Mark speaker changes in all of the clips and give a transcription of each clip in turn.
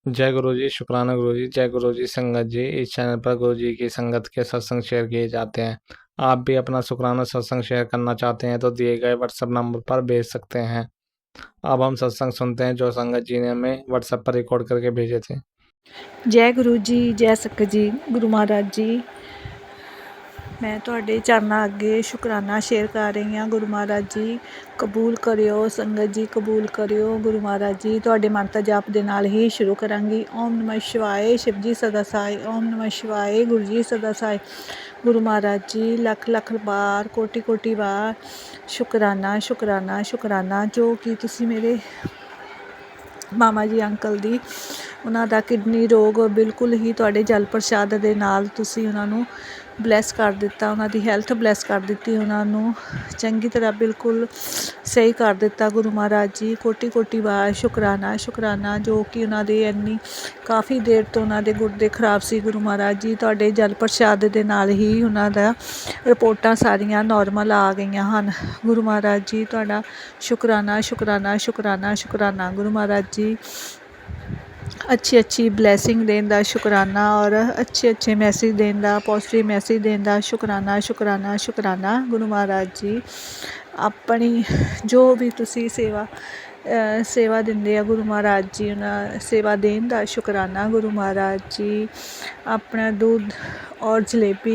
Speaker 1: जय गुरु जी, शुक्राना गुरु जी, जय गुरु जी संगत जी। इस चैनल पर गुरु जी की संगत के सत्संग शेयर किए जाते हैं। आप भी अपना शुक्राना सत्संग शेयर करना चाहते हैं तो दिए गए व्हाट्सएप नंबर पर भेज सकते हैं। अब हम सत्संग सुनते हैं जो संगत जी ने हमें व्हाट्सएप पर रिकॉर्ड करके भेजे थे।
Speaker 2: जय गुरु जी, जय संगत जी, गुरु महाराज जी। मैं ਤੁਹਾਡੇ ਚਰਨਾਂ ਅੱਗੇ ਸ਼ੁਕਰਾਨਾ ਸ਼ੇਅਰ ਕਰ ਰਹੀ ਹਾਂ। ਗੁਰੂ ਮਹਾਰਾਜ ਜੀ ਕਬੂਲ ਕਰਿਓ, ਸੰਗਤ ਜੀ ਕਬੂਲ ਕਰਿਓ। ਗੁਰੂ ਮਹਾਰਾਜ ਜੀ ਤੁਹਾਡੇ ਮੰਤਰ ਜਾਪ ਦੇ ਨਾਲ ਹੀ ਸ਼ੁਰੂ ਕਰਾਂਗੀ। ਓਮ ਨਮः ਸ਼ਿਵਾਏ, ਸ਼ਿਵ ਜੀ ਸਦਾ ਸਾਈ। ਓਮ ਨਮः ਸ਼ਿਵਾਏ, ਗੁਰੂ ਜੀ ਸਦਾ ਸਾਈ। ਗੁਰੂ ਮਹਾਰਾਜ ਜੀ ਲੱਖ ਲੱਖ ਵਾਰ, ਕੋਟੀ ਕੋਟੀ ਵਾਰ ਸ਼ੁਕਰਾਨਾ ਸ਼ੁਕਰਾਨਾ ਸ਼ੁਕਰਾਨਾ, ਜੋ ਕਿ ਤੁਸੀਂ ਮੇਰੇ ਮਾਮਾ ਜੀ ਅੰਕਲ ਦੀ ਉਹਨਾਂ ਦਾ ਕਿਡਨੀ ਰੋਗ ਬਿਲਕੁਲ ਹੀ ਤੁਹਾਡੇ ਜਲ ਪ੍ਰਸ਼ਾਦ ਦੇ ਨਾਲ ਤੁਸੀਂ ਉਹਨਾਂ ਨੂੰ ਬਲੈਸ ਕਰ ਦਿੱਤਾ, ਉਹਨਾਂ ਦੀ ਹੈਲਥ ਬਲੈਸ ਕਰ ਦਿੱਤੀ, ਉਹਨਾਂ ਨੂੰ ਚੰਗੀ ਤਰ੍ਹਾਂ ਬਿਲਕੁਲ ਸਹੀ ਕਰ ਦਿੱਤਾ। ਗੁਰੂ ਮਹਾਰਾਜ ਜੀ ਕੋਟੀ ਕੋਟੀ ਵਾਰ ਸ਼ੁਕਰਾਨਾ ਸ਼ੁਕਰਾਨਾ, ਜੋ ਕਿ ਉਹਨਾਂ ਦੇ ਇੰਨੀ ਕਾਫੀ ਦੇਰ ਤੋਂ ਉਹਨਾਂ ਦੇ ਗੁਰਦੇ ਖਰਾਬ ਸੀ। ਗੁਰੂ ਮਹਾਰਾਜ ਜੀ ਤੁਹਾਡੇ ਜਲ ਪ੍ਰਸ਼ਾਦ ਦੇ ਨਾਲ ਹੀ ਉਹਨਾਂ ਦਾ ਰਿਪੋਰਟਾਂ ਸਾਰੀਆਂ ਨੋਰਮਲ ਆ ਗਈਆਂ ਹਨ। ਗੁਰੂ ਮਹਾਰਾਜ ਜੀ ਤੁਹਾਡਾ ਸ਼ੁਕਰਾਨਾ ਸ਼ੁਕਰਾਨਾ ਸ਼ੁਕਰਾਨਾ ਸ਼ੁਕਰਾਨਾ। ਗੁਰੂ ਮਹਾਰਾਜ ਜੀ अच्छी अच्छी ब्लैसिंग देने का शुकराना और अच्छे अच्छे मैसेज देने का, पॉजिटिव मैसेज देने का शुकराना शुकराना शुकराना। गुरु महाराज जी अपनी जो भी तुसी सेवा दिंदे आ, गुरु महाराज जी उन्हें सेवा देने का शुकराना। गुरु महाराज जी अपना दूध और जलेबी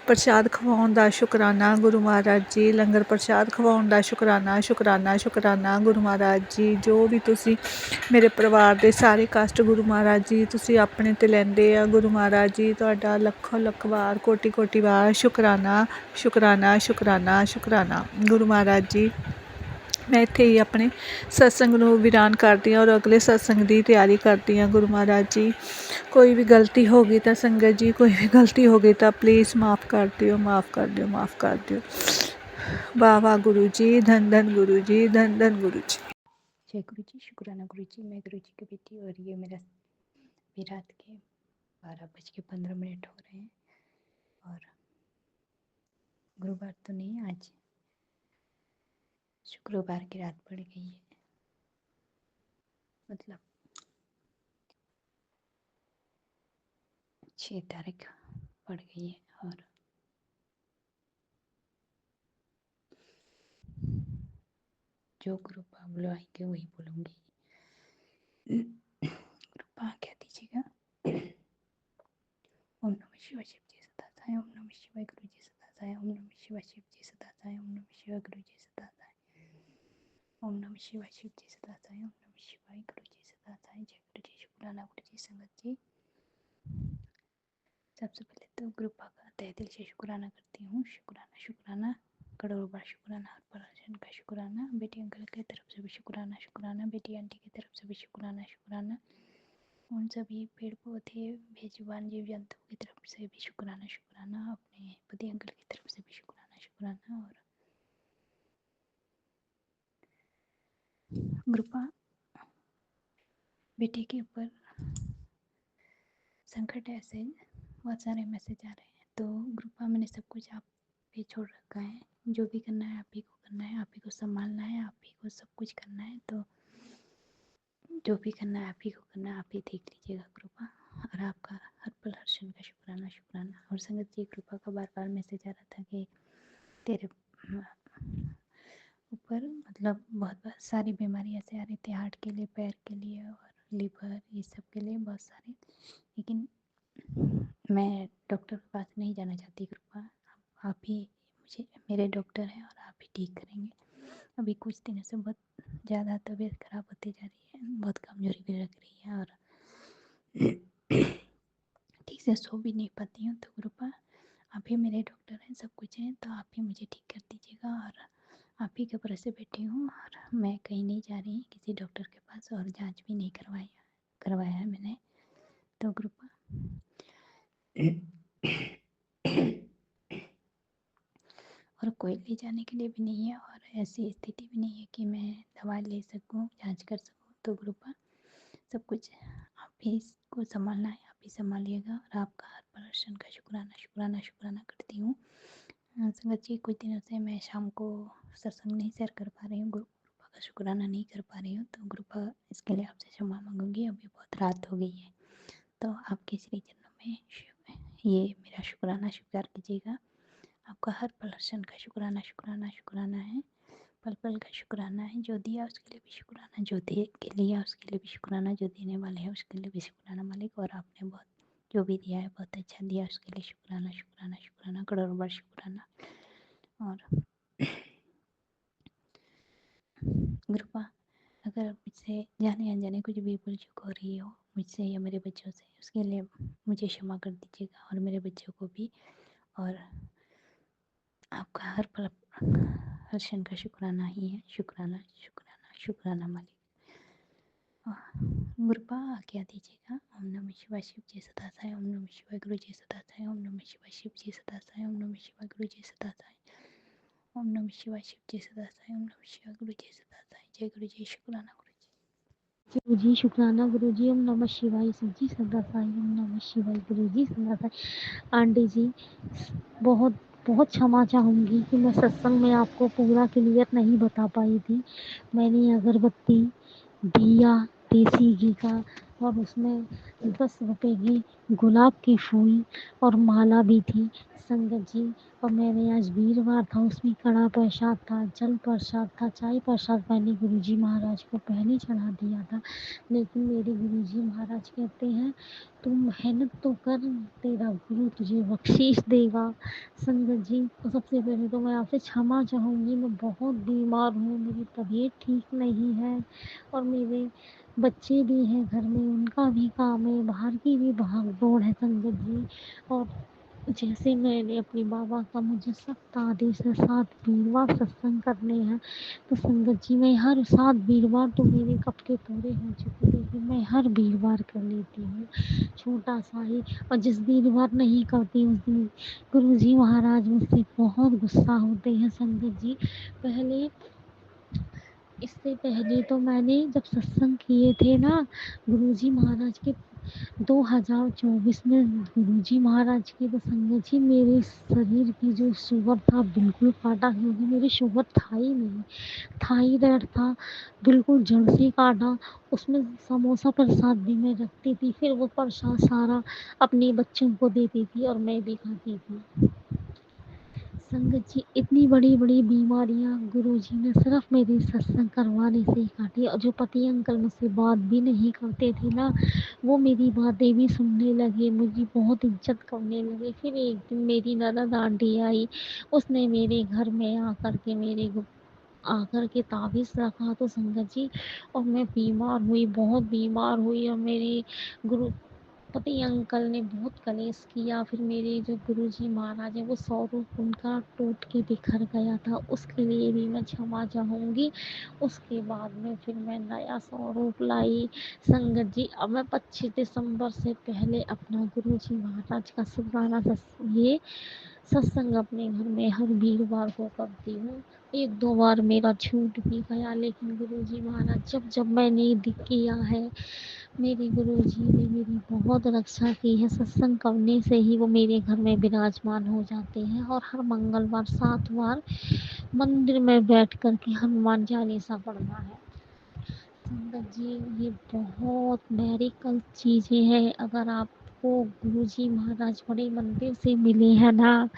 Speaker 2: प्रसाद खवाउण का शुकराना। गुरु महाराज जी लंगर प्रसाद खवाउण का शुकराना शुकराना शुकराना। गुरु महाराज जी जो भी तुसी मेरे परिवार के सारे कष्ट गुरु महाराज जी तुसी अपने ते लैंदे आ। गुरु महाराज जी तुहाडा लखों लख वार, कोटि कोटि वार शुकराना शुकराना शुकराना शुकराना। गुरु महाराज जी मैं इत्थे ही अपने सत्संग नूं विरान करती हूँ और अगले सत्संग की तैयारी करती हूँ। गुरु महाराज जी कोई भी गलती हो गई तो संगत जी कोई भी गलती हो गई तो प्लीज़ माफ़ कर दियो, माफ़ कर दियो, माफ़ कर दियो। वाह वाह गुरु जी, धन धन गुरु जी, धन धन गुरु जी।
Speaker 3: जय गुरु जी, शुक्राना गुरु जी। मैं गुरु जी की बेटी और ये मेरा भी रात के 12:15 हो रहे हैं और गुरुवार तो नहीं, आज शुक्रवार की रात पड़ गई है, मतलब 6 तारीख पड़ गई है। और जो कृपा बुलवाएंगे वही बोलूँगी। कृपा क्या दीजिएगा। ओम नमः शिवाय, शिव जी सदा साई। ओम नमः शिवाय, गुरु जी सदा साई। ओम नमः शिवाय, शिव जी सदा साई। ओम नमः शिवाय, गुरु जी सदा साई। ओम नमः शिवाय, शिव जी सदा साई। ओम नमः शिवाय, गुरु जी सदा साई। जय गुरु जी, शुक्राना गुरु जी, संगत जी। सबसे पहले तो कृपा का तहे दिल से शुक्राना करती हूँ। शुक्राना शुक्राना, करोड़ों बार शुक्राना, हर पराजन का शुक्राना। बेटी अंकल की तरफ से भी शुक्राना शुक्राना, बेटी आंटी की तरफ से भी शुक्राना शुक्राना, उन सभी पेड़ पौधे बेजुबान जीव जंतु की तरफ से भी शुक्राना शुक्राना, अपने पति अंकल की तरफ से भी शुक्राना शुक्राना। और कृपा बेटे के ऊपर संकट ऐसे बहुत सारे मैसेज आ रहे हैं, तो कृपा मैंने सब कुछ आप पे छोड़ रखा है। जो भी करना है आप ही को करना है, आप ही को संभालना है, आप ही को सब कुछ करना है। तो जो भी करना है आप ही को करना है, आप ही देख लीजिएगा कृपा। और आपका हर पल हर क्षण का शुक्राना शुक्राना। और संगत जी, कृपा का बार बार मैसेज आ रहा था कि तेरे ऊपर मतलब बहुत सारी बीमारी ऐसे आ रही थी, हार्ट के लिए, पैर के लिए और लीवर, ये सब के लिए बहुत सारे। लेकिन मैं डॉक्टर के पास नहीं जाना चाहती कृपा। आप ही मुझे मेरे डॉक्टर हैं और आप ही ठीक करेंगे। अभी कुछ दिनों से बहुत ज़्यादा तबीयत ख़राब होती जा रही है, बहुत कमज़ोरी भी लग रही है और ठीक से सो भी नहीं पाती हूँ। तो कृपा आप ही मेरे डॉक्टर हैं, सब कुछ हैं, तो आप ही मुझे ठीक कर दीजिएगा। और आप ही के भरोसे बैठी हूँ और मैं कहीं नहीं जा रही किसी डॉक्टर के पास, और जांच भी नहीं करवाया है मैंने। तो कृपा और कोई ले जाने के लिए भी नहीं है और ऐसी स्थिति भी नहीं है कि मैं दवा ले सकूं, जांच कर सकूं। तो कृपा सब कुछ आप ही को संभालना है, आप ही संभालिएगा। और आपका हर प्रदर्शन का शुक्राना शुक्राना शुक्राना करती हूँ। संगत जी, कुछ दिनों से मैं शाम को सत्संग नहीं शेयर कर पा रही हूँ। गुरु कृपा का शुक्राना नहीं कर पा रही हूँ, तो कृपा इसके लिए आपसे क्षमा मांगूंगी। अभी बहुत रात हो गई है, तो आपके श्री चरणों में ये मेरा शुक्राना स्वीकार कीजिएगा। आपका हर पल क्षण का शुक्राना शुक्राना शुक्राना है, पल पल का शुक्राना है। जो दिया उसके लिए भी शुक्राना, जो दे के लिया उसके लिए भी शुक्राना, जो देने वाले हैं उसके लिए भी शुक्राना मालिक। और आपने बहुत जो भी दिया है बहुत अच्छा दिया, उसके लिए शुक्राना शुक्राना शुक्राना, करोड़ों बार शुक्राना। और कृपा अगर मुझसे जाने अनजाने कुछ भी भूल चूक हो रही हो मुझसे या मेरे बच्चों से, उसके लिए मुझे क्षमा कर दीजिएगा और मेरे बच्चों को भी। और आपका हर पल हर क्षण का शुक्राना ही है, शुक्राना शुक्राना शुक्राना मालिक। कृपा आज्ञा दीजिएगा। ओम नमः शिवाय शिव जी सदा साई, ओम नमः शिवाय गुरु जी सदा साई, ओम नमः शिवाय शिव जी सदा साई, ओम नमः शिवाय गुरु जी सदा साई, ओम नमः शिवाय शिव जी सदा साई, ओम नमः शिवाय गुरु जी सदा साई। जय गुरु जी, शुक्राना गुरु जी।
Speaker 4: गुरु जी शुक्राना गुरु जी। ओम नमः शिवाय शिव जी सदा साई, ओम नमः शिवाय गुरु जी सदा साई। आंटी जी बहुत बहुत क्षमा चाहूँगी कि मैं सत्संग में आपको पूरा क्लियर नहीं बता पाई थी। मैंने अगरबत्ती, दिया, देसी घी का और उसमें 10 रुपए की गुलाब की फूल और माला भी थी संगत जी। और मैंने आज वीरवार था, उसमें कड़ा प्रसाद था, जल प्रसाद था, चाय प्रसाद मैंने गुरुजी महाराज को पहले चढ़ा दिया था। लेकिन मेरे गुरुजी महाराज कहते हैं तुम मेहनत तो कर, तेरा गुरु तुझे बख्शीश देगा। संगत जी तो सबसे पहले तो मैं आपसे क्षमा चाहूँगी, मैं बहुत बीमार हूँ, मेरी तबीयत ठीक नहीं है और मेरे बच्चे भी हैं घर में, उनका भी काम है, बाहर की भी भाग दौड़ है संगत जी। और जैसे मैंने अपने बाबा का मुझे सख्त आदेश है 7 वीरवार सत्संग करने हैं, तो संगत जी मैं हर 7 वीरवार तो मेरे कब के पूरे हो चुके लेकिन मैं हर वीरवार कर लेती हूँ छोटा सा ही। और जिस वीरवार नहीं करती उस दिन गुरु जी महाराज मुझसे बहुत गुस्सा होते हैं संगत जी। पहले इससे पहले तो मैंने जब सत्संग किए थे ना गुरुजी महाराज के 2024 में गुरुजी महाराज की, तो संगत जी मेरे शरीर की जो शुगर था बिल्कुल काटा, क्योंकि मेरी शुगर था ही नहीं, थायराइड था, बिल्कुल जड़ से काटा। उसमें समोसा प्रसाद भी मैं रखती थी, फिर वो प्रसाद सारा अपने बच्चों को देती थी और मैं भी खाती थी। संगत जी इतनी बड़ी बड़ी बीमारियां गुरुजी ने सिर्फ मेरे सत्संग करवाने से ही काटी। और जो पति अंकल मुझसे बात भी नहीं करते थे ना, वो मेरी बातें भी सुनने लगे, मुझे बहुत इज्जत करने लगे। फिर एक दिन मेरी ननद आंटी आई, उसने मेरे घर में आकर के ताबीज़ रखा तो संगत जी, और मैं बीमार हुई, बहुत बीमार हुई। और मेरे गुरु पति अंकल ने बहुत कलेश किया। फिर मेरे जो गुरुजी महाराज हैं वो स्वरूप उनका टूट के बिखर गया था, उसके लिए भी मैं क्षमा चाहूँगी। उसके बाद में फिर मैं नया स्वरूप लाई संगत जी। अब मैं 25 दिसंबर से पहले अपना गुरुजी महाराज का शुक्राना ये सत्संग अपने घर में हर वीरवार को करती हूँ। 1-2 बार मेरा छूट भी गया, लेकिन गुरुजी महाराज जब जब मैंने किया है, मेरे गुरुजी ने मेरी बहुत रक्षा की है। सत्संग करने से ही वो मेरे घर में विराजमान हो जाते हैं। और हर मंगलवार 7 बार मंदिर में बैठ कर के हनुमान चालीसा पढ़ना है। संगत जी ये बहुत मैरिकल चीज़ें हैं। अगर आपको गुरुजी महाराज बड़े मंदिर से मिले हैं ना,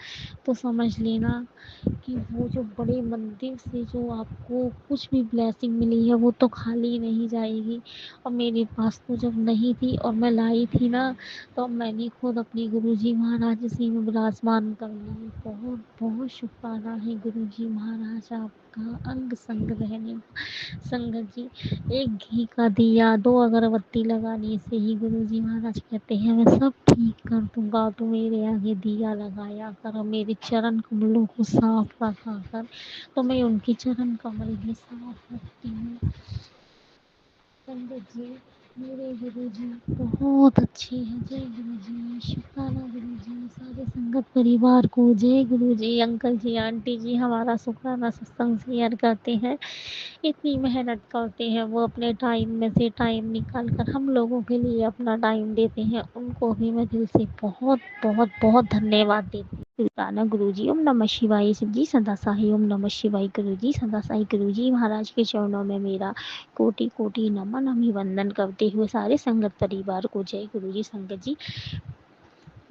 Speaker 4: तो समझ लेना कि वो जो बड़े मंदिर से जो आपको कुछ भी ब्लेसिंग मिली है वो तो खाली नहीं जाएगी। और मेरे पास तो जब नहीं थी और मैं लाई थी ना, तो मैंने खुद अपने गुरुजी महाराज जी में विराजमान कर ली। बहुत बहुत शुक्राना है गुरुजी महाराज आपका अंग संग रहने संगत जी। एक घी का दिया, 2 अगरबत्ती लगाने से ही गुरुजी महाराज कहते हैं मैं सब ठीक कर दूंगा, तो मेरे आगे दिया लगाया कर, मेरे चरण कमलों को साफ रखा कर। तो मैं उनके चरण कमल भी साफ रखती हूँ संगत जी। मेरे गुरुजी बहुत अच्छे हैं। जय गुरुजी, शुक्राना गुरुजी, सारे संगत परिवार को जय गुरुजी। अंकल जी, आंटी जी हमारा शुक्राना सत्संग शेयर करते हैं। इतनी मेहनत करते हैं वो, अपने टाइम में से टाइम निकाल कर हम लोगों के लिए अपना टाइम देते हैं। उनको भी मैं दिल से बहुत बहुत बहुत धन्यवाद देती हूँ। शुक्राना गुरुजी। ओम नमः शिवाय। शिव जी सदा साई। ओम नमः शिवाय। गुरुजी सदा साई। गुरुजी महाराज के चरणों में मेरा कोटि कोटि नमन अभिवंदन करते हुए सारे संगत परिवार को जय गुरुजी। संगत जी,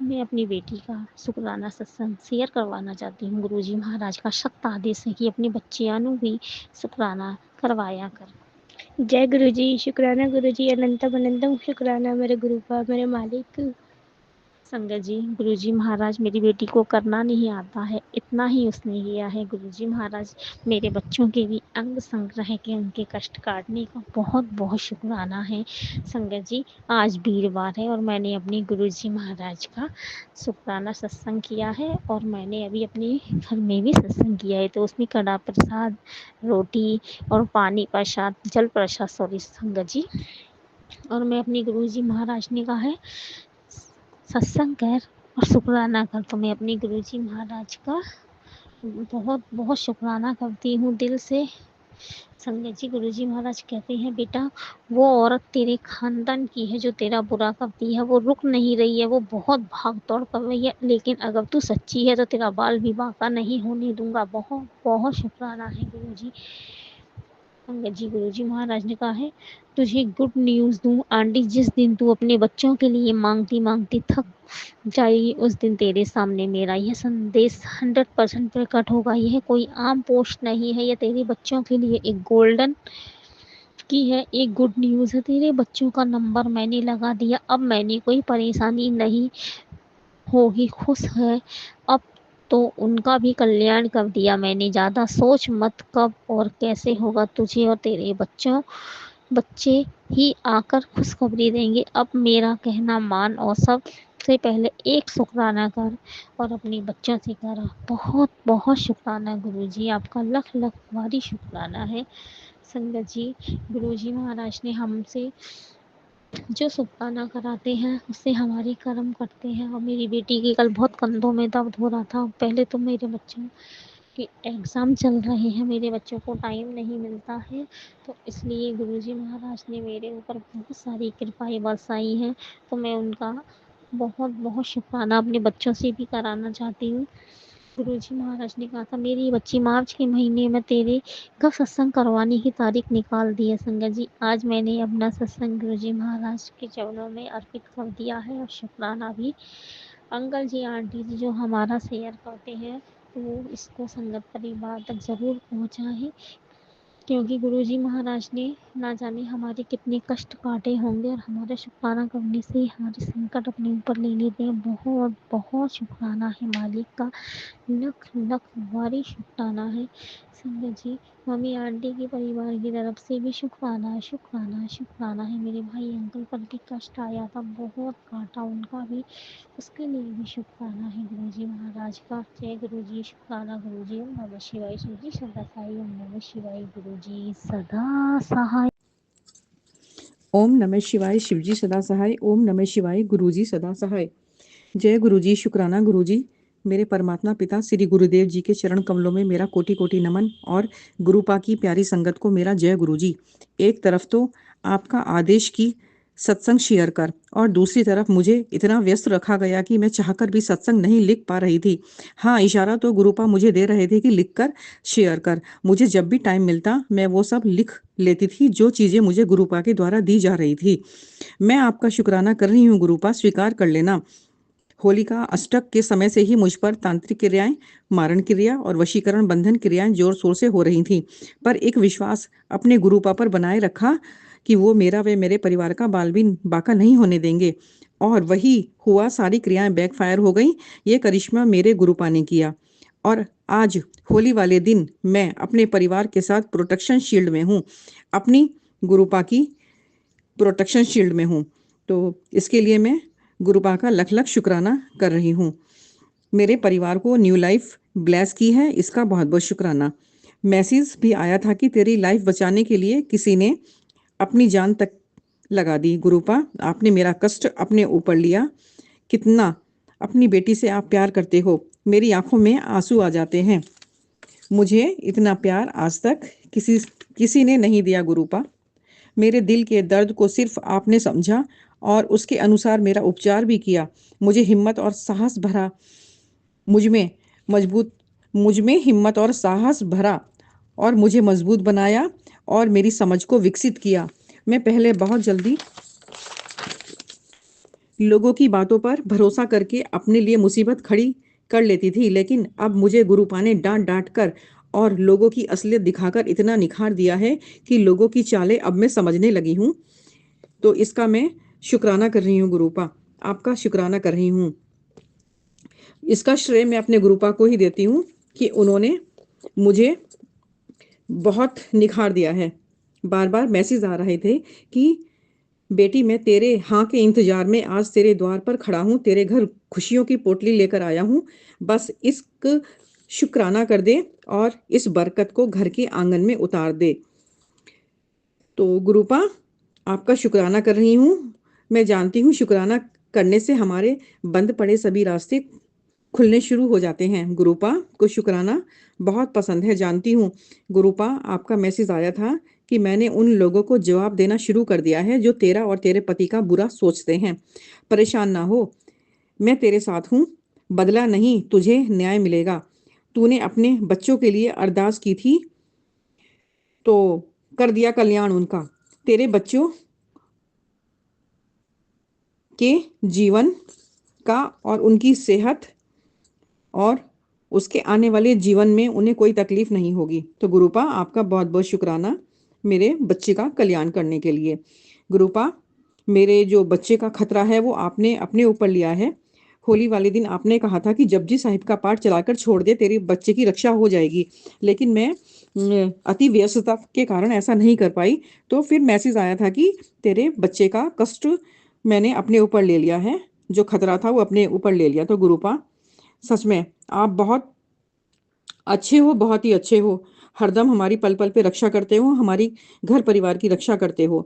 Speaker 4: मैं अपनी बेटी का शुक्राना सत्संग शेयर करवाना चाहती हूँ। गुरुजी महाराज का सख्त आदेश है कि अपनी बच्चियां नु भी शुक्राना करवाया कर।
Speaker 5: जय गुरुजी। शुक्राना गुरुजी। अनंतम अनंतम शुक्राना मेरे गुरुपा, मेरे मालिक।
Speaker 4: संगत जी, गुरुजी महाराज मेरी बेटी को करना नहीं आता है, इतना ही उसने किया है। गुरुजी महाराज मेरे बच्चों के भी अंग संग रह के उनके कष्ट काटने का बहुत बहुत शुक्राना है। संगत जी, आज वीरवार है और मैंने अपने गुरुजी महाराज का शुक्राना सत्संग किया है और मैंने अभी अपने घर में भी सत्संग किया है। तो उसमें कड़ा प्रसाद, रोटी और पानी प्रसाद, जल प्रसाद, सॉरी संगत जी। और मैं अपने गुरुजी महाराज ने कहा है सत्संग कर और शुक्राना कर, तो मैं अपने गुरुजी महाराज का बहुत बहुत शुक्राना करती हूँ दिल से। संगत जी, गुरुजी महाराज कहते हैं बेटा, वो औरत तेरे खानदान की है जो तेरा बुरा करती है, वो रुक नहीं रही है, वो बहुत भाग दौड़ कर रही है, लेकिन अगर तू सच्ची है तो तेरा बाल विवाह का नहीं होने दूंगा। बहुत बहुत शुक्राना है गुरुजी। संगत जी, गुरुजी महाराज ने कहा है तुझे गुड न्यूज़ दूं आंटी, जिस दिन तू अपने बच्चों के लिए मांगती मांगती थक जाएगी उस दिन तेरे सामने मेरा यह संदेश 100% प्रकट होगा। यह कोई आम पोस्ट नहीं है, यह तेरे बच्चों के लिए एक गोल्डन की है, एक गुड न्यूज़ है। तेरे बच्चों का नंबर मैंने लगा दिया, अब मैंने कोई परेशानी नहीं होगी। खुश है अब तो उनका भी कल्याण कर दिया मैंने। ज़्यादा सोच मत कब और कैसे होगा, तुझे और तेरे बच्चे ही आकर खुशखबरी देंगे। अब मेरा कहना मान और सबसे पहले एक शुक्राना कर और अपने बच्चों से कर। बहुत बहुत शुक्राना गुरुजी, आपका लख लख भारी शुक्राना है। संगत जी, गुरुजी महाराज ने हमसे जो शुक्राना कराते हैं उससे हमारे कर्म कटते हैं। और मेरी बेटी के कल बहुत कंधों में दर्द हो रहा था। पहले तो मेरे बच्चों के एग्ज़ाम चल रहे हैं, मेरे बच्चों को टाइम नहीं मिलता है, तो इसलिए गुरुजी महाराज ने मेरे ऊपर बहुत सारी कृपाएँ बरसाई हैं। तो मैं उनका बहुत बहुत शुक्राना अपने बच्चों से भी कराना चाहती हूँ। गुरुजी महाराज ने कहा था मेरी बच्ची मार्च के महीने में तेरे का सत्संग करवाने की तारीख निकाल दी है। संगत जी, आज मैंने अपना सत्संग गुरुजी महाराज के चरणों में अर्पित कर दिया है और शुक्राना भी अंकल जी आंटी जी जो हमारा शेयर करते हैं तो वो इसको संगत परिवार तक ज़रूर पहुँचाएं, क्योंकि गुरुजी महाराज ने ना जाने हमारे कितने कष्ट काटे होंगे और हमारा शुक्राना करने से हमारे संकट अपने ऊपर ले लेते हैं। बहुत बहुत शुक्राना है मालिक का, लख लख भारी शुक्राना है। संगत जी, मम्मी आंटी के परिवार की तरफ से भी शुक्राना है, शुक्राना है, शुक्राना है। मेरे भाई अंकल पर भी कष्ट आया था, बहुत काटा उनका भी, उसके लिए भी शुक्राना है गुरुजी महाराज का। जय गुरुजी, शुक्राना गुरुजी। ओम नमः शिवाय। शिव जी सदा साई। ओम नमः शिवाय। गुरुजी सदा सहाय।
Speaker 6: ओम नमः शिवाय। शिवजी सदा सहाय। ओम नमः शिवाय। गुरुजी सदा सहाय। जय गुरुजी, शुक्राना गुरुजी। मेरे परमात्मा पिता श्री गुरुदेव जी के चरण कमलों में मेरा कोटि कोटि नमन और गुरुपा की प्यारी संगत को मेरा जय गुरुजी। एक तरफ तो आपका आदेश की सत्संग शेयर कर और दूसरी तरफ मुझे इतना व्यस्त रखा गया कि मैं चाहकर भी सत्संग नहीं लिख पा रही थी। हाँ, इशारा तो गुरुपा मुझे दे रहे थे कि लिख कर शेयर कर। मुझे जब भी टाइम मिलता मैं वो सब लिख लेती थी जो चीज़ें मुझे गुरुपा के द्वारा दी जा रही थी। मैं आपका शुक्राना कर रही हूँ गुरुपा, स्वीकार कर लेना। होलिका अष्टक के समय से ही मुझ पर तांत्रिक क्रियाएं, मारण क्रिया और वशीकरण बंधन क्रियाएं जोर शोर से हो रही थीं, पर एक विश्वास अपने गुरुपा पर बनाए रखा कि वो मेरा व मेरे परिवार का बालबीन बाका नहीं होने देंगे, और वही हुआ। सारी क्रियाएं बैकफायर हो गई। ये करिश्मा मेरे गुरुपा ने किया और आज होली वाले दिन मैं अपने परिवार के साथ प्रोटेक्शन शील्ड में हूँ, अपनी गुरुपा की प्रोटेक्शन शील्ड में हूँ। तो इसके लिए मैं गुरुपा का लख लख शुक्राना कर रही हूँ। मेरे परिवार को न्यू लाइफ ब्लेस की है, इसका बहुत बहुत शुक्राना। मैसेज भी आया था कि तेरी लाइफ बचाने के लिए किसी ने अपनी जान तक लगा दी। गुरुपा, आपने मेरा कष्ट अपने ऊपर लिया। कितना अपनी बेटी से आप प्यार करते हो, मेरी आंखों में आंसू आ जाते हैं। मुझे इतना प्यार आज तक किसी किसी ने नहीं दिया गुरुपा। मेरे दिल के दर्द को सिर्फ आपने समझा और उसके अनुसार मेरा उपचार भी किया। मुझे हिम्मत और साहस भरा मुझ में मजबूत मुझ में हिम्मत और साहस भरा और मुझे मजबूत बनाया और मेरी समझ को विकसित किया। मैं पहले बहुत जल्दी लोगों की बातों पर भरोसा करके अपने लिए मुसीबत खड़ी कर लेती थी, लेकिन अब मुझे गुरुपा ने डांट डांट कर और लोगों की असलियत दिखाकर इतना निखार दिया है कि लोगों की चालें अब मैं समझने लगी हूँ। तो इसका मैं शुक्राना कर रही हूँ गुरुपा, आपका शुक्राना कर रही हूँ। इसका श्रेय मैं अपने गुरुपा को ही देती हूँ कि उन्होंने मुझे बहुत निखार दिया है। बार बार मैसेज आ रहे थे कि बेटी, मैं तेरे हाँ के इंतजार में आज तेरे द्वार पर खड़ा हूँ, तेरे घर खुशियों की पोटली लेकर आया हूँ। बस इसक शुक्राना कर दे और इस बरकत को घर के आंगन में उतार दे। तो गुरुपा, आपका शुक्राना कर रही हूँ। मैं जानती हूँ शुक्राना करने से हमारे बंद पड़े सभी रास्ते खुलने शुरू हो जाते हैं। गुरुपा को शुक्राना बहुत पसंद है, जानती हूँ। गुरुपा, आपका मैसेज आया था कि मैंने उन लोगों को जवाब देना शुरू कर दिया है जो तेरा और तेरे पति का बुरा सोचते हैं। परेशान ना हो, मैं तेरे साथ हूँ। बदला नहीं, तुझे न्याय मिलेगा। तूने अपने बच्चों के लिए अरदास की थी तो कर दिया कल्याण उनका। तेरे बच्चों के जीवन का और उनकी सेहत और उसके आने वाले जीवन में उन्हें कोई तकलीफ नहीं होगी। तो गुरुपा, आपका बहुत बहुत शुक्राना मेरे बच्चे का कल्याण करने के लिए। गुरुपा, मेरे जो बच्चे का खतरा है वो आपने अपने ऊपर लिया है। होली वाले दिन आपने कहा था कि जपजी साहिब का पाठ चलाकर छोड़ दे, तेरे बच्चे की रक्षा हो जाएगी। लेकिन मैं अति व्यस्तता के कारण ऐसा नहीं कर पाई। तो फिर मैसेज आया था कि तेरे बच्चे का कष्ट मैंने अपने ऊपर ले लिया है, जो खतरा था वो अपने ऊपर ले लिया। तो गुरुपा, सच में आप बहुत अच्छे हो, बहुत ही अच्छे हो। हरदम हमारी पल पल पे रक्षा करते हो, हमारी घर परिवार की रक्षा करते हो।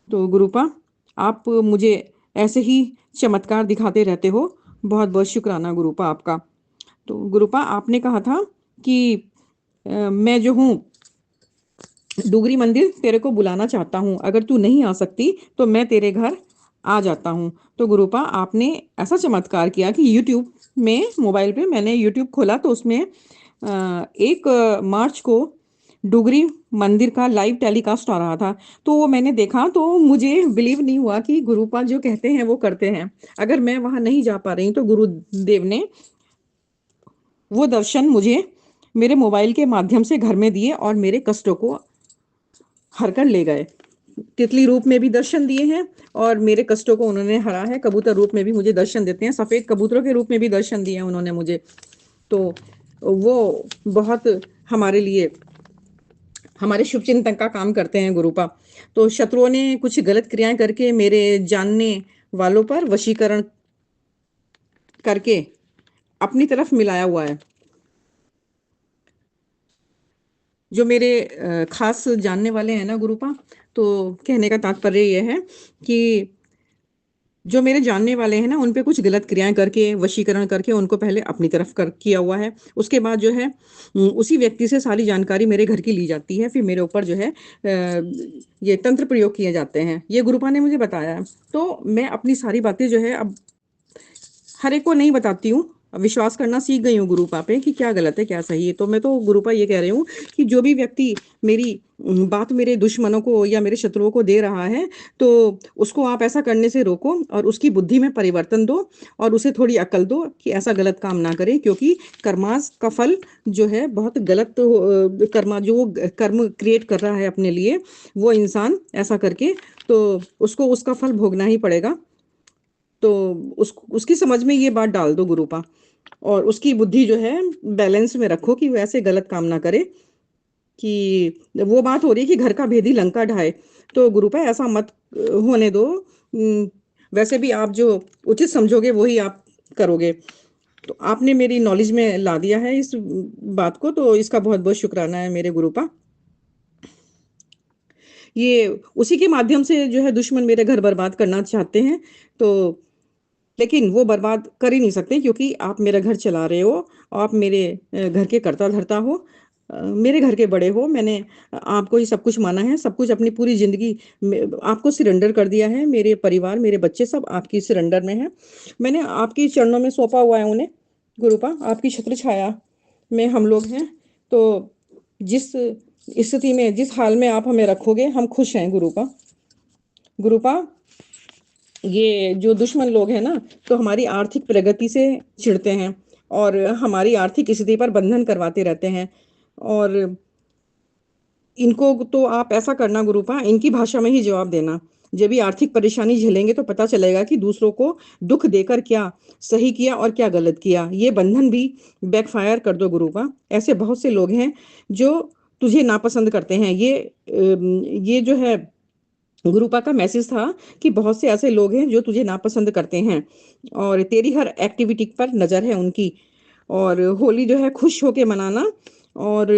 Speaker 6: तो गुरुपा, आप मुझे ऐसे ही चमत्कार दिखाते रहते हो। बहुत बहुत शुक्राना गुरुपा आपका। तो गुरुपा, आपने कहा था कि मैं जो हूँ डुगरी मंदिर तेरे को बुलाना चाहता हूँ, अगर तू नहीं आ सकती तो मैं तेरे घर आ जाता हूँ। तो गुरुपा, आपने ऐसा चमत्कार किया कि यूट्यूब में, मोबाइल पे मैंने यूट्यूब खोला तो उसमें 1 मार्च को डुगरी मंदिर का लाइव टेलीकास्ट आ रहा था। तो वो मैंने देखा तो मुझे बिलीव नहीं हुआ कि गुरुपा जो कहते हैं वो करते हैं। अगर मैं वहां नहीं जा पा रही तो गुरुदेव ने वो दर्शन मुझे मेरे मोबाइल के माध्यम से घर में दिए और मेरे कष्टों को हर कर ले गए। तितली रूप में भी दर्शन दिए हैं और मेरे कष्टों को उन्होंने हरा है। कबूतर रूप में भी मुझे दर्शन देते हैं, सफेद कबूतरों के रूप में भी दर्शन दिए हैं उन्होंने मुझे। तो वो बहुत हमारे लिए, हमारे शुभ चिंतन का काम करते हैं गुरुपा। तो शत्रुओं ने कुछ गलत क्रियाएं करके मेरे जानने वालों पर वशीकरण करके अपनी तरफ मिलाया हुआ है। जो मेरे खास जानने वाले हैं ना गुरुपा, तो कहने का तात्पर्य ये है कि जो मेरे जानने वाले हैं ना उन पे कुछ गलत क्रियाएं करके वशीकरण करके उनको पहले अपनी तरफ कर किया हुआ है। उसके बाद जो है उसी व्यक्ति से सारी जानकारी मेरे घर की ली जाती है, फिर मेरे ऊपर जो है ये तंत्र प्रयोग किए जाते हैं। ये गुरुपा ने मुझे बताया है। तो मैं अपनी सारी बातें जो है अब हर एक को नहीं बताती हूँ। विश्वास करना सीख गई हूँ गुरुपा पे कि क्या गलत है क्या सही है। तो मैं तो गुरुपा ये कह रही हूँ कि जो भी व्यक्ति मेरी बात मेरे दुश्मनों को या मेरे शत्रुओं को दे रहा है तो उसको आप ऐसा करने से रोको और उसकी बुद्धि में परिवर्तन दो और उसे थोड़ी अकल दो कि ऐसा गलत काम ना करे, क्योंकि कर्मास का फल जो है बहुत गलत कर्मा जो वो कर्म क्रिएट कर रहा है अपने लिए, वो इंसान ऐसा करके तो उसको उसका फल भोगना ही पड़ेगा। तो उसकी समझ में ये बात डाल दो गुरुपा और उसकी बुद्धि जो है बैलेंस में रखो कि वो ऐसे गलत काम ना करे। कि वो बात हो रही है कि घर का भेदी लंका ढाए, तो गुरुपा ऐसा मत होने दो। वैसे भी आप जो उचित समझोगे वही आप करोगे। तो आपने मेरी नॉलेज में ला दिया है इस बात को, तो इसका बहुत बहुत शुक्राना है मेरे गुरुपा। ये उसी के माध्यम से जो है दुश्मन मेरे घर बर्बाद करना चाहते हैं। तो लेकिन वो बर्बाद कर ही नहीं सकते, क्योंकि आप मेरा घर चला रहे हो, आप मेरे घर के कर्ता-धर्ता हो, मेरे घर के बड़े हो। मैंने आपको ही सब कुछ माना है, सब कुछ अपनी पूरी ज़िंदगी में आपको सरेंडर कर दिया है। मेरे परिवार, मेरे बच्चे सब आपकी सरेंडर में हैं। मैंने आपके चरणों में सौंपा हुआ है उन्हें। गुरुपा, आपकी छत्र छाया में हम लोग हैं। तो जिस स्थिति में, जिस हाल में आप हमें रखोगे, हम खुश हैं गुरुपा। गुरुपा, ये जो दुश्मन लोग हैं ना, तो हमारी आर्थिक प्रगति से चिढ़ते हैं और हमारी आर्थिक स्थिति पर बंधन करवाते रहते हैं। और इनको तो आप ऐसा करना गुरुपा, इनकी भाषा में ही जवाब देना। जब भी आर्थिक परेशानी झेलेंगे तो पता चलेगा कि दूसरों को दुख देकर क्या सही किया और क्या गलत किया। ये बंधन भी बैकफायर कर दो गुरुपा। ऐसे बहुत से लोग हैं जो तुझे नापसंद करते हैं। ये जो है गुरुपा का मैसेज था कि बहुत से ऐसे लोग हैं जो तुझे नापसंद करते हैं और तेरी हर एक्टिविटी पर नज़र है उनकी। और होली जो है खुश होके मनाना। और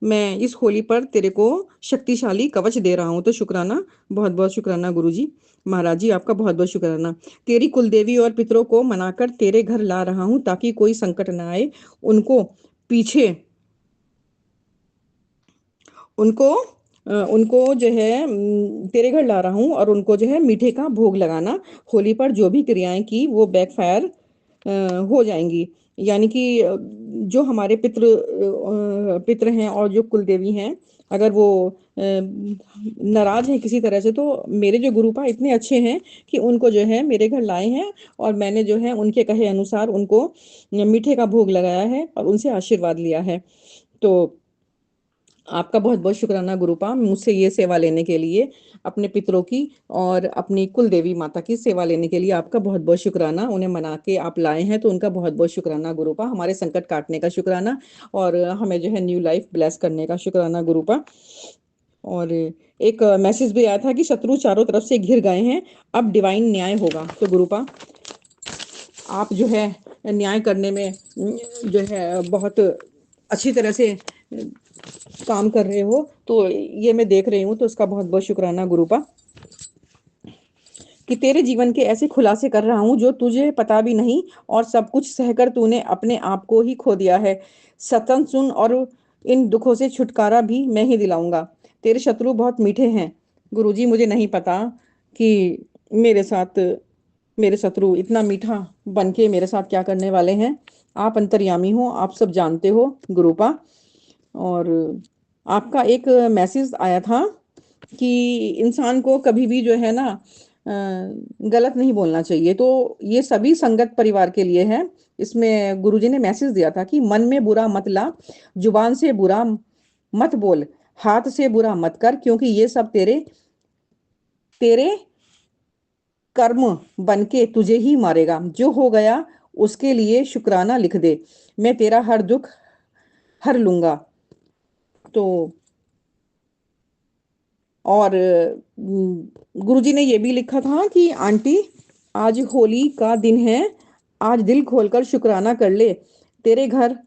Speaker 6: मैं इस होली पर तेरे को शक्तिशाली कवच दे रहा हूँ। तो शुक्राना, बहुत बहुत शुक्राना गुरुजी। महाराज जी, आपका बहुत बहुत शुक्राना। तेरी कुलदेवी और पितरों को मनाकर तेरे घर ला रहा हूँ ताकि कोई संकट ना आए। उनको पीछे उनको उनको जो है तेरे घर ला रहा हूँ और उनको जो है मीठे का भोग लगाना। होली पर जो भी क्रियाएं की वो बैकफायर हो जाएंगी। यानी कि जो हमारे पितृ हैं और जो कुलदेवी हैं, अगर वो नाराज हैं किसी तरह से, तो मेरे जो गुरुपा इतने अच्छे हैं कि उनको जो है मेरे घर लाए हैं और मैंने जो है उनके कहे अनुसार उनको मीठे का भोग लगाया है और उनसे आशीर्वाद लिया है। तो आपका बहुत बहुत शुक्राना गुरुपा, मुझसे ये सेवा लेने के लिए, अपने पितरों की और अपनी कुल देवी माता की सेवा लेने के लिए आपका बहुत बहुत शुक्राना। उन्हें मना के आप लाए हैं तो उनका बहुत बहुत शुक्राना गुरुपा। हमारे संकट काटने का शुक्राना और हमें जो है न्यू लाइफ ब्लेस करने का शुक्राना गुरुपा। और एक मैसेज भी आया था कि शत्रु चारों तरफ से घिर गए हैं, अब डिवाइन न्याय होगा। तो गुरुपा, आप जो है न्याय करने में जो है बहुत अच्छी तरह से काम कर रहे हो, तो ये मैं देख रही हूँ, तो उसका बहुत बहुत शुक्राना गुरुपा। कि तेरे जीवन के ऐसे खुलासे कर रहा हूँ जो तुझे पता भी नहीं, और सब कुछ सहकर तूने अपने आप को ही खो दिया है। सत्संग सुन और इन दुखों से छुटकारा भी मैं ही दिलाऊंगा। तेरे शत्रु बहुत मीठे हैं गुरुजी। मुझे नहीं पता कि मेरे साथ मेरे शत्रु इतना मीठा बन के मेरे साथ क्या करने वाले हैं। आप अंतर्यामी हो, आप सब जानते हो गुरुपा। और आपका एक मैसेज आया था कि इंसान को कभी भी जो है ना गलत नहीं बोलना चाहिए। तो ये सभी संगत परिवार के लिए है। इसमें गुरुजी ने मैसेज दिया था कि मन में बुरा मत ला, जुबान से बुरा मत बोल, हाथ से बुरा मत कर, क्योंकि ये सब तेरे तेरे कर्म बनके तुझे ही मारेगा। जो हो गया उसके लिए शुक्राना लिख दे, मैं तेरा हर दुख हर लूंगा। तो और गुरुजी ने ये भी लिखा था कि आंटी, आज होली का दिन है, आज दिल खोलकर शुक्राना कर ले। तेरे घर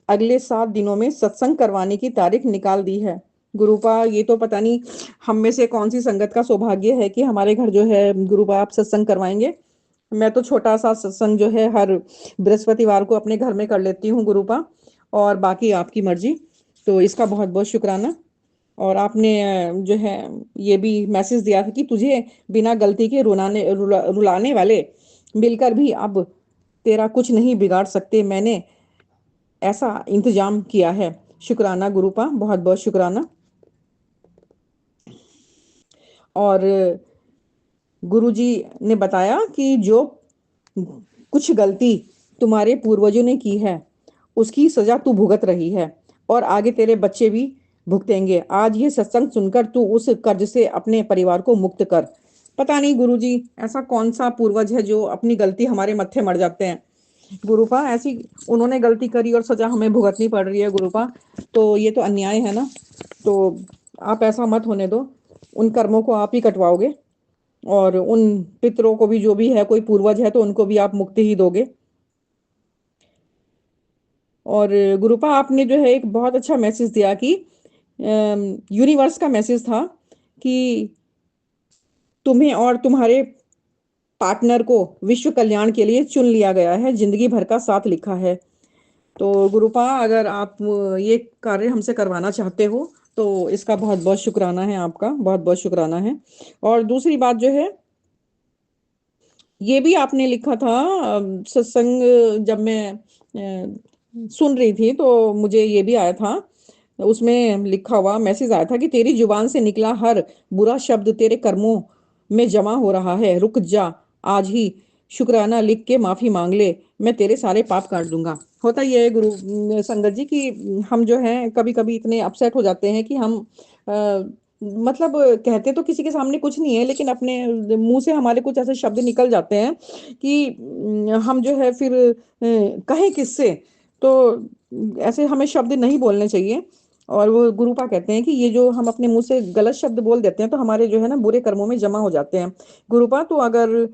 Speaker 6: अगले 7 दिनों में सत्संग करवाने की तारीख निकाल दी है। गुरुपा, ये तो पता नहीं हम में से कौन सी संगत का सौभाग्य है कि हमारे घर जो है गुरुपा आप सत्संग करवाएंगे। मैं तो छोटा सा सत्संग जो है हर बृहस्पतिवार को अपने घर में कर लेती हूँ गुरुपा, और बाकी आपकी मर्जी। तो इसका बहुत बहुत शुक्राना। और आपने जो है ये भी मैसेज दिया था कि तुझे बिना गलती के रुलाने वाले मिलकर भी अब तेरा कुछ नहीं बिगाड़ सकते। मैंने ऐसा इंतजाम किया है। शुक्राना गुरुपा, बहुत बहुत शुक्राना। और गुरुजी ने बताया कि जो कुछ गलती तुम्हारे पूर्वजों ने की है उसकी सजा तू भुगत रही है और आगे तेरे बच्चे भी भुगतेंगे। आज ये सत्संग सुनकर तू उस कर्ज से अपने परिवार को मुक्त कर। पता नहीं गुरुजी ऐसा कौन सा पूर्वज है जो अपनी गलती हमारे मत्थे मर जाते हैं। गुरुपा, ऐसी उन्होंने गलती करी और सजा हमें भुगतनी पड़ रही है गुरुपा, तो ये तो अन्याय है ना। तो आप ऐसा मत होने दो, उन कर्मों को आप ही कटवाओगे और उन पितरों को भी, जो भी है कोई पूर्वज है तो उनको भी आप मुक्ति ही दोगे। और गुरुपा, आपने जो है एक बहुत अच्छा मैसेज दिया कि यूनिवर्स का मैसेज था कि तुम्हें और तुम्हारे पार्टनर को विश्व कल्याण के लिए चुन लिया गया है, जिंदगी भर का साथ लिखा है। तो गुरुपा, अगर आप ये कार्य हमसे करवाना चाहते हो तो इसका बहुत बहुत शुक्राना है, आपका बहुत बहुत शुक्राना है। और दूसरी बात जो है, ये भी आपने लिखा था सत्संग जब मैं सुन रही थी तो मुझे ये भी आया था, उसमें लिखा हुआ मैसेज आया था कि तेरी जुबान से निकला हर बुरा शब्द तेरे कर्मों में जमा हो रहा है, रुक जा आज ही, शुक्राना लिख के माफी मांग ले, मैं तेरे सारे पाप काट दूंगा। होता ये है गुरु संगत जी कि हम जो है कभी कभी इतने अपसेट हो जाते हैं कि हम मतलब कहते तो किसी के सामने कुछ नहीं है, लेकिन अपने मुंह से हमारे कुछ ऐसे शब्द निकल जाते हैं कि हम जो है फिर कहें किससे। तो ऐसे हमें शब्द नहीं बोलने चाहिए। और वो गुरुपा कहते हैं कि ये जो हम अपने मुंह से गलत शब्द बोल देते हैं तो हमारे जो है ना बुरे कर्मों में जमा हो जाते हैं। गुरुपा, तो अगर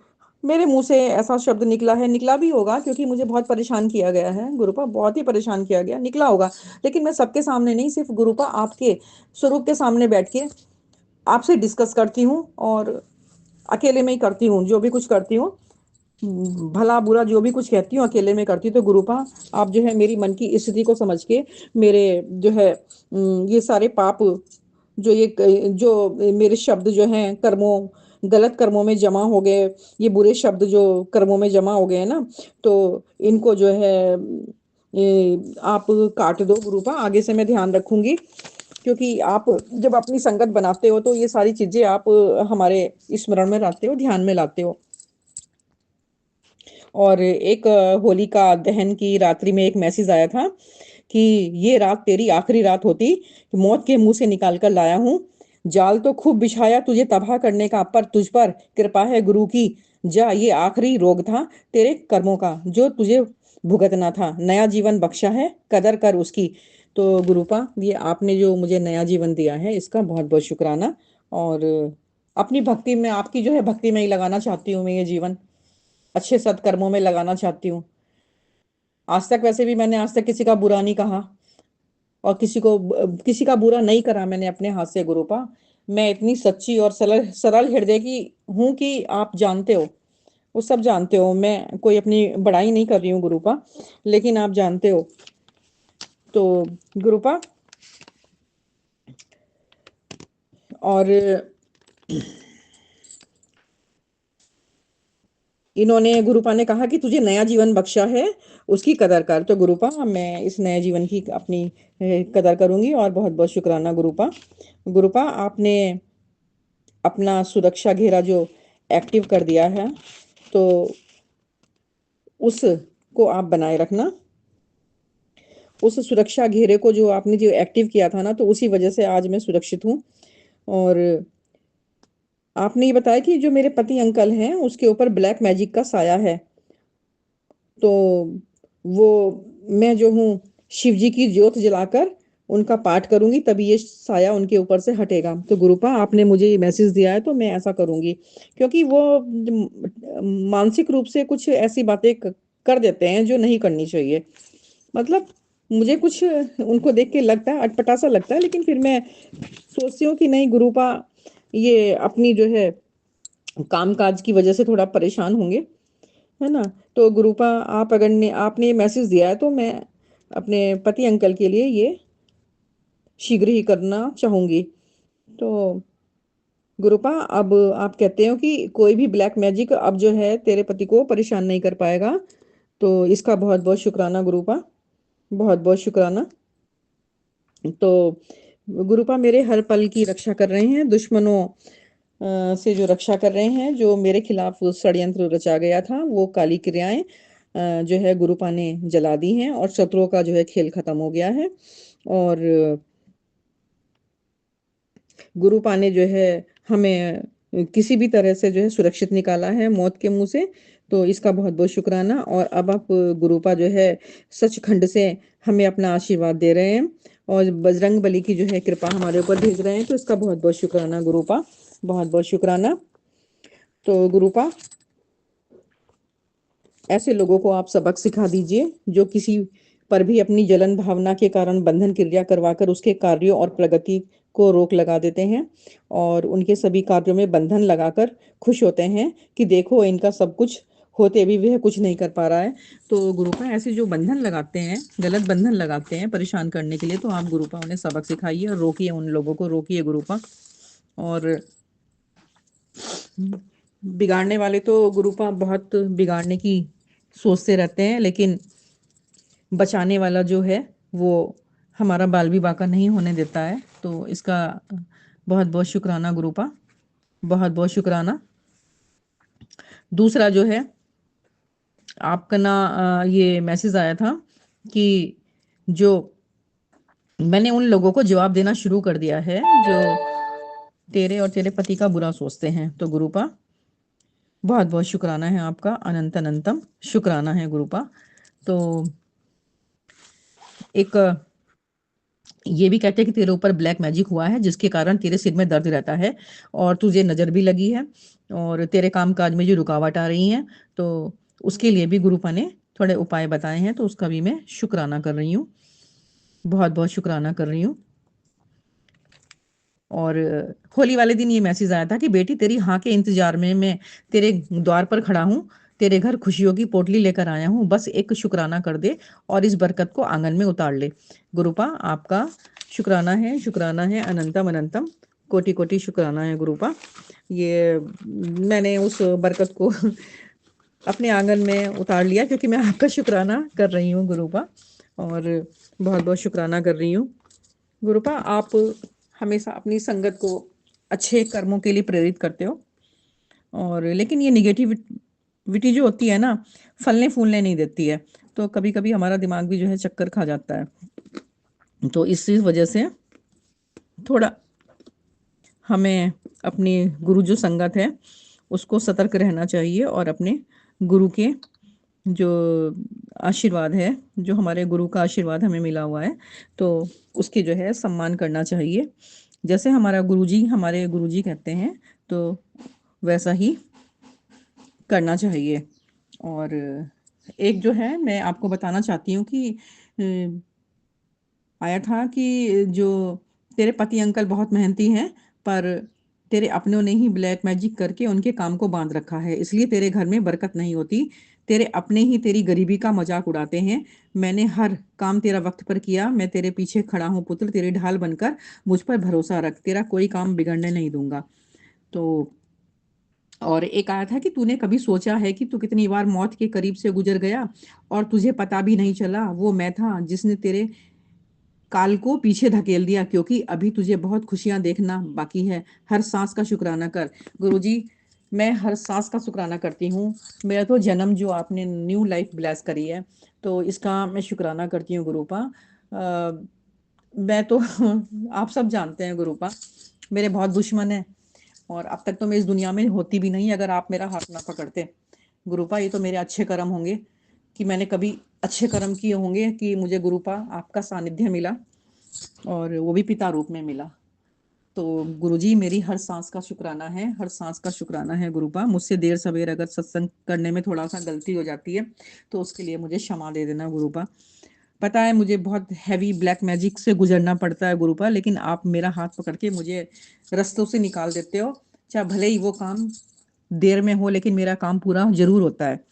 Speaker 6: मेरे मुंह से ऐसा शब्द निकला है, निकला भी होगा क्योंकि मुझे बहुत परेशान किया गया है गुरुपा, बहुत ही परेशान किया गया, निकला होगा, लेकिन मैं सबके सामने नहीं, सिर्फ गुरुपा आपके स्वरूप के सामने बैठ के आपसे डिस्कस करती हूँ और अकेले में ही करती हूँ, जो भी कुछ करती हूँ भला बुरा जो भी कुछ कहती हूँ अकेले में करती हूँ। तो गुरुपा, आप जो है मेरी मन की स्थिति को समझ के मेरे जो है ये सारे पाप जो मेरे शब्द जो हैं कर्मों गलत कर्मों में जमा हो गए, ये बुरे शब्द जो कर्मों में जमा हो गए हैं ना, तो इनको जो है आप काट दो गुरुपा, आगे से मैं ध्यान रखूंगी। क्योंकि आप जब अपनी संगत बनाते हो तो ये सारी चीजें आप हमारे स्मरण में लाते हो, ध्यान में लाते हो। और एक होलिका दहन की रात्रि में एक मैसेज आया था कि ये रात तेरी आखिरी रात होती, मौत के मुंह से निकाल कर लाया हूँ, जाल तो खूब बिछाया तुझे तबाह करने का, पर तुझ पर कृपा है गुरु की, जा ये आखिरी रोग था तेरे कर्मों का जो तुझे भुगतना था, नया जीवन बख्शा है कदर कर उसकी। तो गुरुपा, ये आपने जो मुझे नया जीवन दिया है इसका बहुत बहुत शुक्राना। और अपनी भक्ति में, आपकी जो है भक्ति में ही लगाना चाहती हूँ मैं ये जीवन, अच्छे सत्कर्मों में लगाना चाहती हूँ। आज तक वैसे भी मैंने आज तक किसी का बुरा नहीं कहा और किसी का बुरा नहीं करा मैंने अपने हाथ से गुरुपा। मैं इतनी सच्ची और सरल सरल हृदय की हूँ कि आप जानते हो, वो सब जानते हो, मैं कोई अपनी बड़ाई नहीं कर रही हूँ गुरुपा, लेकिन आप जानते हो। तो गुरुपा, और इन्होंने गुरुपा ने कहा कि तुझे नया जीवन बख्शा है उसकी कदर कर। तो गुरुपा, मैं इस नए जीवन की अपनी कदर करूंगी और बहुत बहुत शुक्राना गुरुपा। गुरुपा, आपने अपना सुरक्षा घेरा जो एक्टिव कर दिया है तो उसको आप बनाए रखना। उस सुरक्षा घेरे को जो आपने जो एक्टिव किया था ना, तो उसी वजह से आज मैं सुरक्षित हूँ। और आपने ये बताया कि जो मेरे पति अंकल हैं उसके ऊपर ब्लैक मैजिक का साया है, तो वो मैं जो हूँ शिव जी की ज्योत जलाकर उनका पाठ करूंगी तभी ये साया उनके ऊपर से हटेगा। तो गुरुपा, आपने मुझे ये मैसेज दिया है तो मैं ऐसा करूंगी, क्योंकि वो मानसिक रूप से कुछ ऐसी बातें कर देते हैं जो नहीं करनी चाहिए। मतलब मुझे कुछ उनको देख के लगता है, अटपटा सा लगता है, लेकिन फिर मैं सोचती हूँ कि नहीं गुरुपा, ये अपनी जो है कामकाज की वजह से थोड़ा परेशान होंगे, है ना। तो गुरुपा, आप अगर आपने ये मैसेज दिया है तो मैं अपने पति अंकल के लिए ये शीघ्र ही करना चाहूंगी। तो गुरुपा, अब आप कहते हो कि कोई भी ब्लैक मैजिक अब जो है तेरे पति को परेशान नहीं कर पाएगा, तो इसका बहुत बहुत शुक्राना गुरुपा, बहुत बहुत शुक्राना। तो गुरुपा, मेरे हर पल की रक्षा कर रहे हैं, दुश्मनों से जो रक्षा कर रहे हैं, जो मेरे खिलाफ षड्यंत्र रचा गया था वो काली क्रियाएं जो है गुरुपा ने जला दी हैं और शत्रुओं का जो है खेल खत्म हो गया है। और गुरुपा ने जो है हमें किसी भी तरह से जो है सुरक्षित निकाला है मौत के मुंह से, तो इसका बहुत बहुत शुक्राना। और अब आप गुरुपा जो है सचखंड से हमें अपना आशीर्वाद दे रहे हैं और बजरंग बली की जो है कृपा हमारे ऊपर भेज रहे हैं, तो इसका बहुत बहुत शुक्राना गुरुपा, बहुत बहुत शुक्राना। तो गुरुपा, ऐसे लोगों को आप सबक सिखा दीजिए जो किसी पर भी अपनी जलन भावना के कारण बंधन क्रिया करवाकर उसके कार्यों और प्रगति को रोक लगा देते हैं और उनके सभी कार्यों में बंधन लगाकर खुश होते हैं कि देखो इनका सब कुछ होते भी वह कुछ नहीं कर पा रहा है। तो गुरुपा ऐसे जो बंधन लगाते हैं, गलत बंधन लगाते हैं परेशान करने के लिए, तो आप गुरुपा उन्हें सबक सिखाइए और रोकिए, उन लोगों को रोकिए गुरुपा। और बिगाड़ने वाले तो गुरुपा बहुत बिगाड़ने की सोचते रहते हैं, लेकिन बचाने वाला जो है वो हमारा बाल भी बांका नहीं होने देता है। तो इसका बहुत बहुत शुक्राना गुरुपा, बहुत बहुत शुक्राना। दूसरा जो है आपका ना ये मैसेज आया था कि जो मैंने उन लोगों को जवाब देना शुरू कर दिया है जो तेरे और तेरे पति का बुरा सोचते हैं। तो गुरुपा बहुत बहुत शुक्राना है आपका, अनंत अनंतम शुक्राना है गुरुपा। तो एक ये भी कहते हैं कि तेरे ऊपर ब्लैक मैजिक हुआ है जिसके कारण तेरे सिर में दर्द रहता है और तुझे नज़र भी लगी है और तेरे काम काज में जो रुकावट आ रही है, तो उसके लिए भी गुरुपा ने थोड़े उपाय बताए हैं, तो उसका भी मैं शुक्राना कर रही हूँ, बहुत बहुत शुक्राना कर रही हूँ। और होली वाले दिन ये मैसेज आया था कि बेटी तेरी हाँ के इंतजार में मैं तेरे द्वार पर खड़ा हूँ, तेरे घर खुशियों की पोटली लेकर आया हूँ, बस एक शुक्राना कर दे और इस बरकत को आंगन में उतार ले। गुरुपा आपका शुक्राना है, अनंतम अनंतम कोटि कोटि शुक्राना है गुरुपा। ये मैंने उस बरकत को अपने आंगन में उतार लिया क्योंकि मैं आपका शुक्राना कर रही हूँ गुरुपा, और बहुत बहुत शुक्राना कर रही हूँ गुरुपा। आप हमेशा अपनी संगत को अच्छे कर्मों के लिए प्रेरित करते हो, और लेकिन ये निगेटिविटी जो होती है ना, फलने फूलने नहीं देती है, तो कभी कभी हमारा दिमाग भी जो है चक्कर खा जाता है। तो इसी वजह से थोड़ा हमें अपनी गुरु जो संगत है उसको सतर्क रहना चाहिए और अपने गुरु के जो आशीर्वाद है, जो हमारे गुरु का आशीर्वाद हमें मिला हुआ है, तो उसके जो है सम्मान करना चाहिए। जैसे हमारा गुरुजी हमारे गुरुजी कहते हैं तो वैसा ही करना चाहिए। और एक जो है मैं आपको बताना चाहती हूँ कि आया था कि जो तेरे पति अंकल बहुत मेहनती हैं, पर तेरे अपनों ने ही ब्लैक मैजिक करके उनके काम को बांध रखा है, इसलिए तेरे घर में बरकत नहीं होती। तेरे अपने ही तेरी गरीबी का मजाक उड़ाते हैं। मैंने हर काम तेरा वक्त पर किया, मैं तेरे पीछे खड़ा हूँ पुत्र, तेरी ढाल बनकर मुझ पर भरोसा रख, तेरा कोई काम बिगड़ने नहीं दूंगा। तो और एक आया था कि तूने कभी सोचा है कि तू कितनी बार मौत के करीब से गुजर गया और तुझे पता भी नहीं चला। वो मैं था जिसने तेरे काल को पीछे धकेल दिया, क्योंकि अभी तुझे बहुत खुशियां देखना बाकी है। हर सांस का शुक्राना कर। गुरुजी मैं हर सांस का शुक्राना करती हूँ। मेरा तो जन्म जो आपने न्यू लाइफ ब्लेस करी है, तो इसका मैं शुक्राना करती हूँ गुरुपा। मैं तो आप सब जानते हैं गुरुपा, मेरे बहुत दुश्मन हैं और अब तक तो मैं इस दुनिया में होती भी नहीं अगर आप मेरा हाथ ना पकड़ते गुरुपा। ये तो मेरे अच्छे कर्म होंगे कि मैंने कभी अच्छे कर्म किए होंगे कि मुझे गुरुपा आपका सानिध्य मिला, और वो भी पिता रूप में मिला। तो गुरुजी मेरी हर सांस का शुक्राना है, हर सांस का शुक्राना है गुरुपा। मुझसे देर सवेर अगर सत्संग करने में थोड़ा सा गलती हो जाती है तो उसके लिए मुझे क्षमा दे देना गुरुपा। पता है मुझे बहुत हैवी ब्लैक मैजिक से गुजरना पड़ता है गुरुपा, लेकिन आप मेरा हाथ पकड़ के मुझे रास्तों से निकाल देते हो। चाहे भले ही वो काम देर में हो, लेकिन मेरा काम पूरा जरूर होता है।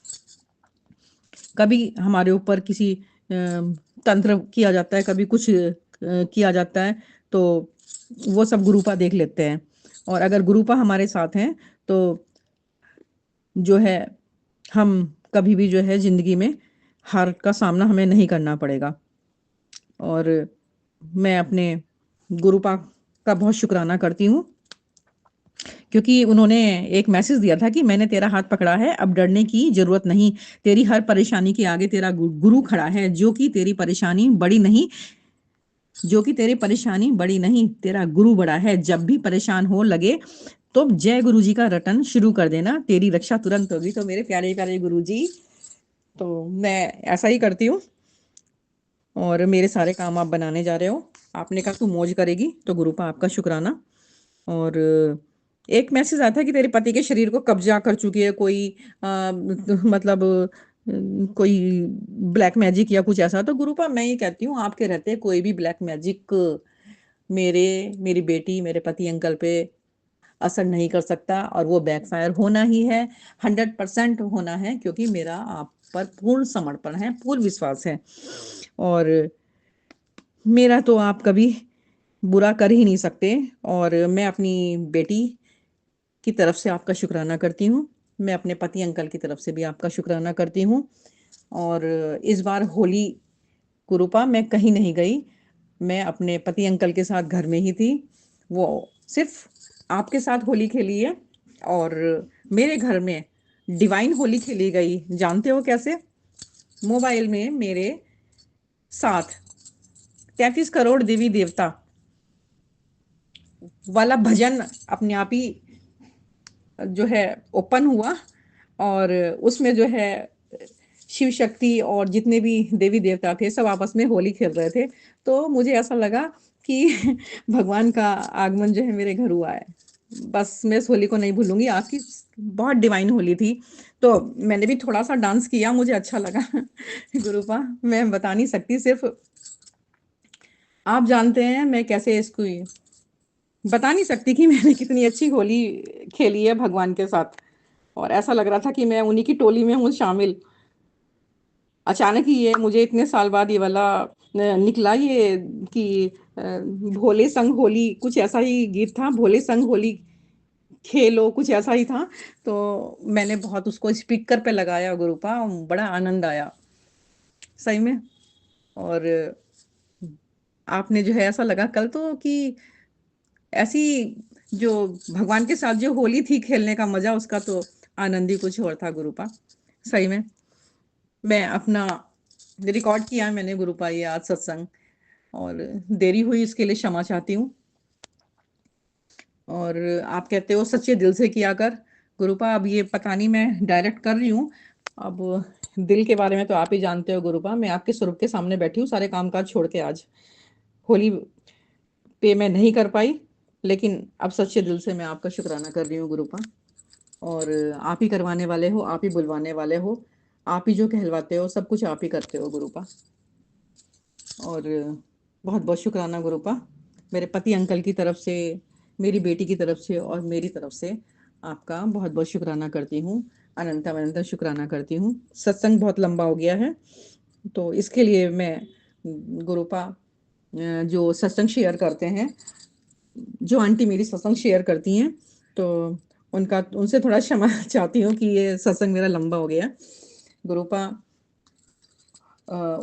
Speaker 6: कभी हमारे ऊपर किसी तंत्र किया जाता है, कभी कुछ किया जाता है, तो वो सब गुरुपा देख लेते हैं, और अगर गुरुपा हमारे साथ हैं तो जो है हम कभी भी जो है जिंदगी में हार का सामना हमें नहीं करना पड़ेगा। और मैं अपने गुरुपा का बहुत शुक्राना करती हूँ क्योंकि उन्होंने एक मैसेज दिया था कि मैंने तेरा हाथ पकड़ा है, अब डरने की जरूरत नहीं, तेरी हर परेशानी के आगे तेरा गुरु खड़ा है, जो कि तेरी परेशानी बड़ी नहीं, तेरा गुरु बड़ा है। जब भी परेशान हो लगे तो जय गुरु जी का रटन शुरू कर देना, तेरी रक्षा तुरंत होगी। तो मेरे प्यारे प्यारे गुरु जी, तो मैं ऐसा ही करती हूँ और मेरे सारे काम आप बनाने जा रहे हो। आपने कहा तू मौज करेगी, तो गुरुपा आपका शुक्राना। और एक मैसेज आता है कि तेरे पति के शरीर को कब्जा कर चुकी है कोई मतलब कोई ब्लैक मैजिक या कुछ ऐसा। तो गुरुपा मैं ये कहती हूँ आपके रहते कोई भी ब्लैक मैजिक मेरी बेटी, मेरे पति अंकल पे असर नहीं कर सकता, और वो बैकफायर होना ही है, 100% होना है, क्योंकि मेरा आप पर पूर्ण समर्पण है, पूर्ण विश्वास है। और मेरा तो आप कभी बुरा कर ही नहीं सकते। और मैं अपनी बेटी की तरफ से आपका शुक्राना करती हूँ। मैं अपने पति अंकल की तरफ से भी आपका शुक्राना करती हूँ। और इस बार होली गुरुपा मैं कहीं नहीं गई, मैं अपने पति अंकल के साथ घर में ही थी। वो सिर्फ आपके साथ होली खेली है, और मेरे घर में डिवाइन होली खेली गई। जानते हो कैसे? मोबाइल में मेरे साथ 33 करोड़ देवी देवता वाला भजन अपने आप ही जो है ओपन हुआ, और उसमें जो है शिव शक्ति और जितने भी देवी देवता थे सब आपस में होली खेल रहे थे। तो मुझे ऐसा लगा कि भगवान का आगमन जो है मेरे घर हुआ है। बस मैं इस होली को नहीं भूलूंगी, आपकी बहुत डिवाइन होली थी। तो मैंने भी थोड़ा सा डांस किया, मुझे अच्छा लगा। गुरुपा मैं बता नहीं सकती, सिर्फ आप जानते हैं मैं कैसे इसको बता नहीं सकती कि मैंने कितनी अच्छी होली खेली है भगवान के साथ। और ऐसा लग रहा था कि मैं उन्हीं की टोली में हूँ शामिल। अचानक ही ये मुझे इतने साल बाद ये वाला निकला ये कि भोले संग होली, कुछ ऐसा ही गीत था, भोले संग होली खेलो, कुछ ऐसा ही था। तो मैंने बहुत उसको स्पीकर पे लगाया गुरुपा, बड़ा आनंद आया सही में। और आपने जो है ऐसा लगा कल तो कि ऐसी जो भगवान के साथ जो होली थी खेलने का मजा, उसका तो आनंद ही कुछ और था गुरुपा सही में। मैं अपना रिकॉर्ड किया है मैंने गुरुपा ये आज सत्संग, और देरी हुई इसके लिए क्षमा चाहती हूँ। और आप कहते हो सच्चे दिल से किया कर गुरुपा, अब ये पता नहीं मैं डायरेक्ट कर रही हूँ। अब दिल के बारे में तो आप ही जानते हो गुरुपा, मैं आपके स्वरूप के सामने बैठी हूँ सारे कामकाज छोड़ के। आज होली पे मैं नहीं कर पाई, लेकिन अब सच्चे दिल से मैं आपका शुक्राना कर रही हूँ गुरुपा। और आप ही करवाने वाले हो, आप ही बुलवाने वाले हो, आप ही जो कहलवाते हो, सब कुछ आप ही करते हो गुरुपा। और बहुत बहुत शुक्राना गुरुपा, मेरे पति अंकल की तरफ से, मेरी बेटी की तरफ से और मेरी तरफ से आपका बहुत बहुत शुक्राना करती हूँ, अनंतम अनंतम शुक्राना करती हूँ। सत्संग बहुत लंबा हो गया है, तो इसके लिए मैं गुरुपा जो सत्संग शेयर करते हैं, जो आंटी मेरी सत्संग शेयर करती हैं, तो उनसे थोड़ा क्षमा चाहती हूँ कि ये सत्संग मेरा लंबा हो गया गुरुपा।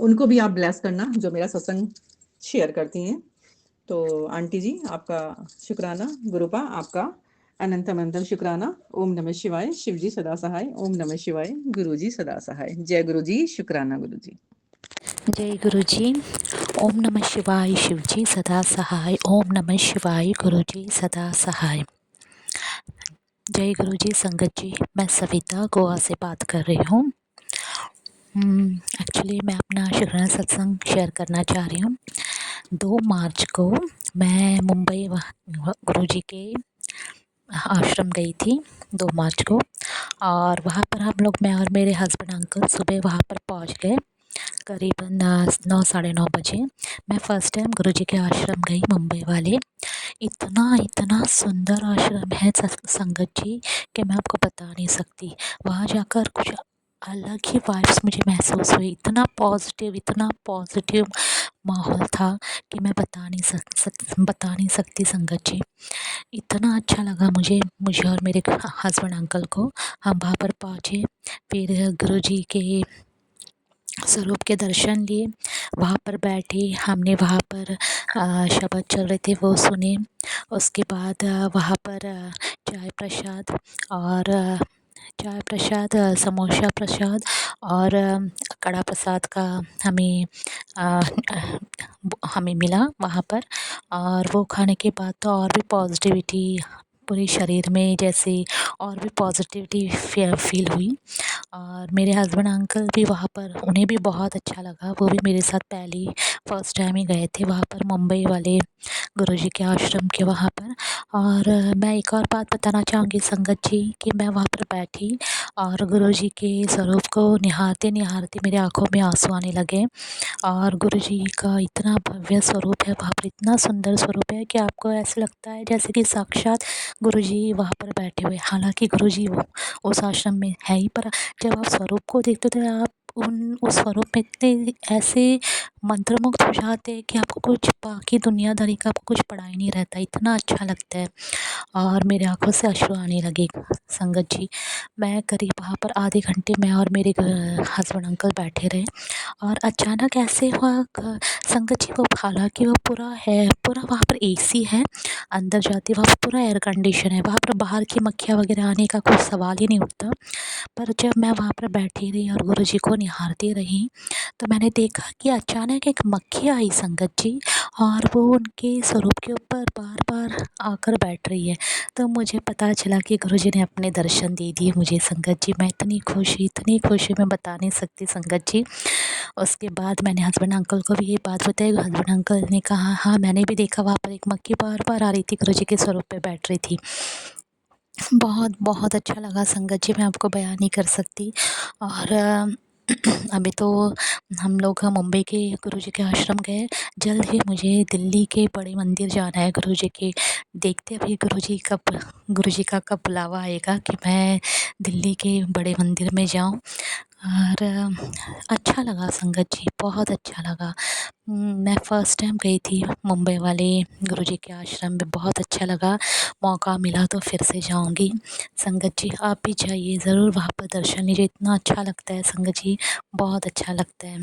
Speaker 6: उनको भी आप ब्लेस करना जो मेरा सत्संग शेयर करती हैं। तो आंटी जी आपका शुक्राना, गुरुपा आपका अनंतम अनंतम शुक्राना। ओम नमः शिवाय, शिव जी सदा सहाय। ओम नमः शिवाय, गुरु जी सदा सहाय। जय गुरु जी, शुक्राना गुरु जी।
Speaker 7: जय गुरु जी। ओम नमः शिवाय, शिव जी सदा सहाय। ओम नमः शिवाय, गुरु जी सदा सहाय। जय गुरु जी संगत जी, मैं सविता गोवा से बात कर रही हूँ। एक्चुअली मैं अपना शुक्राना सत्संग शेयर करना चाह रही हूँ। 2 मार्च को मैं मुंबई गुरु जी के आश्रम गई थी 2 मार्च को, और वहाँ पर हम लोग, मैं और मेरे हस्बैंड अंकल सुबह वहाँ पर पहुँच गए करीबन 9 साढ़े 9 बजे। मैं फ़र्स्ट टाइम गुरुजी के आश्रम गई मुंबई वाले। इतना सुंदर आश्रम है संगत जी कि मैं आपको बता नहीं सकती। वहाँ जाकर कुछ अलग ही वाइब्स मुझे महसूस हुई, इतना पॉजिटिव माहौल था कि मैं बता नहीं सकती संगत जी। इतना अच्छा लगा मुझे और मेरे हस्बैंड अंकल को। हम वहाँ पर पहुँचे, फिर गुरुजी के स्वरूप के दर्शन लिए, वहाँ पर बैठे, हमने वहाँ पर शब्द चल रहे थे वो सुने। उसके बाद वहाँ पर चाय प्रसाद, समोसा प्रसाद और कड़ा प्रसाद का हमें मिला वहाँ पर। और वो खाने के बाद तो और भी पॉजिटिविटी पूरे शरीर में, जैसे और भी पॉजिटिविटी फील हुई। और मेरे हस्बैंड अंकल भी वहाँ पर, उन्हें भी बहुत अच्छा लगा। वो भी मेरे साथ पहली फ़र्स्ट टाइम ही गए थे वहाँ पर, मुंबई वाले गुरुजी के आश्रम के वहाँ पर। और मैं एक और बात बताना चाहूँगी संगत जी कि मैं वहाँ पर बैठी और गुरुजी के स्वरूप को निहारते निहारते मेरे आँखों में आंसू आने लगे। और गुरुजी का इतना भव्य स्वरूप है वहाँ पर, इतना सुंदर स्वरूप है कि आपको ऐसा लगता है जैसे कि साक्षात गुरुजी वहाँ पर बैठे हुए। हालांकि गुरुजी वो उस आश्रम में है ही, पर जब आप स्वरूप को देखते हो तो आप उस स्वरूप में इतने ऐसे मंत्रमुग्ध हो जाते हैं कि आपको कुछ बाकी दुनियादारी का आपको कुछ पड़ा ही नहीं रहता, इतना अच्छा लगता है। और मेरे आँखों से अश्रु आने लगे संगत जी। मैं करीब वहाँ पर आधे घंटे मैं और मेरे हस्बैंड अंकल बैठे रहे। और अचानक ऐसे हुआ संगत जी, वो हालांकि वो पूरा वहाँ पर एसी है, अंदर जाते वहाँ पर पूरा एयर कंडीशन है, वहाँ पर बाहर की मक्खियाँ वगैरह आने का कोई सवाल ही नहीं उठता। पर जब मैं वहाँ पर बैठी रही और गुरुजी को निहारती रही तो मैंने देखा कि अचानक एक मक्खी आई संगत जी, और वो उनके स्वरूप के ऊपर बार बार आकर बैठ रही है। तो मुझे पता चला कि गुरुजी ने अपने दर्शन दे दिए मुझे संगत जी। मैं इतनी खुशी मैं बता नहीं सकती संगत जी। उसके बाद मैंने हस्बैंड अंकल को भी ये बात बताई। हस्बैंड अंकल ने कहा हाँ मैंने भी देखा, वहाँ पर एक मक्खी बार बार आ रही थी, गुरुजी के स्वरूप पे बैठ रही थी। बहुत बहुत अच्छा लगा संगत जी, मैं आपको बयान नहीं कर सकती। और अभी तो हम लोग मुंबई के गुरुजी के आश्रम गए। जल्द ही मुझे दिल्ली के बड़े मंदिर जाना है गुरुजी के। देखते अभी गुरुजी का कब बुलावा आएगा कि मैं दिल्ली के बड़े मंदिर में जाऊं। और अच्छा लगा संगत जी, बहुत अच्छा लगा। मैं फ़र्स्ट टाइम गई थी मुंबई वाले गुरुजी के आश्रम में, बहुत अच्छा लगा। मौका मिला तो फिर से जाऊंगी। संगत जी आप भी जाइए ज़रूर, वहाँ पर दर्शन लीजिए, इतना अच्छा लगता है संगत जी, बहुत अच्छा लगता है।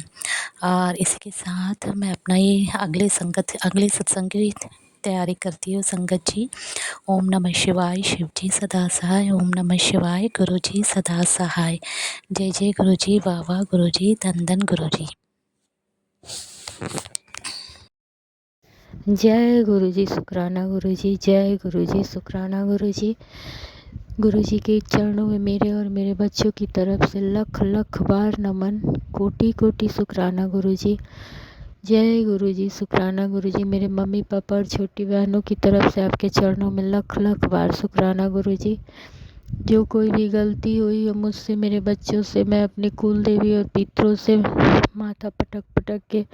Speaker 7: और इसके साथ मैं अपना ये अगले सत्संग की तैयारी करती हूँ संगत जी। ओम नमः शिवाय, शिव जी सदा सहाय। ओम नमः शिवाय, गुरु जी सदा सहाय। जय जय गुरु जी, वाह वाह गुरु जी, धन धन गुरु जी।
Speaker 8: जय गुरु जी, शुक्राना गुरु जी, जय गुरु जी, शुक्राना गुरु जी। गुरु जी के चरणों में मेरे और मेरे बच्चों की तरफ से लख लख बार नमन, कोटि कोटि शुक्राना गुरु जी। जय गुरु जी, शुक्राना गुरु जी। मेरे मम्मी पापा और छोटी बहनों की तरफ से आपके चरणों में लख लख बार शुक्राना गुरु जी। जो कोई भी गलती हुई हो मुझसे, मेरे बच्चों से, मैं अपने कुल देवी और पितरों से माथा पटक पटक के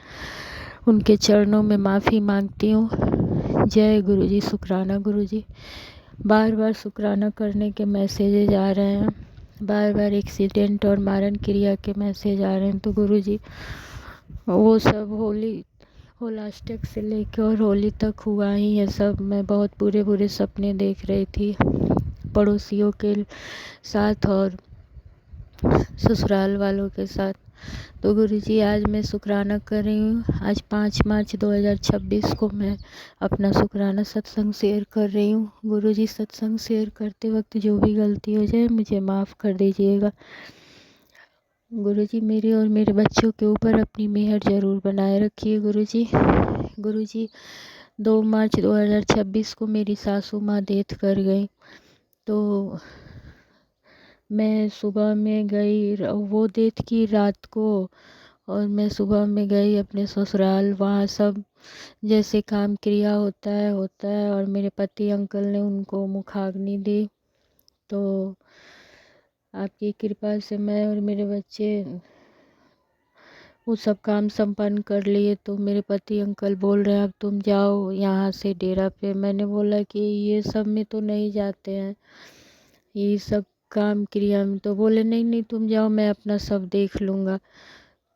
Speaker 8: उनके चरणों में माफ़ी मांगती हूँ। जय गुरु जी, शुक्राना गुरु जी। बार बार शुक्राना करने के मैसेजेज आ रहे हैं, बार बार एक्सीडेंट और मारण क्रिया के मैसेज आ रहे हैं। तो गुरु जी वो सब होलाष्टक से लेकर और होली तक हुआ ही है सब। मैं बहुत बुरे बुरे सपने देख रही थी पड़ोसियों के साथ और ससुराल वालों के साथ। तो गुरुजी आज मैं शुक्राना कर रही हूँ। आज 5 मार्च 2026 को मैं अपना शुक्राना सत्संग शेयर कर रही हूँ। गुरुजी सत्संग शेयर करते वक्त जो भी गलती हो जाए मुझे माफ़ कर दीजिएगा। गुरुजी मेरे और मेरे बच्चों के ऊपर अपनी मेहर ज़रूर बनाए रखिए गुरुजी। गुरुजी 2 मार्च 2026 को मेरी सासू माँ डेथ कर गई। तो मैं सुबह में गई, वो डेथ की रात को, और मैं सुबह में गई अपने ससुराल। वहाँ सब जैसे काम क्रिया होता है और मेरे पति अंकल ने उनको मुखाग्नि दी। तो आपकी कृपा से मैं और मेरे बच्चे वो सब काम संपन्न कर लिए। तो मेरे पति अंकल बोल रहे हैं अब तुम जाओ यहाँ से डेरा पे। मैंने बोला कि ये सब में तो नहीं जाते हैं, ये सब काम क्रिया में। तो बोले नहीं नहीं तुम जाओ, मैं अपना सब देख लूँगा।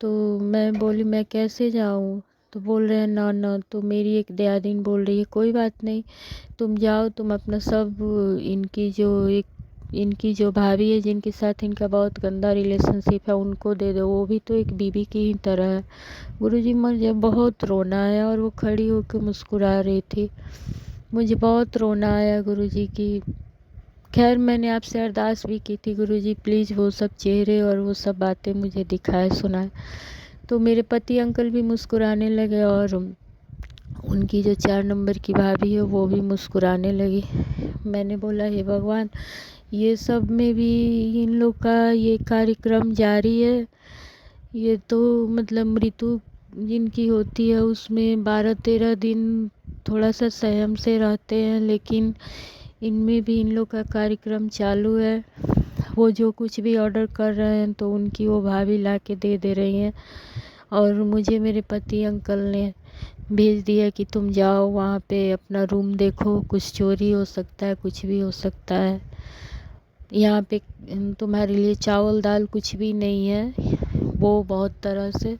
Speaker 8: तो मैं बोली मैं कैसे जाऊँ? तो बोल रहे हैं ना ना। तो मेरी एक दयादीन बोल रही है कोई बात नहीं, तुम जाओ, तुम अपना सब, इनकी जो भाभी है जिनके साथ इनका बहुत गंदा रिलेशनशिप है उनको दे दो, वो भी तो एक बीबी की ही तरह है। गुरुजी मुझे बहुत रोना आया और वो खड़ी होकर मुस्कुरा रही थी। मुझे बहुत रोना आया गुरुजी की। खैर मैंने आपसे अरदास भी की थी गुरुजी प्लीज़ वो सब चेहरे और वो सब बातें मुझे दिखाए सुनाए। तो मेरे पति अंकल भी मुस्कुराने लगे और उनकी जो 4 नंबर की भाभी है वो भी मुस्कुराने लगी। मैंने बोला हे भगवान, ये सब में भी इन लोग का ये कार्यक्रम जारी है। ये तो मतलब मृत्यु जिनकी होती है उसमें 12-13 दिन थोड़ा सा संयम से रहते हैं, लेकिन इनमें भी इन लोग का कार्यक्रम चालू है। वो जो कुछ भी ऑर्डर कर रहे हैं तो उनकी वो भाभी ला के दे रही हैं। और मुझे मेरे पति अंकल ने भेज दिया कि तुम जाओ वहाँ पे अपना रूम देखो, कुछ चोरी हो सकता है, कुछ भी हो सकता है। यहाँ पे तुम्हारे लिए चावल दाल कुछ भी नहीं है, वो बहुत तरह से।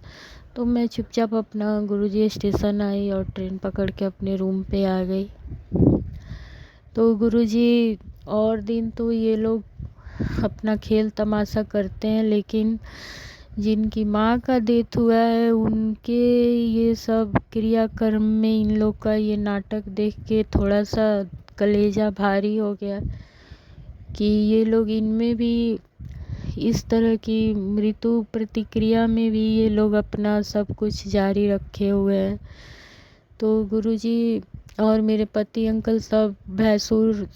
Speaker 8: तो मैं चुपचाप अपना गुरुजी स्टेशन आई और ट्रेन पकड़ के अपने रूम पे आ गई। तो गुरुजी और दिन तो ये लोग अपना खेल तमाशा करते हैं, लेकिन जिनकी माँ का डेथ हुआ है उनके ये सब क्रियाक्रम में इन लोग का ये नाटक देख के थोड़ा सा कलेजा भारी हो गया कि ये लोग इनमें भी इस तरह की मृत्यु प्रतिक्रिया में भी ये लोग अपना सब कुछ जारी रखे हुए हैं। तो गुरुजी और मेरे पति अंकल सब भैंसुर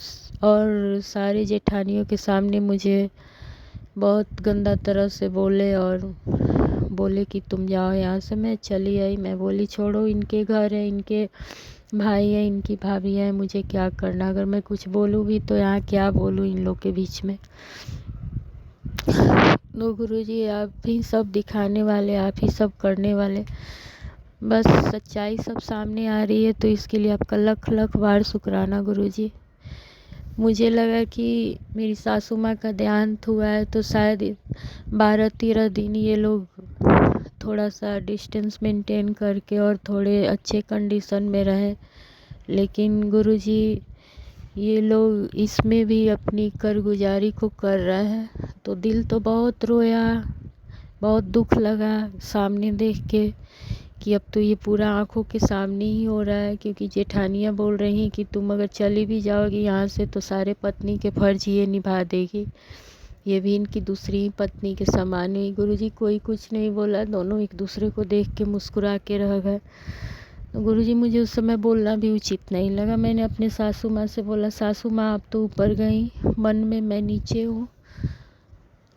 Speaker 8: और सारे जेठानियों के सामने मुझे बहुत गंदा तरह से बोले और बोले कि तुम जाओ यहाँ से। मैं चली आई। मैं बोली छोड़ो, इनके घर है, इनके भाई है, इनकी भाभी है, मुझे क्या करना। अगर मैं कुछ बोलूँ भी तो यहाँ क्या बोलूँ इन लोग के बीच में। तो गुरुजी आप ही सब दिखाने वाले, आप ही सब करने वाले। बस सच्चाई सब सामने आ रही है तो इसके लिए आपका लख लख बार शुक्राना गुरुजी। मुझे लगा कि मेरी सासू माँ का देहांत हुआ है तो शायद 12-13 दिन ये लोग थोड़ा सा डिस्टेंस मेंटेन करके और थोड़े अच्छे कंडीशन में रहें, लेकिन गुरुजी ये लोग इसमें भी अपनी कारगुजारी को कर रहे हैं। तो दिल तो बहुत रोया, बहुत दुख लगा सामने देख के कि अब तो ये पूरा आंखों के सामने ही हो रहा है। क्योंकि जेठानियाँ बोल रही हैं कि तुम अगर चली भी जाओगी यहाँ से तो सारे पत्नी के फर्ज ये निभा देगी, ये भी इनकी दूसरी पत्नी के समान है। गुरुजी कोई कुछ नहीं बोला, दोनों एक दूसरे को देख के मुस्कुरा के रह गए। तो गुरुजी मुझे उस समय बोलना भी उचित नहीं लगा। मैंने अपने सासू माँ से बोला, सासू माँ आप तो ऊपर गई, मन में मैं नीचे हूँ।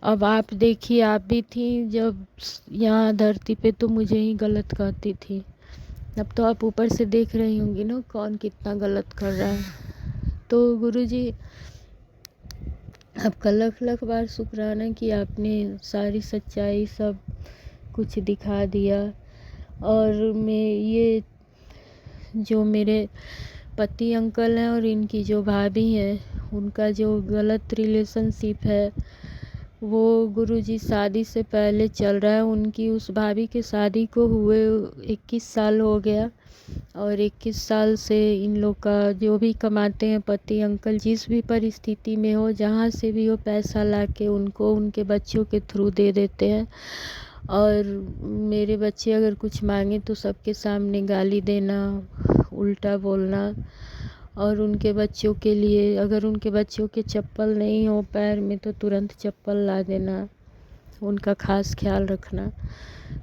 Speaker 8: अब आप देखिए, आप भी थी जब यहाँ धरती पे तो मुझे ही गलत कहती थी। अब तो आप ऊपर से देख रही होंगी ना कौन कितना गलत कर रहा है। तो गुरुजी आपका लख लख बार शुक्राना कि आपने सारी सच्चाई सब कुछ दिखा दिया। और मैं ये जो मेरे पति अंकल हैं और इनकी जो भाभी हैं उनका जो गलत रिलेशनशिप है वो गुरुजी शादी से पहले चल रहा है। उनकी उस भाभी के शादी को हुए 21 साल हो गया और 21 साल से इन लोग का जो भी कमाते हैं पति अंकल, जिस भी परिस्थिति में हो, जहाँ से भी हो, पैसा लाके उनको उनके बच्चों के थ्रू दे देते हैं। और मेरे बच्चे अगर कुछ मांगे तो सबके सामने गाली देना, उल्टा बोलना। और उनके बच्चों के लिए अगर उनके बच्चों के चप्पल नहीं हो पैर में तो तुरंत चप्पल ला देना, उनका खास ख्याल रखना।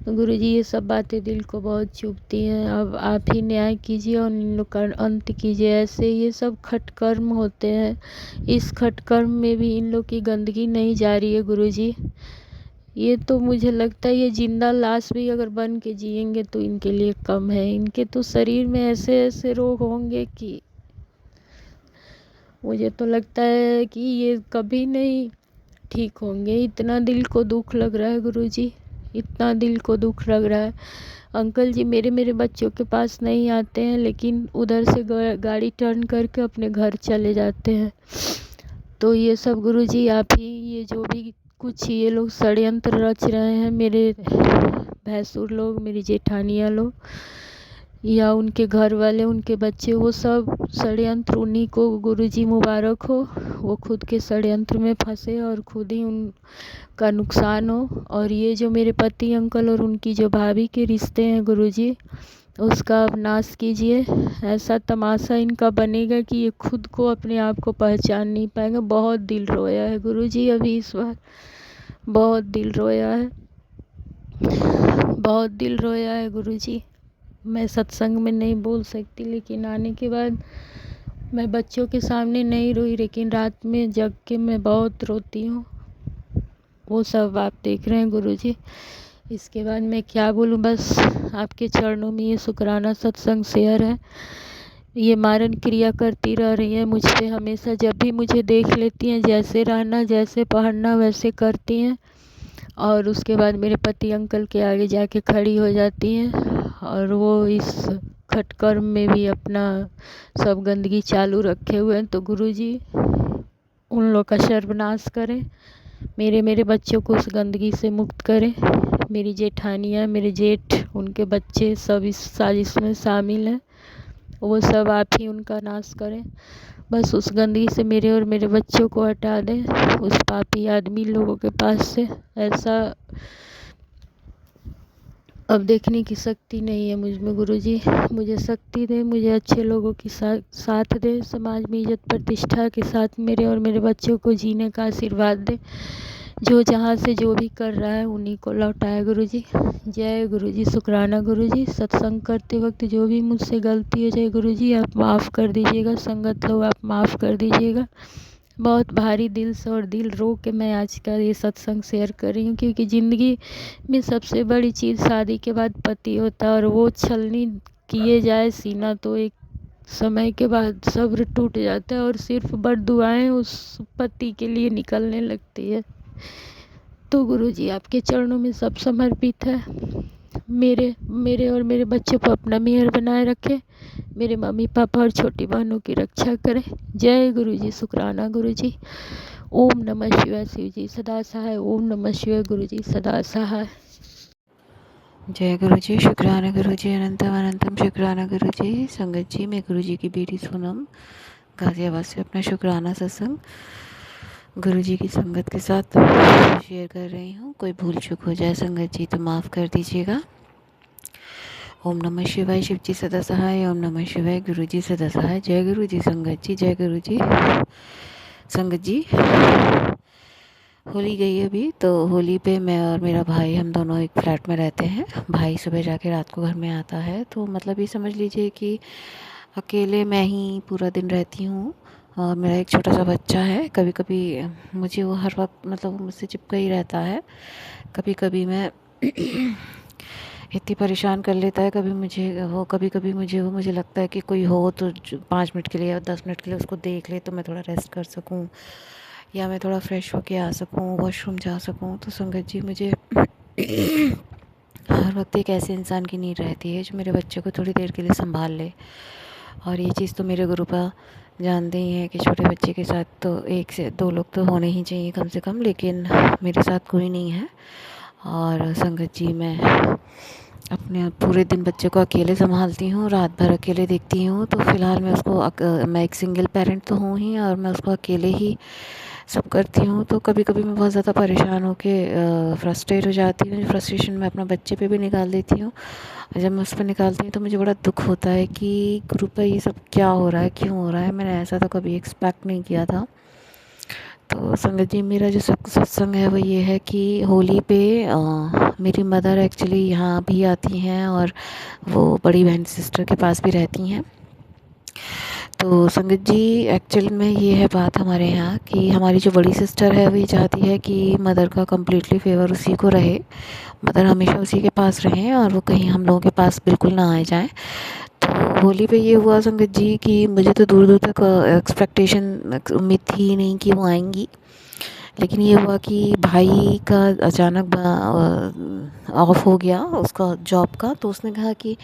Speaker 8: तो गुरुजी ये सब बातें दिल को बहुत चुभती हैं। अब आप ही न्याय कीजिए और इन लोग का अंत कीजिए। ऐसे ये सब खटकर्म होते हैं, इस खटकर्म में भी इन लोग की गंदगी नहीं जा रही है गुरुजी। ये तो मुझे लगता है ये जिंदा लाश भी अगर बन के जिएंगे तो इनके लिए कम है। इनके तो शरीर में ऐसे ऐसे रोग होंगे कि मुझे तो लगता है कि ये कभी नहीं ठीक होंगे। इतना दिल को दुख लग रहा है गुरुजी, इतना दिल को दुख लग रहा है। अंकल जी मेरे बच्चों के पास नहीं आते हैं, लेकिन उधर से गाड़ी टर्न करके अपने घर चले जाते हैं। तो ये सब गुरुजी आप ही, ये जो भी कुछ ये लोग षड्यंत्र रच रहे हैं, मेरे भैंसुर लोग, मेरी जेठानियाँ लोग या उनके घर वाले, उनके बच्चे, वो सब षड्यंत्र उन्हीं को गुरुजी मुबारक हो। वो खुद के षड्यंत्र में फंसे और खुद ही उनका नुकसान हो। और ये जो मेरे पति अंकल और उनकी जो भाभी के रिश्ते हैं गुरुजी, उसका अब नाश कीजिए। ऐसा तमाशा इनका बनेगा कि ये खुद को अपने आप को पहचान नहीं पाएंगे। बहुत दिल रोया है गुरुजी, अभी इस बार बहुत दिल रोया है, बहुत दिल रोया है गुरुजी। मैं सत्संग में नहीं बोल सकती, लेकिन आने के बाद मैं बच्चों के सामने नहीं रोई, लेकिन रात में जग के मैं बहुत रोती हूँ। वो सब आप देख रहे हैं गुरुजी। इसके बाद मैं क्या बोलूँ, बस आपके चरणों में ये शुक्राना सत्संग शेयर है। ये मारन क्रिया करती रह रही है मुझ पे हमेशा। जब भी मुझे देख लेती हैं, जैसे रहना जैसे पढ़ना वैसे करती हैं, और उसके बाद मेरे पति अंकल के आगे जाके खड़ी हो जाती हैं, और वो इस खटकर्म में भी अपना सब गंदगी चालू रखे हुए हैं। तो गुरुजी उन लोग का सर्वनाश करें, मेरे बच्चों को उस गंदगी से मुक्त करें। मेरी जेठानियाँ, मेरे जेठ, उनके बच्चे सब इस साजिश में शामिल हैं। वो सब आप ही उनका नाश करें। बस उस गंदगी से मेरे और मेरे बच्चों को हटा दें, उस पापी आदमी लोगों के पास से। ऐसा अब देखने की शक्ति नहीं है मुझ में गुरुजी। मुझे शक्ति दे, मुझे अच्छे लोगों की साथ दे, समाज में इज्जत प्रतिष्ठा के साथ मेरे और मेरे बच्चों को जीने का आशीर्वाद दे। जो जहाँ से जो भी कर रहा है उन्हीं को लौटाए गुरुजी। जय गुरुजी, शुक्राना गुरुजी। सत्संग करते वक्त जो भी मुझसे गलती हो जाए गुरुजी, आप माफ़ कर दीजिएगा। संगत लोग आप माफ़ कर दीजिएगा। बहुत भारी दिल से और दिल रो के मैं आज का ये सत्संग शेयर कर रही हूँ, क्योंकि ज़िंदगी में सबसे बड़ी चीज़ शादी के बाद पति होता है, और वो छलनी किए जाए सीना तो एक समय के बाद सब्र टूट जाता है, और सिर्फ बद्दुआएं उस पति के लिए निकलने लगती है। तो गुरुजी आपके चरणों में सब समर्पित है। मेरे और मेरे बच्चों पर अपना मेहर बनाए रखे, मेरे मम्मी पापा और छोटी बहनों की रक्षा करें। जय गुरुजी, शुक्राना गुरुजी। ओम नमः शिवाय, शिव जी सदा सहाय। ओम नमः शिवाय, गुरुजी सदा सहाय।
Speaker 9: जय गुरुजी, शुक्राना गुरुजी, अनंतम अनंतम शुक्राना गुरुजी। संगत जी, मैं गुरुजी की बेटी सोनम गाजियाबाद से अपना शुक्राना सत्संग गुरुजी की संगत के साथ शेयर कर रही हूँ। कोई भूल चूक हो जाए संगत जी तो माफ़ कर दीजिएगा। ओम नमः शिवाय, शिव जी सदा सहाय। ओम नमः शिवाय, गुरुजी सदा सहाय। जय गुरुजी संगत जी, जय गुरुजी संगत जी। होली गई अभी, तो होली पे मैं और मेरा भाई हम दोनों एक फ्लैट में रहते हैं। भाई सुबह जाके रात को घर में आता है, तो मतलब ये समझ लीजिए कि अकेले मैं ही पूरा दिन रहती हूँ। और मेरा एक छोटा सा बच्चा है। कभी कभी मुझे वो हर वक्त मतलब वो मुझसे चिपका ही रहता है। कभी कभी मैं इतनी परेशान कर लेता है, कभी कभी मुझे लगता है कि कोई हो तो 5 मिनट के लिए या 10 मिनट के लिए उसको देख ले, तो मैं थोड़ा रेस्ट कर सकूं, या मैं थोड़ा फ्रेश होके आ सकूं, वॉशरूम जा सकूं। तो संगत जी, मुझे हर वक्त एक ऐसे इंसान की नीड रहती है जो मेरे बच्चे को थोड़ी देर के लिए संभाल ले। और ये चीज़ तो मेरे गुरुपा जानते ही हैं कि छोटे बच्चे के साथ तो 1 से 2 लोग तो होने ही चाहिए कम से कम, लेकिन मेरे साथ कोई नहीं है। और संगत जी, मैं अपने पूरे दिन बच्चे को अकेले संभालती हूँ, रात भर अकेले देखती हूँ। तो फ़िलहाल मैं एक सिंगल पेरेंट तो हूँ ही, और मैं उसको अकेले ही सब करती हूँ। तो कभी कभी मैं बहुत ज़्यादा परेशान होके फ्रस्ट्रेट हो जाती हूँ। फ्रस्ट्रेशन मैं अपना बच्चे पे भी निकाल देती हूँ। जब मैं उस पर निकालती हूँ तो मुझे बड़ा दुख होता है कि गुरु पर ये सब क्या हो रहा है, क्यों हो रहा है। मैंने ऐसा तो कभी एक्सपेक्ट नहीं किया था। तो संगत जी, मेरा जो सत्संग है वो ये है कि होली पे मेरी मदर एक्चुअली यहाँ भी आती हैं, और वो बड़ी बहन सिस्टर के पास भी रहती हैं। तो संगत जी, एक्चुअल में ये है बात हमारे यहाँ कि हमारी जो बड़ी सिस्टर है वो ये चाहती है कि मदर का कम्प्लीटली फेवर उसी को रहे, मदर हमेशा उसी के पास रहें, और वो कहीं हम लोगों के पास बिल्कुल ना आए जाएं। तो होली पे ये हुआ संगत जी कि मुझे तो दूर दूर तक एक्सपेक्टेशन उम्मीद थी ही नहीं कि वो आएंगी। लेकिन ये हुआ कि भाई का अचानक ऑफ हो गया उसका जॉब का। तो उसने कहा कि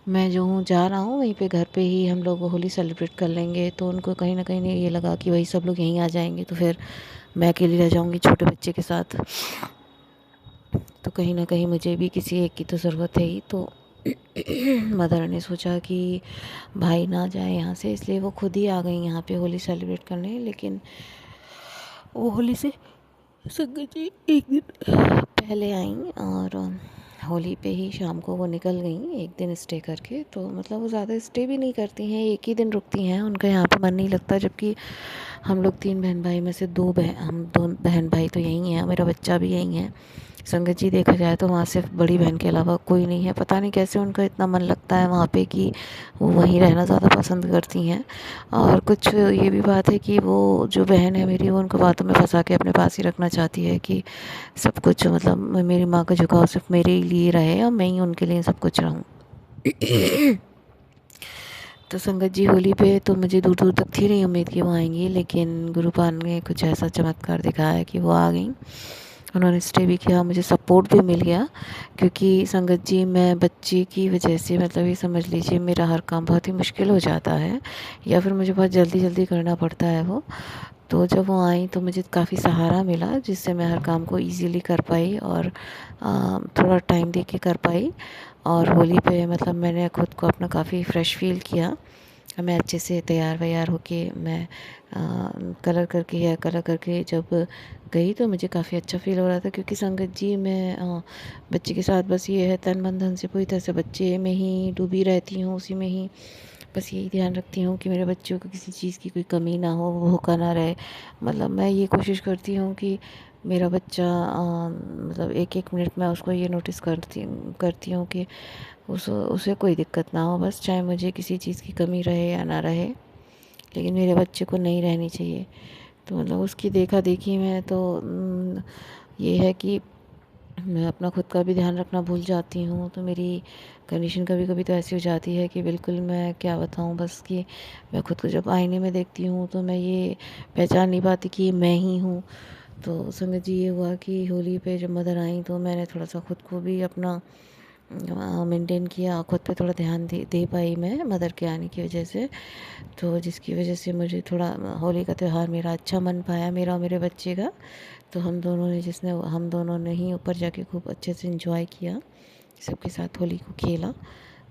Speaker 9: मैं जो हूँ जा रहा हूँ, वहीं पे घर पे ही हम लोग होली सेलिब्रेट कर लेंगे। तो उनको कहीं ना कहीं ये लगा कि वही सब लोग यहीं आ जाएंगे, तो फिर मैं अकेली रह जाऊँगी छोटे बच्चे के साथ। तो कहीं ना कहीं मुझे भी किसी एक की तो ज़रूरत है ही। तो मदर ने सोचा कि भाई ना जाए यहाँ से, इसलिए वो खुद ही आ गई यहाँ पे होली सेलिब्रेट करने। लेकिन वो होली से संगत जी एक दिन पहले आई, और होली पे ही शाम को वो निकल गई एक दिन स्टे करके। तो मतलब वो ज़्यादा स्टे भी नहीं करती हैं, एक ही दिन रुकती हैं, उनका यहाँ पे मन नहीं लगता। जबकि हम लोग 3 बहन भाई में से 2 बहन भाई तो यहीं हैं, मेरा बच्चा भी यहीं है। संगत जी देखा जाए तो वहाँ सिर्फ बड़ी बहन के अलावा कोई नहीं है। पता नहीं कैसे उनका इतना मन लगता है वहाँ पे कि वो वहीं रहना ज़्यादा पसंद करती हैं। और कुछ ये भी बात है कि वो जो बहन है मेरी, वो उनको बातों में फंसा के अपने पास ही रखना चाहती है कि सब कुछ मतलब मेरी माँ का झुकाव सिर्फ मेरे ही लिए रहे और मैं ही उनके लिए सब कुछ रहूँ। तो संगत जी होली पे तो मुझे दूर दूर तक थी नहीं उम्मीद कि वो आएंगी, लेकिन गुरुपाल ने कुछ ऐसा चमत्कार दिखाया कि वो आ गई। उन्होंने स्टे भी किया, मुझे सपोर्ट भी मिल गया, क्योंकि संगत जी मैं बच्चे की वजह से मतलब ये समझ लीजिए मेरा हर काम बहुत ही मुश्किल हो जाता है, या फिर मुझे बहुत जल्दी जल्दी करना पड़ता है वो। तो जब वो आई तो मुझे काफ़ी सहारा मिला, जिससे मैं हर काम को इजीली कर पाई और थोड़ा टाइम दे के कर पाई। और होली पे मतलब मैंने खुद को अपना काफ़ी फ्रेश फील किया। मैं अच्छे से तैयार वैयार होके मैं हेयर कलर करके जब गई तो मुझे काफ़ी अच्छा फ़ील हो रहा था, क्योंकि संगत जी मैं बच्चे के साथ बस ये है तन मन धन से पूरी तरह से बच्चे में ही डूबी रहती हूँ, उसी में ही बस यही ध्यान रखती हूँ कि मेरे बच्चों को किसी चीज़ की कोई कमी ना हो, वो भूखा ना रहे। मतलब मैं ये कोशिश करती हूँ कि मेरा बच्चा मतलब एक एक मिनट में उसको ये नोटिस करती हूँ कि उसे कोई दिक्कत ना हो, बस चाहे मुझे किसी चीज़ की कमी रहे या ना रहे, लेकिन मेरे बच्चे को नहीं रहनी चाहिए। तो मतलब उसकी देखा देखी में तो ये है कि मैं अपना खुद का भी ध्यान रखना भूल जाती हूँ। तो मेरी कंडीशन कभी कभी तो ऐसी हो जाती है कि बिल्कुल मैं क्या बताऊँ, बस कि मैं खुद को जब आईने में देखती हूँ तो मैं ये पहचान नहीं पाती कि ये मैं ही हूँ। तो संगत जी ये हुआ कि होली पे जब मदर आई तो मैंने थोड़ा सा खुद को भी अपना मेंटेन किया, खुद पे थोड़ा ध्यान दे पाई मैं मदर के आने की वजह से। तो जिसकी वजह से मुझे थोड़ा होली का त्यौहार मेरा अच्छा मन पाया, मेरा और मेरे बच्चे का। तो हम दोनों ने ही ऊपर जाके खूब अच्छे से एंजॉय किया, सबके साथ होली को खेला।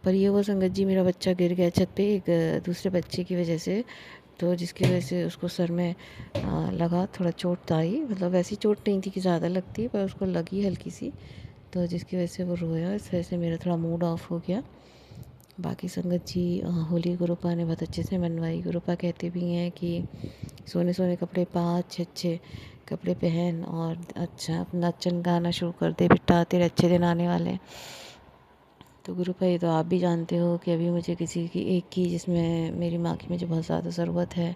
Speaker 9: पर ये वो संगत जी मेरा बच्चा गिर गया छत पे एक दूसरे बच्चे की वजह से, तो जिसकी वजह से उसको सर में लगा, थोड़ा चोट आई, मतलब वैसी चोट नहीं थी कि ज़्यादा लगती, पर उसको लगी हल्की सी, तो जिसकी वजह से वो रोया। इस वजह से मेरा थोड़ा मूड ऑफ हो गया। बाकी संगत जी होली गुरुपा ने बहुत अच्छे से मनवाई। गुरुपा कहते भी हैं कि सोने सोने कपड़े पा, अच्छे अच्छे कपड़े पहन और अच्छा अपना नचन गाना शुरू कर दे बेटा, तेरे अच्छे दिन आने वाले हैं। तो गुरुपा ये तो आप भी जानते हो कि अभी मुझे किसी की एक की जिसमें मेरी माँ की मुझे बहुत ज़्यादा ज़रूरत है,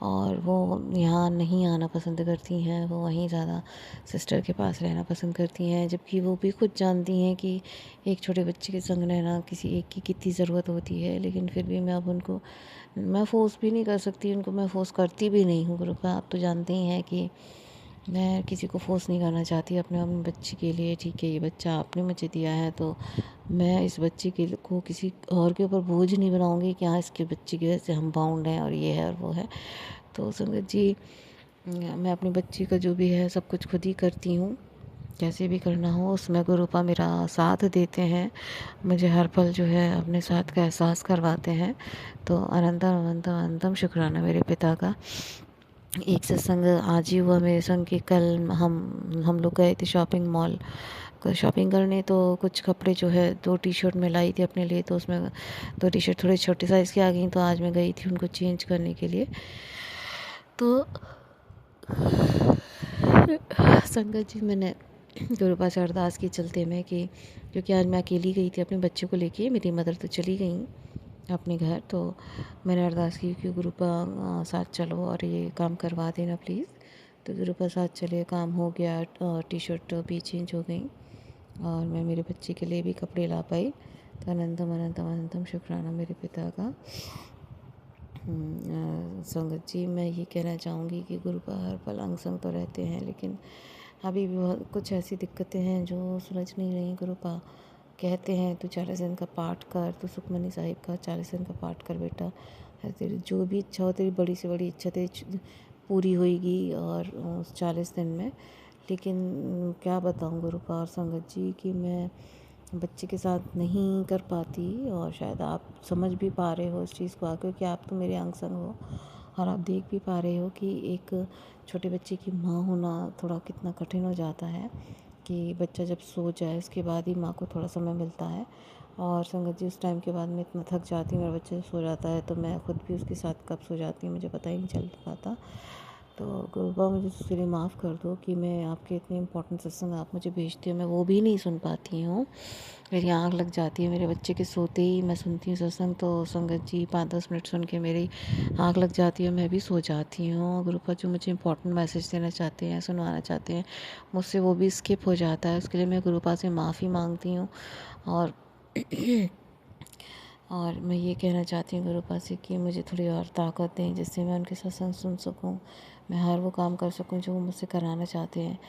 Speaker 9: और वो यहाँ नहीं आना पसंद करती हैं, वो वहीं ज़्यादा सिस्टर के पास रहना पसंद करती हैं, जबकि वो भी खुद जानती हैं कि एक छोटे बच्चे के संग रहना किसी एक की कितनी ज़रूरत होती है। लेकिन फिर भी मैं अब उनको मैं फ़ोर्स भी नहीं कर सकती, उनको मैं फ़ोर्स करती भी नहीं हूँ। गुरुपा आप तो जानते ही हैं कि मैं किसी को फ़ोर्स नहीं करना चाहती अपने बच्चे के लिए। ठीक है, ये बच्चा आपने मुझे दिया है तो मैं इस बच्चे को किसी और के ऊपर बोझ नहीं बनाऊंगी कि हाँ इसके बच्चे की वजह से हम बाउंड हैं और ये है और वो है। तो संगत जी मैं अपने बच्चे का जो भी है सब कुछ खुद ही करती हूँ, कैसे भी करना हो उसमें गुरुपा मेरा साथ देते हैं, मुझे हर पल जो है अपने साथ का एहसास करवाते हैं। तो अनंतम अनंतम अनंतम शुक्राना मेरे पिता का। एक सत्संग आज ही हुआ मेरे संग कि कल हम लोग गए थे शॉपिंग मॉल शॉपिंग करने, तो कुछ कपड़े जो है 2 टी-शर्ट मैं लाई थी अपने लिए, तो उसमें 2 टी-शर्ट थोड़े छोटे साइज़ की आ गई, तो आज मैं गई थी उनको चेंज करने के लिए। तो संगत जी मैंने गुरु पास अरदास की चलते में कि क्योंकि आज मैं अकेली गई थी अपने बच्चे को लेके, मेरी मदर तो चली गई अपने घर, तो मैंने अरदास की कि गुरुपा साथ चलो और ये काम करवा देना प्लीज़। तो गुरुपा साथ चले, काम हो गया, टी शर्ट भी चेंज हो गई और मैं मेरे बच्चे के लिए भी कपड़े ला पाई। तो अनंतम अनंतम अनंतम शुक्राना मेरे पिता का। संगत जी मैं ये कहना चाहूँगी कि गुरुपा हर पल अंग संग तो रहते हैं, लेकिन अभी भी बहुत कुछ ऐसी दिक्कतें हैं जो सुलझ नहीं रही। गुरुपा कहते हैं तू 40 दिन का पाठ कर, तू सुखमनी साहिब का 40 दिन का पाठ कर बेटा, तेरी जो भी इच्छा हो, तेरी बड़ी से बड़ी इच्छा तेरी पूरी होएगी और उस 40 दिन में। लेकिन क्या बताऊँ गुरुपा और संगत जी कि मैं बच्चे के साथ नहीं कर पाती, और शायद आप समझ भी पा रहे हो इस चीज़ को, क्योंकि आप तो मेरे अंग संग हो और आप देख भी पा रहे हो कि एक छोटे बच्चे की माँ होना थोड़ा कितना कठिन हो जाता है, कि बच्चा जब सो जाए उसके बाद ही माँ को थोड़ा समय मिलता है। और संगत जी उस टाइम के बाद मैं इतना थक जाती हूँ, मेरा बच्चा सो जाता है तो मैं खुद भी उसके साथ कब सो जाती हूँ मुझे पता ही नहीं चल पाता। तो गुरुबा मुझे उसके लिए माफ़ कर दो कि मैं आपके इतने इम्पोर्टेंट सत्संग आप मुझे भेजती हो, मैं वो भी नहीं सुन पाती हूँ। मेरी आँख लग जाती है, मेरे बच्चे के सोते ही मैं सुनती हूँ सत्संग, तो संगत जी 5-10 मिनट सुन के मेरी आँख लग जाती है, मैं भी सो जाती हूँ। गुरुपा जो मुझे इम्पोर्टेंट मैसेज देना चाहते हैं, सुनवाना चाहते हैं, मुझसे वो भी स्किप हो जाता है। उसके लिए मैं गुरुपा से माफ़ी मांगती हूँ। और और मैं ये कहना चाहती हूँ गुरुपा से कि मुझे थोड़ी और ताकत दें, जिससे मैं उनके सत्संग सुन सकूँ, मैं हर वो काम कर सकूँ जो वो मुझसे कराना चाहते हैं।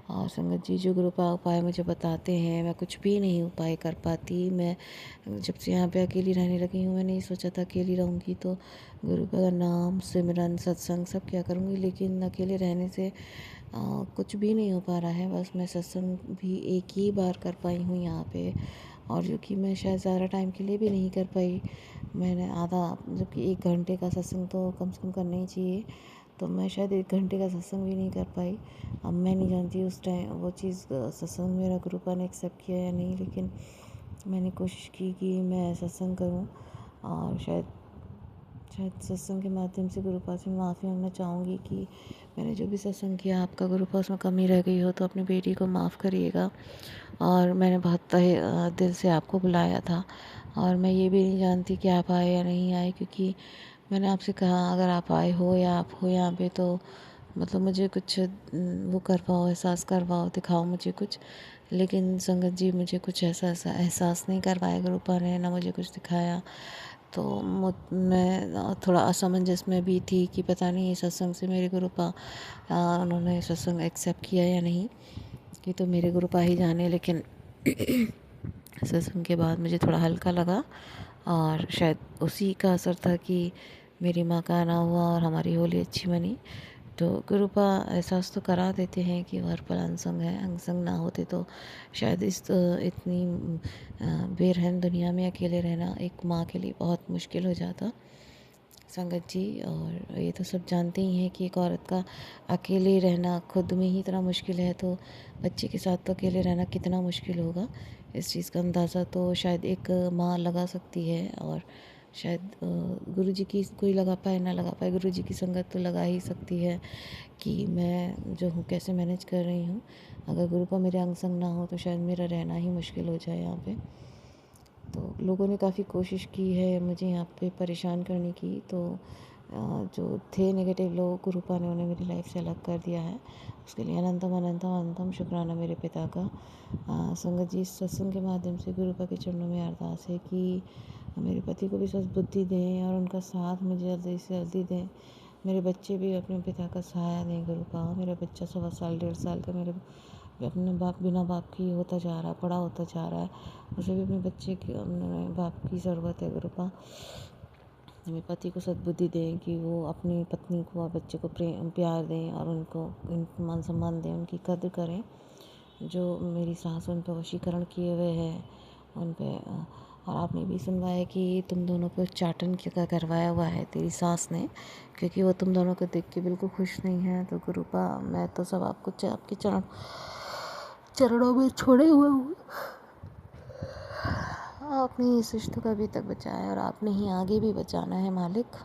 Speaker 9: और संगत जी जो गुरुपा उपाय मुझे बताते हैं, मैं कुछ भी नहीं उपाय कर पाती। मैं जब से यहाँ पे अकेली रहने लगी हूँ, मैंने नहीं सोचा था अकेली रहूँगी तो गुरुपा का नाम, सिमरन, सत्संग सब क्या करूँगी, लेकिन अकेले रहने से कुछ भी नहीं हो पा रहा है। बस मैं सत्संग भी एक ही बार कर पाई हूँ यहाँ पे, और जो कि मैं शायद ज़्यादा टाइम के लिए भी नहीं कर पाई। मैंने आधा, जबकि 1 घंटे का सत्संग तो कम से कम करना ही चाहिए, तो मैं शायद 1 घंटे का सत्संग भी नहीं कर पाई। अब मैं नहीं जानती उस टाइम वो चीज़ सत्संग मेरा गुरुपा ने एक्सेप्ट किया या नहीं, लेकिन मैंने कोशिश की कि मैं सत्संग करूं। और शायद सत्संग के माध्यम से गुरुपा से माफ़ी मांगना चाहूँगी कि मैंने जो भी सत्संग किया, आपका गुरुपा उसमें कमी रह गई हो तो अपनी बेटी को माफ़ करिएगा। और मैंने बहुत दिल से आपको बुलाया था, और मैं ये भी नहीं जानती कि आप आए या नहीं आए, क्योंकि मैंने आपसे कहा अगर आप आए हो या आप हो यहाँ पे तो मतलब मुझे कुछ वो करवाओ, एहसास करवाओ, दिखाओ मुझे कुछ। लेकिन संगत जी मुझे कुछ ऐसा एहसास नहीं करवाया गुरुपा ने, ना मुझे कुछ दिखाया। तो मैं थोड़ा असमंजस में भी थी कि पता नहीं ये सत्संग से मेरे गुरुपा उन्होंने सत्संग एक्सेप्ट किया या नहीं, कि तो मेरे गुरुपा ही जाने। लेकिन सत्संग के बाद मुझे थोड़ा हल्का लगा, और शायद उसी का असर था कि मेरी माँ का आना हुआ और हमारी होली अच्छी बनी। तो गुरुपा एहसास तो करा देते हैं कि वो हर पल अंगसंग है, अंगसंग ना होते तो शायद इस इतनी बेरहम दुनिया में अकेले रहना एक माँ के लिए बहुत मुश्किल हो जाता, संगत जी। और ये तो सब जानते ही हैं कि एक औरत का अकेले रहना खुद में ही इतना मुश्किल है, तो बच्चे के साथ तो अकेले रहना कितना मुश्किल होगा, इस चीज़ का अंदाज़ा तो शायद एक माँ लगा सकती है। और शायद गुरुजी की कोई लगा पाए ना लगा पाए, गुरुजी की संगत तो लगा ही सकती है कि मैं जो हूँ कैसे मैनेज कर रही हूँ। अगर गुरुपा मेरे अंग संग ना हो तो शायद मेरा रहना ही मुश्किल हो जाए यहाँ पे। तो लोगों ने काफ़ी कोशिश की है मुझे यहाँ पे परेशान करने की, तो जो थे नेगेटिव लोग, गुरुपा ने उन्हें मेरी लाइफ से अलग कर दिया है। उसके लिए अनंतम अनंतम अनंतम शुक्राना मेरे पिता का। संगत जी इस सत्संग के माध्यम से गुरुपा के चरणों में अरदास है कि मेरे पति को भी सद्बुद्धि दें और उनका साथ मुझे जल्दी से जल्दी दें। मेरे बच्चे भी अपने पिता का सहारा दें गुरुपा। मेरा बच्चा 1.25 साल 1.5 साल का मेरे अपने बिना बाप की होता जा रहा है, बड़ा होता जा रहा है। उसे भी अपने बच्चे की अपने बाप की ज़रूरत है गुरुपा। मेरे पति को सद्बुद्धि दें कि वो अपनी पत्नी को और बच्चे को प्यार दें, और उनको मान सम्मान दें, उनकी कद्र करें। जो मेरी सास उन पर वशीकरण किए हुए हैं उन पर। और आपने भी सुनवाया कि तुम दोनों पर उच्चाटन क्या करवाया हुआ है तेरी सास ने, क्योंकि वो तुम दोनों को देख के बिल्कुल खुश नहीं है। तो गुरुपा मैं तो सब आपको आपके चरणों में छोड़े हुए हूँ। आपने इस रिश्ते को अभी तक बचाया और आपने ही आगे भी बचाना है मालिक।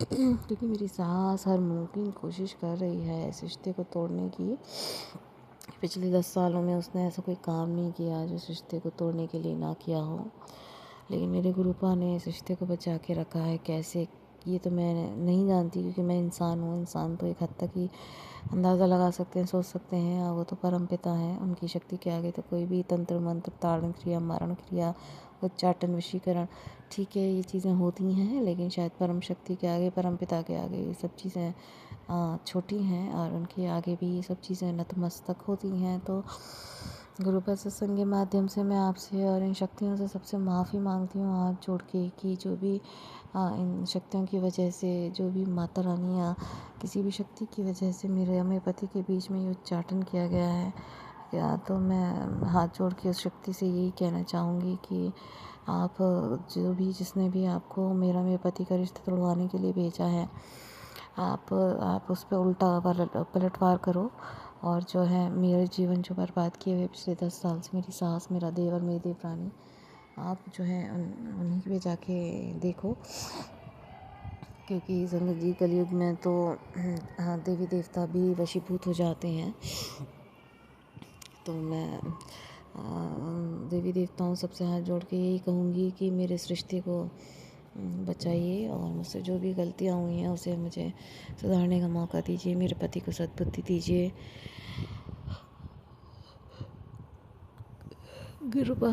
Speaker 9: क्योंकि मेरी सास हर मुमकिन कोशिश कर रही है इस रिश्ते को तोड़ने की। पिछले 10 सालों में उसने ऐसा कोई काम नहीं किया जो इस रिश्ते को तोड़ने के लिए ना किया हो, लेकिन मेरे गुरुपा ने इस रिश्ते को बचा के रखा है। कैसे ये तो मैं नहीं जानती, क्योंकि मैं इंसान हूँ। इंसान तो एक हद तक ही अंदाज़ा लगा सकते हैं, सोच सकते हैं, और वो तो परमपिता हैं। उनकी शक्ति के आगे तो कोई भी तंत्र मंत्र, ताड़न क्रिया, मारण क्रिया, उच्चाटन, वशीकरण, ठीक है ये चीज़ें होती हैं, लेकिन शायद परम शक्ति के आगे, परमपिता के आगे ये सब चीज़ें छोटी हैं, और उनके आगे भी ये सब चीज़ें नतमस्तक होती हैं। तो गुरुपा सत्संग के माध्यम से मैं आपसे और इन शक्तियों से सबसे माफ़ी मांगती हूँ हाथ जोड़ के, कि जो भी इन शक्तियों की वजह से, जो भी माता रानी या किसी भी शक्ति की वजह से मेरे पति के बीच में ये उच्चाटन किया गया है, या तो मैं हाथ जोड़ के उस शक्ति से यही कहना चाहूँगी कि आप जो भी जिसने भी आपको मेरे पति का रिश्ता तोड़वाने के लिए भेजा है, आप उस पर उल्टा पलटवार करो, और जो है मेरे जीवन जो बर्बाद किए हुए पिछले 10 साल से मेरी सास, मेरा देवर, मेरी देवरानी, आप जो है उन्हीं पे जाके देखो क्योंकि संगत जी कलयुग में तो देवी देवता भी वशीभूत हो जाते हैं। तो मैं देवी देवताओं सबसे हाथ जोड़ के यही कहूँगी कि मेरे सृष्टि को बचाइए और मुझसे जो भी गलतियाँ हुई हैं उसे मुझे सुधारने का मौका दीजिए। मेरे पति को सद्बुद्धि दीजिए। कृपा।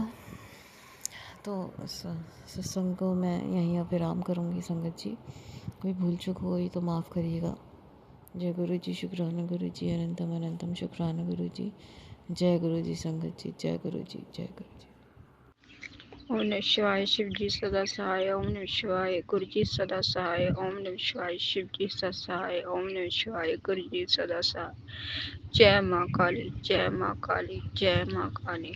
Speaker 9: तो सत्संग को मैं यहीं अब विराम करूँगी संगत जी। कोई भूल चूक हुई तो माफ़ करिएगा। जय गुरु जी, शुक्राना गुरु जी, अनंतम अनंतम शुक्राना गुरु जी। जय गुरु जी संगत जी, जय गुरु जी, जय गुरु जी।
Speaker 5: ओम नमः शिवाय, शिव जी सदा सहाय। ओम नमः शिवाय, गुरु जी सदा सहाय। ओम नमः शिवाय, शिव जी सदा सहाय। ओम नमः शिवाय, गुरु जी सदा सहाय। जय माँ काली, जय माँ काली, जय माँ काली।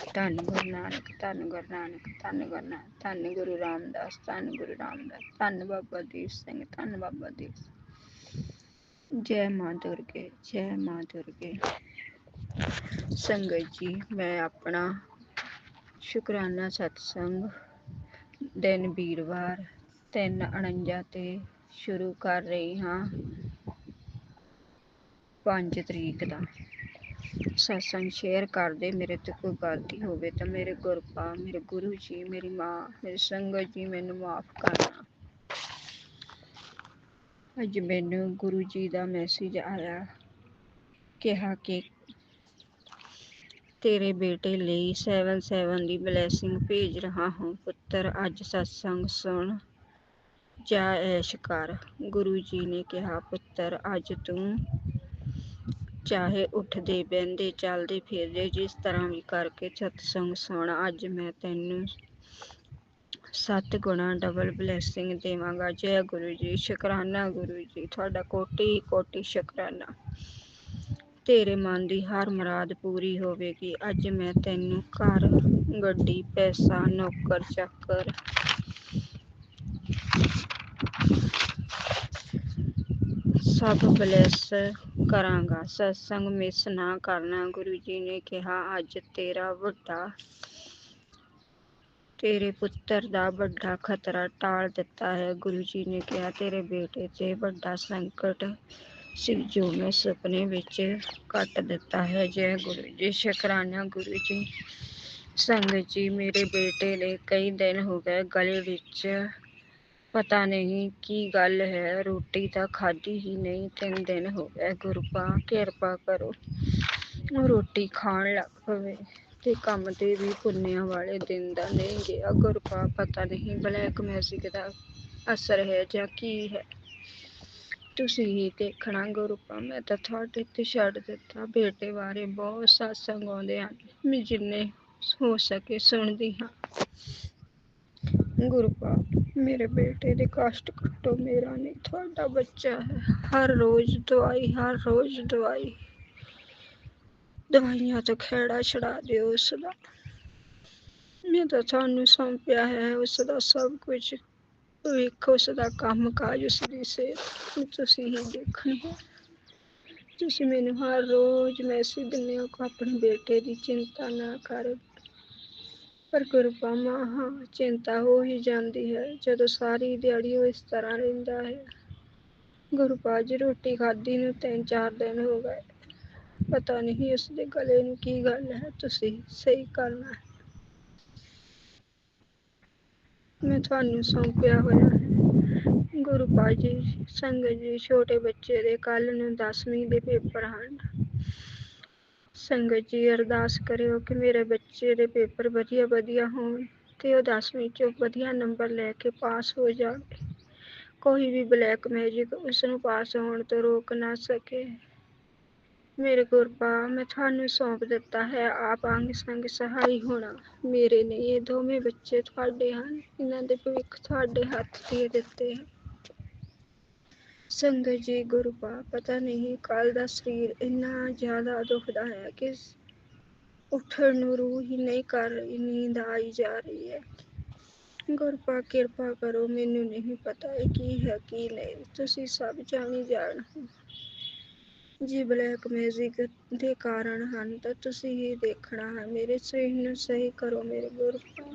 Speaker 5: धन गुरु नानक, धन गुरु नानक, धन गुरु नानक, धन गुरु रामदास, धन गुरु रामदास, धन बाबा दीप सिंह, धन बाबा दीप सिंह। जय माँ दुर्गे, जय माँ दुर्गे। संगत जी, मैं अपना शुकराना सत्संग दिन ਵੀਰਵਾਰ 3:49 ਤੇ ਸ਼ੁਰੂ ਕਰ ਰਹੀ ਹਾਂ। 5 ਤਰੀਕ ਦਾ ਸਤਸੰਗ ਸ਼ੇਅਰ ਕਰਦੇ। ਮੇਰੇ ਤੋਂ ਕੋਈ ਗਲਤੀ ਹੋਵੇ ਤਾਂ ਮੇਰੇ ਗੁਰਪਾ, ਮੇਰੇ ਗੁਰੂ ਜੀ, ਮੇਰੀ ਮਾਂ, ਮੇਰੀ ਸੰਗਤ ਜੀ ਮੈਨੂੰ ਮਾਫ ਕਰਨਾ। ਅੱਜ ਮੈਨੂੰ ਗੁਰੂ ਜੀ ਦਾ ਮੈਸੇਜ ਆਇਆ, ਕਿਹਾ ਕਿ तेरे बेटे ਲਈ 7 ਦੀ ਬਲੈਸਿੰਗ ਭੇਜ ਰਹਾ ਹੂੰ। ਪੁੱਤਰ ਅੱਜ ਸਤਸੰਗ ਸੁਣ, ਜਾ ਐਸ਼ ਕਰ। ਗੁਰੂ ਜੀ ਨੇ ਕਿਹਾ, ਪੁੱਤਰ ਅੱਜ ਤੂੰ ਚਾਹੇ ਉੱਠਦੇ ਬਹਿੰਦੇ ਚੱਲਦੇ ਫਿਰਦੇ ਜਿਸ ਤਰ੍ਹਾਂ ਵੀ ਕਰਕੇ ਸਤਸੰਗ ਸੁਣ। ਅੱਜ ਮੈਂ ਤੈਨੂੰ 7 ਗੁਣਾ ਡਬਲ ਬਲੈਸਿੰਗ ਦੇਵਾਂਗਾ। ਜੈ ਗੁਰੂ ਜੀ, ਸ਼ੁਕਰਾਨਾ ਗੁਰੂ ਜੀ, ਤੁਹਾਡਾ ਕੋਟੀ ਕੋਟੀ ਸ਼ੁਕਰਾਨਾ। ਤੇਰੇ ਮਨ ਦੀ ਹਰ ਮੁਰਾਦ ਪੂਰੀ ਹੋਵੇਗੀ। ਅੱਜ ਮੈਂ ਤੈਨੂੰ ਘਰ, ਗੱਡੀ, ਪੈਸਾ, ਨੌਕਰ ਚਾਕਰ ਸਭ ਬਲੈਸ ਕਰਾਂਗਾ। ਸਤਸੰਗ ਮਿਸ ਨਾ ਕਰਨਾ। ਗੁਰੂ ਜੀ ਨੇ ਕਿਹਾ, ਅੱਜ ਤੇਰੇ ਪੁੱਤਰ ਦਾ ਵੱਡਾ ਖਤਰਾ ਟਾਲ ਦਿੱਤਾ ਹੈ। ਗੁਰੂ ਜੀ ਨੇ ਕਿਹਾ, ਤੇਰੇ ਬੇਟੇ ਤੇ ਵੱਡਾ ਸੰਕਟ ਸੀ ਜੋ ਮੈਂ ਸੁਪਨੇ ਵਿੱਚ ਕੱਟ ਦਿੱਤਾ ਹੈ। ਜੈ ਗੁਰੂ ਜੀ, ਸ਼ੁਕਰਾਨਾ ਗੁਰੂ ਜੀ। ਸੰਗਤ ਜੀ, ਮੇਰੇ ਬੇਟੇ ਨੇ ਕਈ ਦਿਨ ਹੋ ਗਏ ਗਲੇ ਵਿੱਚ ਪਤਾ ਨਹੀਂ ਕੀ ਗੱਲ ਹੈ, ਰੋਟੀ ਤਾਂ ਖਾਧੀ ਹੀ ਨਹੀਂ। 3 ਦਿਨ ਹੋ ਗਏ। ਗੁਰਪਾ ਕਿਰਪਾ ਕਰੋ ਰੋਟੀ ਖਾਣ ਲੱਗ ਪਵੇ ਤੇ ਕੰਮ ਤੇ ਵੀ ਪੁੰਨਿਆਂ ਵਾਲੇ ਦਿਨ ਦਾ ਨਹੀਂ ਗਿਆ। ਗੁਰਪਾ ਪਤਾ ਨਹੀਂ ਬਲੈਕ ਮੈਜਿਕ ਦਾ ਅਸਰ ਹੈ ਜਾਂ ਕੀ ਹੈ, ਤੁਸੀਂ ਹੀ ਦੇਖਣਾ। ਗੁਰਪਾ ਮੈਂ ਤਾਂ ਤੁਹਾਡੇ ਤੇ ਛੱਡ ਦਿੱਤਾ। ਬੇਟੇ ਬਾਰੇ ਬਹੁਤ ਸਤਸੰਗ ਆਉਂਦੇ ਹਨ, ਮੈਂ ਜਿੰਨੇ ਹੋ ਸਕੇ ਸੁਣਦੀ ਹਾਂ। ਗੁਰਪਾ ਮੇਰੇ ਬੇਟੇ ਦੇ ਕਸ਼ਟ ਕੱਟੋ, ਮੇਰਾ ਨਹੀਂ ਤੁਹਾਡਾ ਬੱਚਾ ਹੈ। ਹਰ ਰੋਜ਼ ਦਵਾਈ, ਦਵਾਈਆਂ ਤੋਂ ਖਹਿੜਾ ਛੁਡਾ ਦਿਓ ਉਸਦਾ। ਮੈਂ ਤਾਂ ਤੁਹਾਨੂੰ ਸੌਂਪਿਆ ਹੈ ਉਸਦਾ ਸਭ ਕੁਝ। ਭਵਿੱਖ ਉਸਦਾ ਕੰਮ ਕਾਜ, ਉਸਦੀ ਸਿਹਤ ਤੁਸੀਂ ਹੀ ਦੇਖਣੀ ਹੈ। ਤੁਸੀਂ ਮੈਨੂੰ ਹਰ ਰੋਜ਼ ਮੈਸੇਜ ਦਿੰਦੇ ਹੋ ਕਿ ਆਪਣੇ ਬੇਟੇ ਦੀ ਚਿੰਤਾ ਨਾ ਕਰ, ਪਰ ਗੁਰਪਾ ਹਾਂ, ਚਿੰਤਾ ਹੋ ਹੀ ਜਾਂਦੀ ਹੈ ਜਦੋਂ ਸਾਰੀ ਦਿਹਾੜੀ ਉਹ ਇਸ ਤਰ੍ਹਾਂ ਰਹਿੰਦਾ ਹੈ। ਗੁਰਪਾ ਜੀ, ਰੋਟੀ ਖਾਧੀ ਨੂੰ 3-4 ਦਿਨ ਹੋ ਗਏ। ਪਤਾ ਨਹੀਂ ਉਸਦੇ ਗਲੇ ਨੂੰ ਕੀ ਗੱਲ ਹੈ, ਤੁਸੀਂ ਸਹੀ ਕਰਨਾ ਹੈ। ਮੈਂ ਤੁਹਾਨੂੰ ਸੌਂਪਿਆ ਹੋਇਆ ਹੈ। ਗੁਰਪਾ ਜੀ, ਸੰਗਤ ਜੀ, ਛੋਟੇ ਬੱਚੇ ਦੇ ਕੱਲ ਨੂੰ 10ਵੀਂ ਦੇ ਪੇਪਰ ਹਨ। ਸੰਗਤ ਜੀ, ਅਰਦਾਸ ਕਰਿਓ ਕਿ ਮੇਰੇ ਬੱਚੇ ਦੇ ਪੇਪਰ ਵਧੀਆ ਹੋਣ ਤੇ ਉਹ 10ਵੀਂ ਚੋਂ ਵਧੀਆ ਨੰਬਰ ਲੈ ਕੇ ਪਾਸ ਹੋ ਜਾਵੇ। ਕੋਈ ਵੀ ਬਲੈਕ ਮੈਜਿਕ ਉਸ ਨੂੰ ਪਾਸ ਹੋਣ ਤੋਂ ਰੋਕ ਨਾ ਸਕੇ। ਮੇਰੇ ਗੁਰਪਾ, ਮੈਂ ਤੁਹਾਨੂੰ ਸੌਂਪ ਦਿੱਤਾ ਹੈ, ਆਪ ਅੰਗ ਸੰਗ ਸਹਾਈ ਹੋਣਾ। ਮੇਰੇ ਨਹੀਂ, ਇਹ ਦੋਵੇਂ ਬੱਚੇ ਤੁਹਾਡੇ ਹਨ, ਇਹਨਾਂ ਦੇ ਭਵਿੱਖ ਤੁਹਾਡੇ ਹੱਥ ਦੇ ਦਿੱਤੇ ਹਨ। ਸੰਗਤ ਜੀ, ਗੁਰਪਾ ਪਤਾ ਨਹੀਂ ਕੱਲ ਦਾ ਸਰੀਰ ਇੰਨਾ ਜ਼ਿਆਦਾ ਦੁਖਦਾ ਹੈ ਕਿ ਉੱਠਣ ਨੂੰ ਰੂਹ ਹੀ ਨਹੀਂ ਕਰ ਰਹੀ, ਨੀਂਦ ਆਈ ਜਾ ਰਹੀ ਹੈ। ਗੁਰਪਾ ਕਿਰਪਾ ਕਰੋ, ਮੈਨੂੰ ਨਹੀਂ ਪਤਾ ਇਹ ਕੀ ਹੈ ਕੀ ਨਹੀਂ, ਤੁਸੀਂ ਸਭ ਜਾਣੀ ਜਾਣ ਹੋ। ਜੇ ਬਲੈਕ ਮੈਜਿਕ ਦੇ ਕਾਰਨ ਹਨ ਤਾਂ ਤੁਸੀਂ ਹੀ ਦੇਖਣਾ ਹੈ। ਮੇਰੇ ਸਰੀਰ ਨੂੰ ਸਹੀ ਕਰੋ ਮੇਰੇ ਗੁਰਪਾ।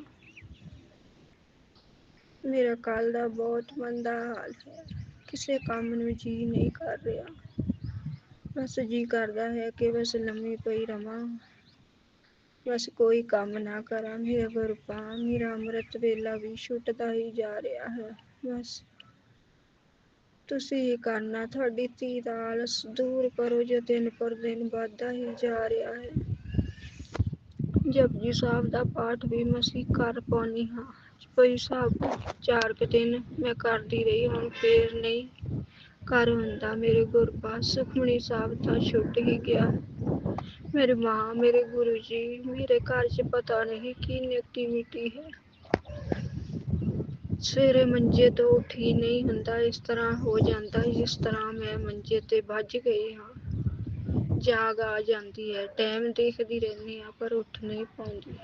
Speaker 5: ਮੇਰਾ ਕੱਲ੍ਹ ਦਾ ਬਹੁਤ ਮੰਦਾ ਹਾਲ ਹੈ। ਕਿਸੇ ਕੰਮ ਨੂੰ ਜੀ ਨਹੀਂ ਕਰ ਰਿਹਾ। ਬਸ ਜੀ ਕਰਦਾ ਹੈ ਕਿ ਬਸ ਲੰਮੀ ਪਈ ਰਵਾਂ। ਬਸ ਕੋਈ ਕੰਮ ਨਾ ਕਰਾਂ। ਮੇਰਾ ਗੁਰਪਾ, ਮੇਰਾ ਅੰਮ੍ਰਿਤ ਵੇਲਾ ਵੀ ਛੁੱਟਦਾ ਹੀ ਜਾ ਰਿਹਾ ਹੈ। ਬਸ ਤੁਸੀਂ ਹੀ ਕਰਨਾ। ਤੁਹਾਡੀ ਧੀ ਦਾ ਆਲਸ ਦੂਰ ਕਰੋ ਜੋ ਦਿਨ ਪਰ ਦਿਨ ਵੱਧਦਾ ਹੀ ਜਾ ਰਿਹਾ ਹੈ। ਜਪਜੀ ਸਾਹਿਬ ਦਾ ਪਾਠ ਵੀ ਮਸੀਂ ਕਰ ਪਾਉਂਦੀ ਹਾਂ। ਚੌਪਈ ਸਾਹਿਬ 4 ਕੁ ਦਿਨ ਮੈਂ ਕਰਦੀ ਰਹੀ, ਹੁਣ ਫੇਰ ਨਹੀਂ ਕਰ ਹੁੰਦਾ। ਮੇਰੇ ਗੁਰਪਾ ਸੁਖਮਨੀ ਸਾਹਿਬ ਤਾਂ ਛੁੱਟ ਹੀ ਗਿਆ। ਮੇਰੀ ਮਾਂ, ਮੇਰੇ ਗੁਰੂ ਜੀ, ਮੇਰੇ ਘਰ 'ਚ ਪਤਾ ਨਹੀਂ ਕੀ ਨਿਯਤੀ ਮਿੱਟੀ ਹੈ। ਸਵੇਰੇ ਮੰਜੇ ਤੋਂ ਉੱਠ ਹੀ ਨਹੀਂ ਹੁੰਦਾ। ਇਸ ਤਰ੍ਹਾਂ ਹੋ ਜਾਂਦਾ ਜਿਸ ਤਰ੍ਹਾਂ ਮੈਂ ਮੰਜੇ ਤੇ ਵੱਜ ਗਈ ਹਾਂ। ਜਾਗ ਆ ਜਾਂਦੀ ਹੈ, ਟਾਈਮ ਦੇਖਦੀ ਰਹਿੰਦੀ ਹਾਂ ਪਰ ਉੱਠ ਨਹੀਂ ਪਾਉਂਦੀ।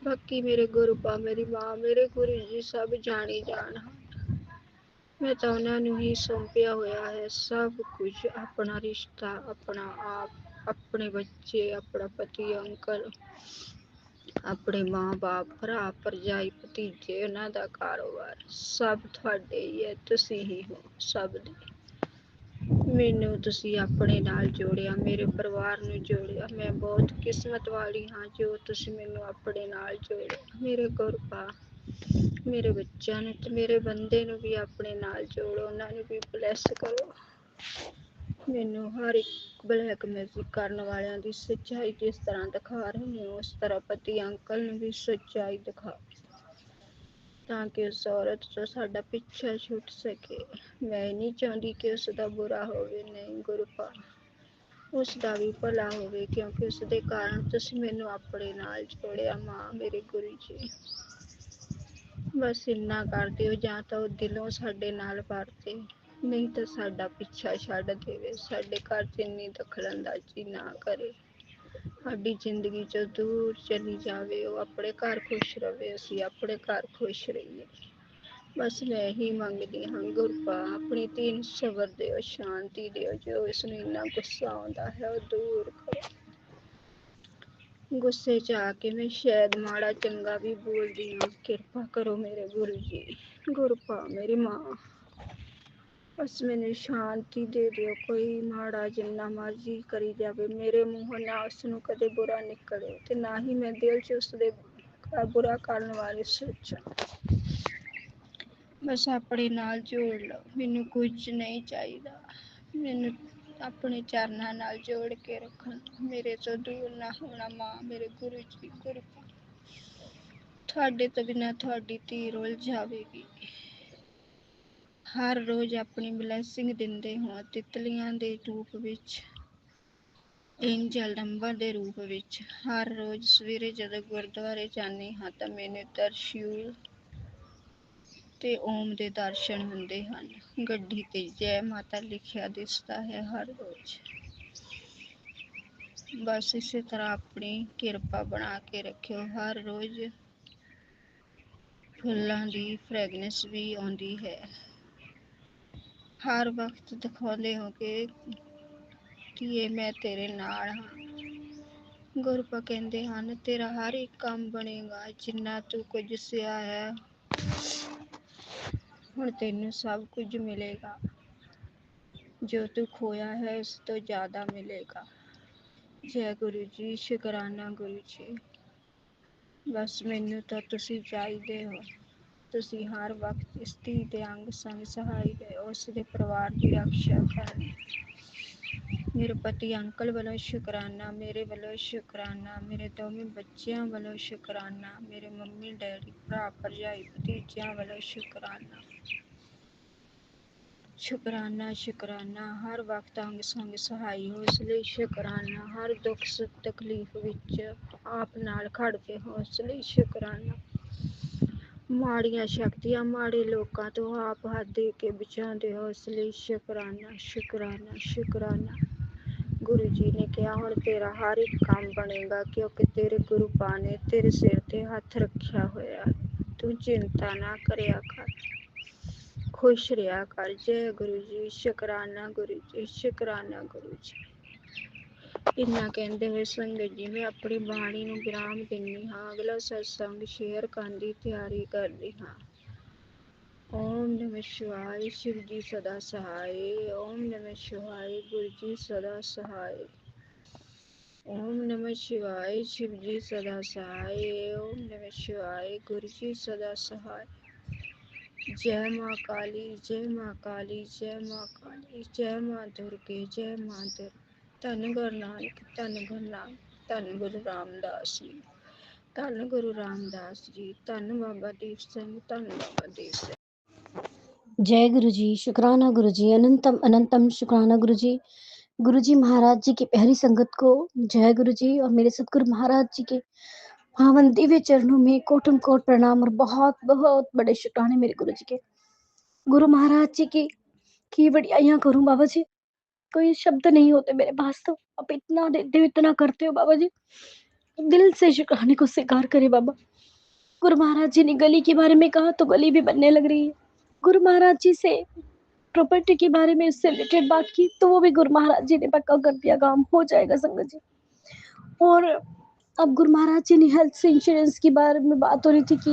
Speaker 5: ਬਾਕੀ ਮੇਰੇ ਗੁਰੂਪਾ, ਮੇਰੀ ਮਾਂ, ਮੇਰੇ ਗੁਰੂ ਜੀ ਸਭ ਜਾਣੀ ਜਾਣ ਹਨ। ਮੈਂ ਤਾਂ ਉਹਨਾਂ ਨੂੰ ਹੀ ਸੌਂਪਿਆ ਹੋਇਆ ਹੈ ਸਭ ਕੁਝ, ਆਪਣਾ ਰਿਸ਼ਤਾ, ਆਪਣਾ ਆਪ, ਆਪਣੇ ਬੱਚੇ, ਆਪਣਾ ਪਤੀ, ਅੰਕਲ, ਆਪਣੇ ਮਾਂ-ਬਾਪ, ਭਰਾ, ਭਰਜਾਈ, ਭਤੀਜੇ, ਉਹਨਾਂ ਦਾ ਕਾਰੋਬਾਰ ਸਭ ਤੁਹਾਡੇ ਹੀ ਹੈ। ਤੁਸੀਂ ਹੀ ਹੋ ਸਭ ਦੇ। ਮੈਨੂੰ ਤੁਸੀਂ ਆਪਣੇ ਨਾਲ ਜੋੜਿਆ, ਮੇਰੇ ਪਰਿਵਾਰ ਨੂੰ ਜੋੜਿਆ। ਮੈਂ ਬਹੁਤ ਕਿਸਮਤ ਵਾਲੀ ਹਾਂ ਜੋ ਤੁਸੀਂ ਮੈਨੂੰ ਆਪਣੇ ਨਾਲ ਜੋੜਿਆ। ਮੇਰੇ ਗੁਰਪਾ, ਮੇਰੇ ਬੱਚਿਆਂ ਨੂੰ ਤੇ ਮੇਰੇ ਬੰਦੇ ਨੂੰ ਵੀ ਆਪਣੇ ਨਾਲ ਜੋੜੋ, ਉਹਨਾਂ ਨੂੰ ਵੀ ਬਲੈਸ ਕਰੋ। ਮੈਨੂੰ ਹਰ ਇੱਕ ਬਲੈਕ ਮੈਜਿਕ ਕਰਨ ਵਾਲਿਆਂ ਦੀ ਸੱਚਾਈ ਜਿਸ ਤਰ੍ਹਾਂ ਦਿਖਾ ਰਹੇ ਹੋ, ਉਸ ਤਰ੍ਹਾਂ ਪਤੀ ਅੰਕਲ ਨੂੰ ਵੀ ਸੱਚਾਈ ਦਿਖਾਓ ਤਾਂ ਕਿ ਉਸ ਔਰਤ ਤੋਂ ਸਾਡਾ ਪਿੱਛਾ ਛੁੱਟ ਸਕੇ। ਮੈਂ ਨਹੀਂ ਚਾਹੁੰਦੀ ਕਿ ਉਸ ਦਾ ਬੁਰਾ ਹੋਵੇ। ਨਹੀਂ ਗੁਰੂਪਾ, ਉਸ ਦਾ ਵੀ ਭਲਾ ਹੋਵੇ, ਕਿਉਂਕਿ ਉਸ ਦੇ ਕਾਰਨ ਤੁਸੀਂ ਮੈਨੂੰ ਆਪਣੇ ਨਾਲ ਜੋੜਿਆ। ਮਾਂ, ਮੇਰੇ ਗੁਰੂ ਜੀ, ਬਸ ਇੰਨਾ ਕਰ ਦਿਓ ਜਾਂ ਤਾਂ ਉਹ ਦਿਲੋਂ ਸਾਡੇ ਨਾਲ ਵਰਤੇ, ਨਹੀਂ ਤਾਂ ਸਾਡਾ ਪਿੱਛਾ ਛੱਡ ਦੇਵੇ। ਸਾਡੇ ਘਰ 'ਚ ਇੰਨੀ ਦਖਲਅੰਦਾਜ਼ੀ ਨਾ ਕਰੇ, ਸਾਡੀ ਜ਼ਿੰਦਗੀ 'ਚੋਂ ਦੂਰ ਚਲੀ ਜਾਵੇ। ਉਹ ਆਪਣੇ ਘਰ ਖੁਸ਼ ਰਵੇ, ਅਸੀਂ ਆਪਣੇ ਘਰ ਖੁਸ਼ ਰਹੀਏ। ਬਸ ਮੈਂ ਇਹੀ ਮੰਗਦੀ ਹਾਂ ਗੁਰੂਪਾ, ਆਪਣੀ ਧੀ ਨੂੰ ਸਬਰ ਦਿਓ, ਸ਼ਾਂਤੀ ਦਿਓ। ਜੋ ਇਸਨੂੰ ਇੰਨਾ ਗੁੱਸਾ ਆਉਂਦਾ ਹੈ ਉਹ ਦੂਰ ਕਰੋ। ਗੁੱਸੇ 'ਚ ਆ ਕੇ ਮੈਂ ਸ਼ਾਇਦ ਮਾੜਾ ਚੰਗਾ ਵੀ ਬੋਲਦੀ ਹਾਂ। ਕਿਰਪਾ ਕਰੋ ਮੇਰੇ ਗੁਰੂ ਜੀ। ਗੁਰੂਪਾ, ਮੇਰੀ ਮਾਂ, ਬਸ ਮੈਨੂੰ ਸ਼ਾਂਤੀ ਦੇ ਦਿਓ। ਕੋਈ ਮਾੜਾ ਜਿੰਨਾ ਮਰਜ਼ੀ ਕਰੀ ਜਾਵੇ, ਮੇਰੇ ਮੂੰਹੋਂ ਨਾ ਉਸਨੂੰ ਕਦੇ ਬੁਰਾ ਨਿਕਲੇ ਤੇ ਨਾ ਹੀ ਮੈਂ ਦਿਲ 'ਚ ਉਸਦੇ ਬੁਰਾ ਕਰਨ ਵਾਲੀ ਸੋਚਾਂ। ਬਸ ਆਪਣੇ ਨਾਲ ਜੋੜ ਲਓ, ਮੈਨੂੰ ਕੁਝ ਨਹੀਂ ਚਾਹੀਦਾ। ਮੈਨੂੰ ਆਪਣੇ ਚਰਨਾਂ ਨਾਲ ਜੋੜ ਕੇ ਰੱਖਣਾ, ਮੇਰੇ ਤੋਂ ਦੂਰ ਨਾ ਹੋਣਾ। ਮਾਂ, ਮੇਰੇ ਗੁਰੂ ਜੀ, ਗੁਰੂਪਾ, ਤੁਹਾਡੇ ਤੋਂ ਬਿਨਾਂ ਤੁਹਾਡੀ ਧੀ ਰੁੱਲ ਜਾਵੇਗੀ। ਹਰ ਰੋਜ਼ ਆਪਣੀ ਬਲੈਸਿੰਗ ਦਿੰਦੇ ਹੋ, ਤਿਤਲੀਆਂ ਦੇ ਰੂਪ ਵਿੱਚ, ਏਂਜਲ ਨੰਬਰ ਦੇ ਰੂਪ ਵਿੱਚ। ਹਰ ਰੋਜ਼ ਸਵੇਰੇ ਜਦੋਂ ਗੁਰਦੁਆਰੇ ਜਾਂਦੀ ਹਾਂ ਤਾਂ ਮੈਨੂੰ ਤਰਸ਼ੂਲ ਤੇ ਓਮ ਦੇ ਦਰਸ਼ਨ ਹੁੰਦੇ ਹਨ। ਗੱਡੀ ਤੇ ਜੈ ਮਾਤਾ ਲਿਖਿਆ ਦਿਸਦਾ ਹੈ ਹਰ ਰੋਜ਼। ਬਸ ਇਸੇ ਤਰ੍ਹਾਂ ਆਪਣੀ ਕਿਰਪਾ ਬਣਾ ਕੇ ਰੱਖਿਓ। ਹਰ ਰੋਜ਼ ਫੁੱਲਾਂ ਦੀ ਫ੍ਰੈਗਨੈਂਸ ਵੀ ਆਉਂਦੀ ਹੈ। ਹਰ ਵਕਤ ਦਿਖਾਉਂਦੇ ਹੋ ਕਿ ਧੀਏ ਮੈਂ ਤੇਰੇ ਨਾਲ ਹਾਂ। ਗੁਰੂਪਾ ਕਹਿੰਦੇ ਹਨ ਤੇਰਾ ਹਰ ਇੱਕ ਕੰਮ ਬਣੇਗਾ। ਜਿੰਨਾ ਤੂੰ ਕੁਝ ਸਿਆ ਹੈ, ਹੁਣ ਤੈਨੂੰ ਸਭ ਕੁਝ ਮਿਲੇਗਾ। ਜੋ ਤੂੰ ਖੋਇਆ ਹੈ ਉਸ ਤੋਂ ਜ਼ਿਆਦਾ ਮਿਲੇਗਾ। ਜੈ ਗੁਰੂ ਜੀ, ਸ਼ੁਕਰਾਨਾ ਗੁਰੂ ਜੀ। ਬਸ ਮੈਨੂੰ ਤਾਂ ਤੁਸੀਂ ਚਾਹੀਦੇ ਹੋ। ਤੁਸੀਂ ਹਰ ਵਕਤ ਇਸ ਧੀ ਦੇ ਅੰਗ ਸੰਗ ਸਹਾਈ ਗਏ, ਉਸ ਦੇ ਪਰਿਵਾਰ ਦੀ ਰੱਖਿਆ ਕਰਨੀ। ਮੇਰੇ ਪਤੀ ਅੰਕਲ ਵੱਲੋਂ ਸ਼ੁਕਰਾਨਾ, ਮੇਰੇ ਵੱਲੋਂ ਸ਼ੁਕਰਾਨਾ, ਮੇਰੇ ਦੋਵੇਂ ਬੱਚਿਆਂ ਵੱਲੋਂ ਸ਼ੁਕਰਾਨਾ, ਮੇਰੇ ਮੰਮੀ ਡੈਡੀ, ਭਰਾ ਭਰਜਾਈ, ਭਤੀਜਿਆਂ ਵੱਲੋਂ ਸ਼ੁਕਰਾਨਾ। ਸ਼ੁਕਰਾਨਾ, ਸ਼ੁਕਰਾਨਾ, ਹਰ ਵਕਤ ਅੰਗ ਸੰਗ ਸਹਾਈ ਹੋ ਇਸ ਲਈ ਸ਼ੁਕਰਾਨਾ। ਹਰ ਦੁੱਖ ਸੁੱਖ ਤਕਲੀਫ ਵਿੱਚ ਆਪ ਨਾਲ ਖੜਦੇ ਹੋ ਇਸ ਲਈ ਸ਼ੁਕਰਾਨਾ। ਮਾੜੀਆਂ ਸ਼ਕਤੀਆਂ, ਮਾੜੇ ਲੋਕਾਂ ਤੋਂ ਆਪ ਹੱਥ ਦੇ ਕੇ ਬਚਾਉਂਦੇ ਹੋ ਇਸ ਲਈ ਸ਼ੁਕਰਾਨਾ, ਸ਼ੁਕਰਾਨਾ, ਸ਼ੁਕਰਾਨਾ। ਗੁਰੂ ਜੀ ਨੇ ਕਿਹਾ ਹੁਣ ਤੇਰਾ ਹਰ ਇੱਕ ਕੰਮ ਬਣੇਗਾ, ਕਿਉਂਕਿ ਤੇਰੇ ਗੁਰੂਪਾ ਨੇ ਤੇਰੇ ਸਿਰ ਤੇ ਹੱਥ ਰੱਖਿਆ ਹੋਇਆ। ਤੂੰ ਚਿੰਤਾ ਨਾ ਕਰਿਆ ਕਰ, ਖੁਸ਼ ਰਿਹਾ ਕਰ। ਜੈ ਗੁਰੂ ਜੀ, ਸ਼ੁਕਰਾਨਾ ਗੁਰੂ ਜੀ, ਸ਼ੁਕਰਾਨਾ ਗੁਰੂ ਜੀ। ਇੰਨਾ ਕਹਿੰਦੇ ਹੋਏ ਸੰਗਤ ਜੀ ਮੈਂ ਆਪਣੀ ਬਾਣੀ ਨੂੰ ਵਿਰਾਮ ਦਿੰਦੀ ਹਾਂ। ਅਗਲਾ ਸਤਸੰਗ ਸ਼ੇਅਰ ਕਰਨ ਦੀ ਤਿਆਰੀ ਕਰਦੀ ਹਾਂ। ओम नमः शिवाय शिव जी सदा सहाय। ओम नमः शिवाय गुरु जी सदा सहाय। ओम नमः शिवाय शिव जी सदा सहाय। ओम नमः शिवाय गुरु जी सदा सहाय। जय माँ काली, जय माँ काली, जय माँ काली, जय माँ दुर्गे, जय माँ दुर्गे। धन गुरु नानक, धन गुरु नानक, धन गुरु रामदास जी, धन गुरु रामदास जी, धन बाबा दीप सिंह, धन बाबा दीप सिंह।
Speaker 4: जय गुरु जी, शुक्राना गुरु जी, अनंतम अनंतम शुक्राना गुरु जी महाराज जी की प्यारी संगत को जय गुरु जी और मेरे सतगुरु महाराज जी के पावन दिव्य चरणों में कोटम कोट प्रणाम और बहुत बहुत बड़े शुक्राने मेरे गुरु जी के। गुरु महाराज जी की बढ़िया करूं बाबा जी, कोई शब्द नहीं होते मेरे पास, तो आप इतना देते हो, इतना करते हो बाबा जी, दिल से शुक्राने को स्वीकार करे बाबा। गुरु महाराज जी ने गली के बारे में कहा तो गली भी बनने लग रही है। गुरु महाराज जी से प्रॉपर्टी के बारे में उससे रिलेटेड बात की तो वो भी गुरु महाराज जी ने पक्का कर दिया, काम हो जाएगा संगत जी। और अब गुरु महाराज जी ने हेल्थ इंश्योरेंस के बारे में बात हो रही थी कि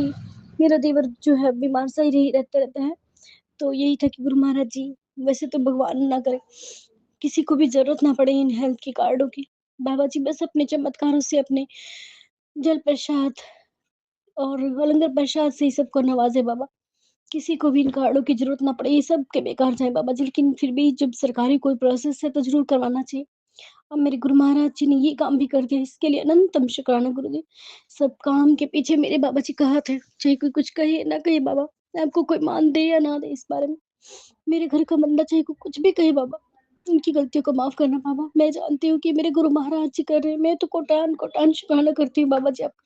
Speaker 4: मेरा देवर जो है बीमार सही नहीं रहते हैं, तो यही था कि गुरु महाराज जी, वैसे तो भगवान ना करे किसी को भी जरूरत ना पड़े इन हेल्थ के कार्डों की, बाबा जी बस अपने चमत्कारों से, अपने जल प्रसाद और लंगर प्रसाद से ही सबको नवाजे बाबा, किसी को भी इन कार्डों की जरूरत ना पड़े, ये सब के बेकार जाए बाबा जी। लेकिन फिर भी जब सरकारी कोई प्रोसेस है तो जरूर करवाना चाहिए। अब मेरे गुरु महाराज जी ने ये काम भी कर दिया, इसके लिए अनंतम शुक्राना गुरु जी। सब काम के पीछे मेरे बाबा जी कहा थे, चाहे कोई कुछ कहे ना कहे बाबा, आपको कोई मान दे या ना दे इस बारे में, मेरे घर का बंदा चाहे कोई कुछ भी कहे बाबा, उनकी गलतियों को माफ करना बाबा। मैं जानती हूँ कि मेरे गुरु महाराज जी कर रहे हैं, मैं तो कोटान कोटान शुक्राना करती हूँ बाबा जी आपका।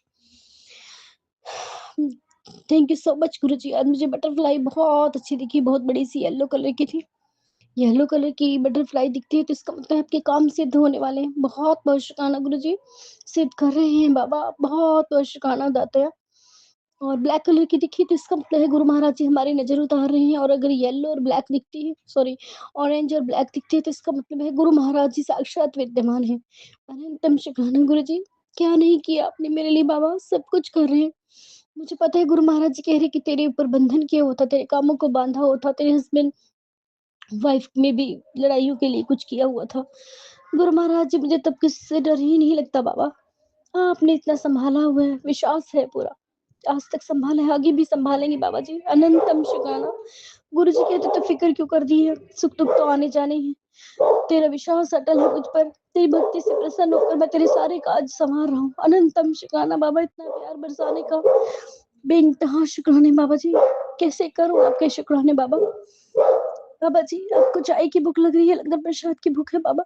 Speaker 4: थैंक यू सो मच गुरु जी। आज मुझे बटरफ्लाई बहुत अच्छी दिखी, बहुत बड़ी सी येलो कलर की थी। येलो कलर की बटरफ्लाई दिखती है तो इसका मतलब आपके काम सिद्ध होने वाले हैं। बहुत बहुत शुक्राना गुरु जी, सिद्ध कर रहे हैं बाबा, बहुत बहुत शुक्राना दाता। और ब्लैक कलर की दिखी तो इसका मतलब है गुरु महाराज जी हमारी नजर उतार रहे हैं। और अगर येलो और ब्लैक दिखती है, सॉरी ऑरेंज और ब्लैक दिखती है, तो इसका मतलब है गुरु महाराज जी साक्षात विद्यमान है। अनंतम शुक्राना गुरु जी, क्या नहीं किया आपने मेरे लिए बाबा, सब कुछ कर रहे हैं। मुझे पता है गुरु महाराज जी कह रहे कि तेरे ऊपर बंधन किया होता, तेरे कामों को बांधा हुआ था, तेरे हस्बैंड वाइफ में भी लड़ाइयों के लिए कुछ किया हुआ था। गुरु महाराज जी मुझे तब किससे डर ही नहीं लगता बाबा, आपने इतना संभाला हुआ है, विश्वास है पूरा, आज तक संभाला है, आगे भी संभालेंगे बाबा जी। अनंतम शुक्राना गुरु जी, कहते तो फिक्र क्यों कर दी है, सुख दुख तो आने जाने हैं, तेरा विश्वास अटल है मुझ पर, तेरी भक्ति से प्रसन्न होकर मैं तेरे सारे काज संवार रहा हूँ। अनंतम शुक्राना बाबा, इतना प्यार बरसाने का बेइंतहा शुक्राने बाबा जी, कैसे करूँ आपके शुक्राने बाबा। बाबा जी आपको चाय की भूख लग रही है, लंगर प्रसाद की भूख है बाबा,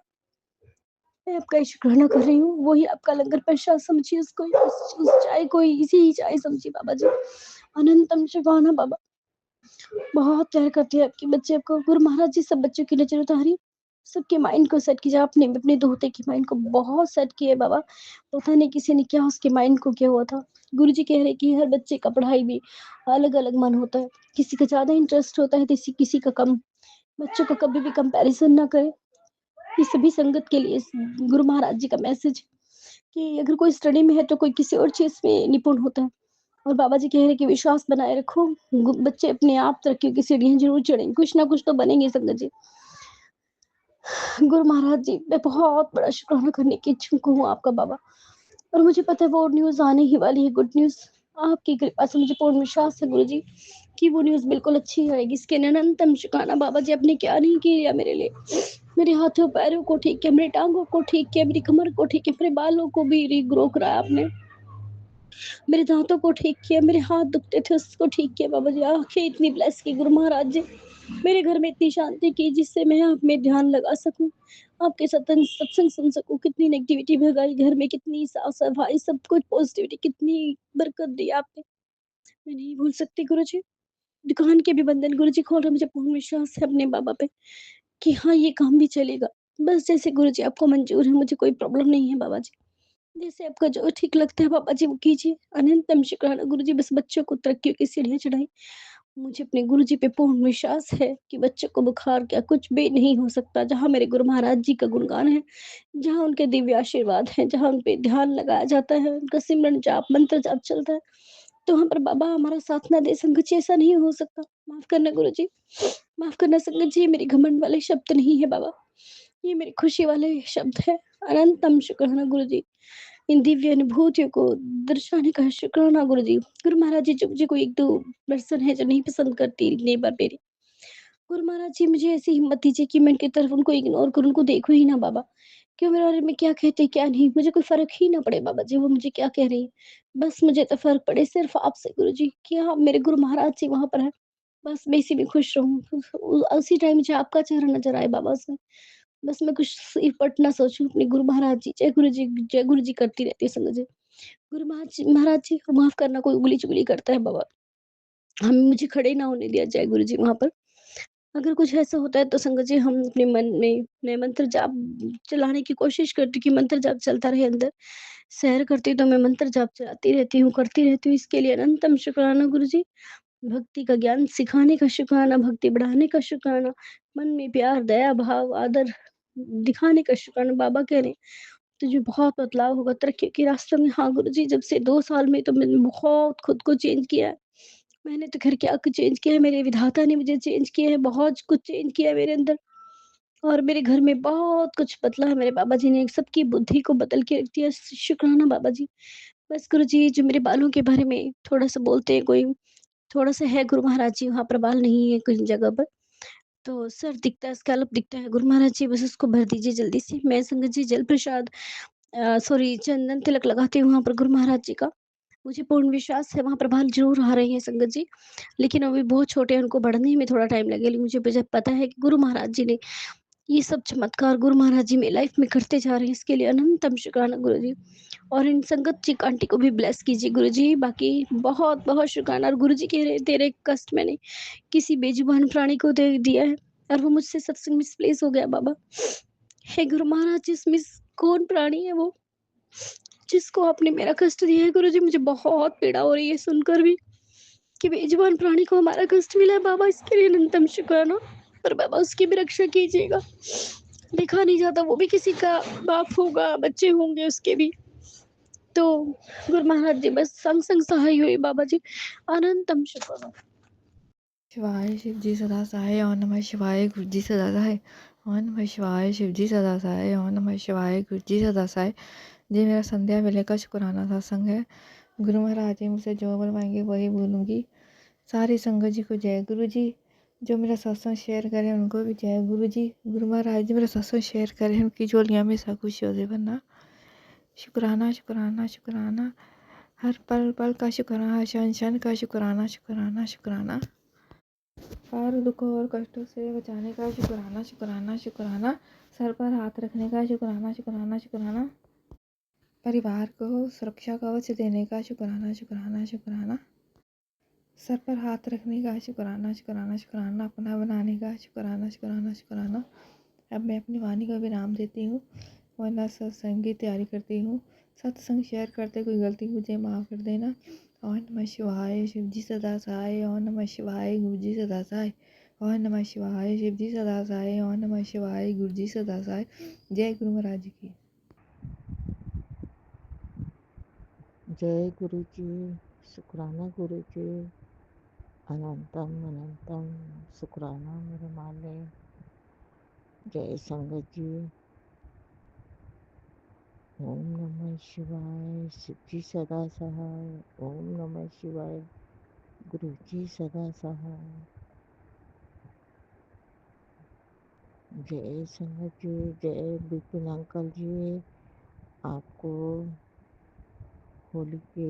Speaker 4: मैं आपका शुक्राना कर रही हूँ, वही आपका लंगर प्रसाद समझिए उसको, उस चाय को इसी ही चाय समझिए बाबा जी। अनंतम शुक्राना बाबा, बहुत प्यार करती है आपकी बच्चे आपको। गुरु महाराज जी सब बच्चों की नजर उतारी, सबके माइंड को सेट कीजिए। आपने अपने दोहते की माइंड को बहुत सेट किया है बाबा, पता नहीं किसी ने क्या उसके माइंड को किया हुआ था। गुरु जी कह रहे कि हर बच्चे का पढ़ाई भी अलग अलग मन होता है, किसी का ज्यादा इंटरेस्ट होता है तो किसी का कम। बच्चों को कभी भी कंपैरिजन ना करें, ये सभी संगत के लिए गुरु महाराज जी का मैसेज, कि अगर कोई स्टडी में है तो कोई किसी और चीज में निपुण होता है। और बाबा जी कह रहे कि विश्वास बनाए रखो, बच्चे अपने आप तरक्की की सीढ़ियां जरूर चढ़ेंगे, कुछ ना कुछ तो बनेंगे संगत जी। गुरु महाराज जी मैं बहुत बड़ा शुक्राना करने की इच्छुक हूँ आपका बाबा, और मुझे पता है वो न्यूज आने ही वाली है, गुड न्यूज। आपकी कृपा से मुझे पूर्ण विश्वास है गुरु जी कि वो न्यूज बिल्कुल अच्छी आएगी। इसके अनंतम शुक्राना बाबा जी, आपने क्या नहीं किया मेरे लिए, मेरे हाथों पैरों को ठीक किया, मेरी टांगों को ठीक किया, मेरी कमर को ठीक किया, मेरे बालों को भी रीग्रो कराया आपने, मेरे दांतों को ठीक किया, मेरे हाथ दुखते थे उसको ठीक किया बाबा जी। आंखें इतनी ब्लेस की गुरु महाराज जी, मेरे घर में इतनी शांति की जिससे मैं आप में ध्यान लगा सकूं, आपके सत्संग सुन सकूं। कितनी नेगेटिविटी भगाई घर में, कितनी साफ सफाई, सब कुछ पॉजिटिविटी, कितनी बरकत दी आपने, मैं नहीं भूल सकती गुरु जी। दुकान के भी बंधन गुरु जी खोल रहे, मुझे पूर्ण विश्वास है अपने बाबा पे कि हाँ ये काम भी चलेगा। बस जैसे गुरु जी आपको मंजूर है, मुझे कोई प्रॉब्लम नहीं है बाबा जी, जैसे आपका जो ठीक लगता है बाबा जी वो कीजिए। अनंतम शुक्राना गुरु जी, बस बच्चों को तरक्की की सीढ़ियां चढ़ाई। मुझे अपने गुरु जी पे पूर्ण विश्वास है कि बच्चों को बुखार क्या कुछ भी नहीं हो सकता। जहाँ मेरे गुरु महाराज जी का गुणगान है, जहाँ उनके दिव्य आशीर्वाद है, जहाँ उन पे ध्यान लगाया जाता है, उनका सिमरन जाप मंत्र जाप चलता है,
Speaker 10: तो वहाँ पर बाबा हमारा साथ ना दे संगत जी, ऐसा नहीं हो सकता। माफ़ करना गुरुजी, माफ़ करना संगत जी, ये मेरे घमंड वाले शब्द नहीं है बाबा, ये मेरी खुशी वाले शब्द है। अनंतम शुक्राना गुरुजी, इन दिव्य अनुभूतियों को दर्शाने का शुक्राना गुरुजी। गुरु महाराज जी, जो मुझे कोई 1-2 पर्सन है जो नहीं पसंद करती नेबर मेरी, गुरु महाराज जी मुझे ऐसी हिम्मत दीजिए कि मैं उनकी तरफ उनको इग्नोर करूँ, उनको देखूँ ही ना बाबा। क्यों मेरे बारे में क्या कहते क्या नहीं, मुझे कोई फ़र्क ही ना पड़े बाबा जी, वो मुझे क्या कह रही हैं। बस मुझे तो फ़र्क पड़े सिर्फ़ आपसे गुरुजी, कि हाँ, मेरे गुरु महाराज जी वहाँ पर हैं। बस मैं इसी में खुश रहूँ। उसी टाइम मुझे आपका चेहरा नज़र आए बाबा उसमें। बस मैं कुछ सिरपट ना सोचूँ, अपने गुरु महाराज जी, जय गुरु जी करती रहती है संगत जी। गुरु महाराज जी माफ़ करना, कोई उंगली-चुगली करता है बाबा। मुझे खड़े ना होने दिया जय गुरु जी वहाँ पर। अगर कुछ ऐसा होता है तो संगत जी हम अपने मन में मैं मंत्र जाप चलाने की कोशिश करती हूँ कि मंत्र जाप चलता रहे अंदर। सैर करती तो मैं मंत्र जाप चलाती रहती हूँ, करती रहती हूँ। इसके लिए अनंतम शुक्राना गुरुजी। भक्ति का ज्ञान सिखाने का शुक्राना, भक्ति बढ़ाने का शुक्राना, मन में प्यार, दया भाव, आदर दिखाने का शुक्राना। बाबा कह रहे हैं तुझे बहुत बदलाव होगा तरक्की के रास्ते में। हाँ गुरुजी, जब से 2 साल में तो मैंने बहुत खुद को चेंज किया है। मैंने तो ख़ैर क्या कुछ चेंज किया है, मेरे विधाता ने मुझे चेंज किया है, बहुत कुछ चेंज किया है मेरे अंदर। और मेरे घर में बहुत कुछ बदला है, मेरे बाबा जी ने सबकी बुद्धि को बदल के रख दिया। शुक्राना बाबा जी। बस गुरुजी, जो मेरे बालों के बारे में थोड़ा-सा बोलते हैं कोई, थोड़ा-सा है गुरु महाराज जी वहाँ पर बाल नहीं है कहीं जगह पर, तो सर दिखता है, स्कैल्प दिखता है। गुरु महाराज जी बस उसको भर दीजिए जल्दी से। मैं संगत जी जल प्रसाद सॉरी चंदन तिलक लगाती हूँ वहाँ पर गुरु महाराज जी का। मुझे पूर्ण विश्वास है वहाँ पर बाल ज़रूर आ रहे हैं संगत जी, लेकिन अभी बहुत छोटे हैं, उनको बढ़ने में थोड़ा टाइम लगेगा। लेकिन मुझे पता है कि गुरु महाराज जी ने ये सब चमत्कार गुरु महाराज जी मेरी लाइफ में करते जा रहे हैं, इसके लिए अनंतम शुक्राना गुरुजी। और इन संगत जी आंटी को भी ब्लेस कीजिए गुरुजी। बाकी बहुत-बहुत शुक्राना। और गुरुजी कह रहे हैं तेरे कष्ट मैंने किसी बेजुबान प्राणी को दे दिया है और वो मुझसे सत्संग मिसप्लेस हो गया बाबा। हे गुरु महाराज, इसमें कौन प्राणी है वो जिसको आपने मेरा कष्ट दिया है गुरुजी? मुझे बहुत पीड़ा हो रही है सुनकर भी कि बेजुबान प्राणी को हमारा कष्ट मिला है बाबा, इसके लिए अनंतम शुक्राना। पर बाबा उसकी भी रक्षा कीजिएगा। देखा नहीं जाता, वो भी किसी का बाप होगा, बच्चे होंगे उसके भी। तो गुरु महाराज जी बस संग सहाय हुए बाबा जी। अनंतम शुक्राना।
Speaker 11: शिवाय शिव जी सदा सहाय। ओम नमः शिवाय गुरु जी सदा सहाय। ओम नमः शिवाय शिव जी सदा सहाय। ओम नमः शिवाय गुरु जी सदा सहाय। ये मेरा संध्या वेले का शुक्राना सत्संग है। गुरु महाराज जी मुझसे जो बोलवाएंगे वही बोलूँगी। सारी संगत जी को जय गुरु जी। जो मेरा सत्संग शेयर करें उनको भी जय गुरु जी। गुरु महाराज जी मेरा सत्संग शेयर करें, उनकी झोलियाँ में सब कुछ हो बनना। शुक्राना शुक्राना शुक्राना, हर पल पल का शुक्राना, हर क्षण क्षण का शुक्राना शुक्राना शुक्राना। और दुखों और कष्टों से बचाने का शुक्राना शुक्राना शुक्राना। सर पर हाथ रखने का शुक्राना शुक्राना शुक्राना। परिवार को सुरक्षा कवच देने का शुक्राना शुक्राना शुक्राना। सर पर हाथ रखने का शुक्राना शुक्राना शुक्राना। अपना बनाने का शुक्राना शुक्राना शुक्राना। अब मैं अपनी वाणी को विराम देती हूँ, वरना सत्संग की तैयारी करती हूँ। सत्संग शेयर करते कोई गलती मुझे माफ़ कर देना। ओम नमः शिवाय शिव जी सदा सहाय। ओम नमः शिवाय गुरु जी सदा सहाय। ओम नमः शिवाय शिव जी सदा सहाय। ओम नमः शिवाय गुरु जी सदा सहाय। जय गुरु महाराज जी की।
Speaker 12: जय गुरु जी, शुक्राना गुरु जी, अनंतम अनंतम शुक्राना मेरे मालिक। जय संगत जी। ओम नमः शिवाय शिव जी सदा सहाय। ओम नमः शिवाय गुरु जी सदा सहाय। जय संगत जी, जय बिपिन अंकल जी, आपको होली के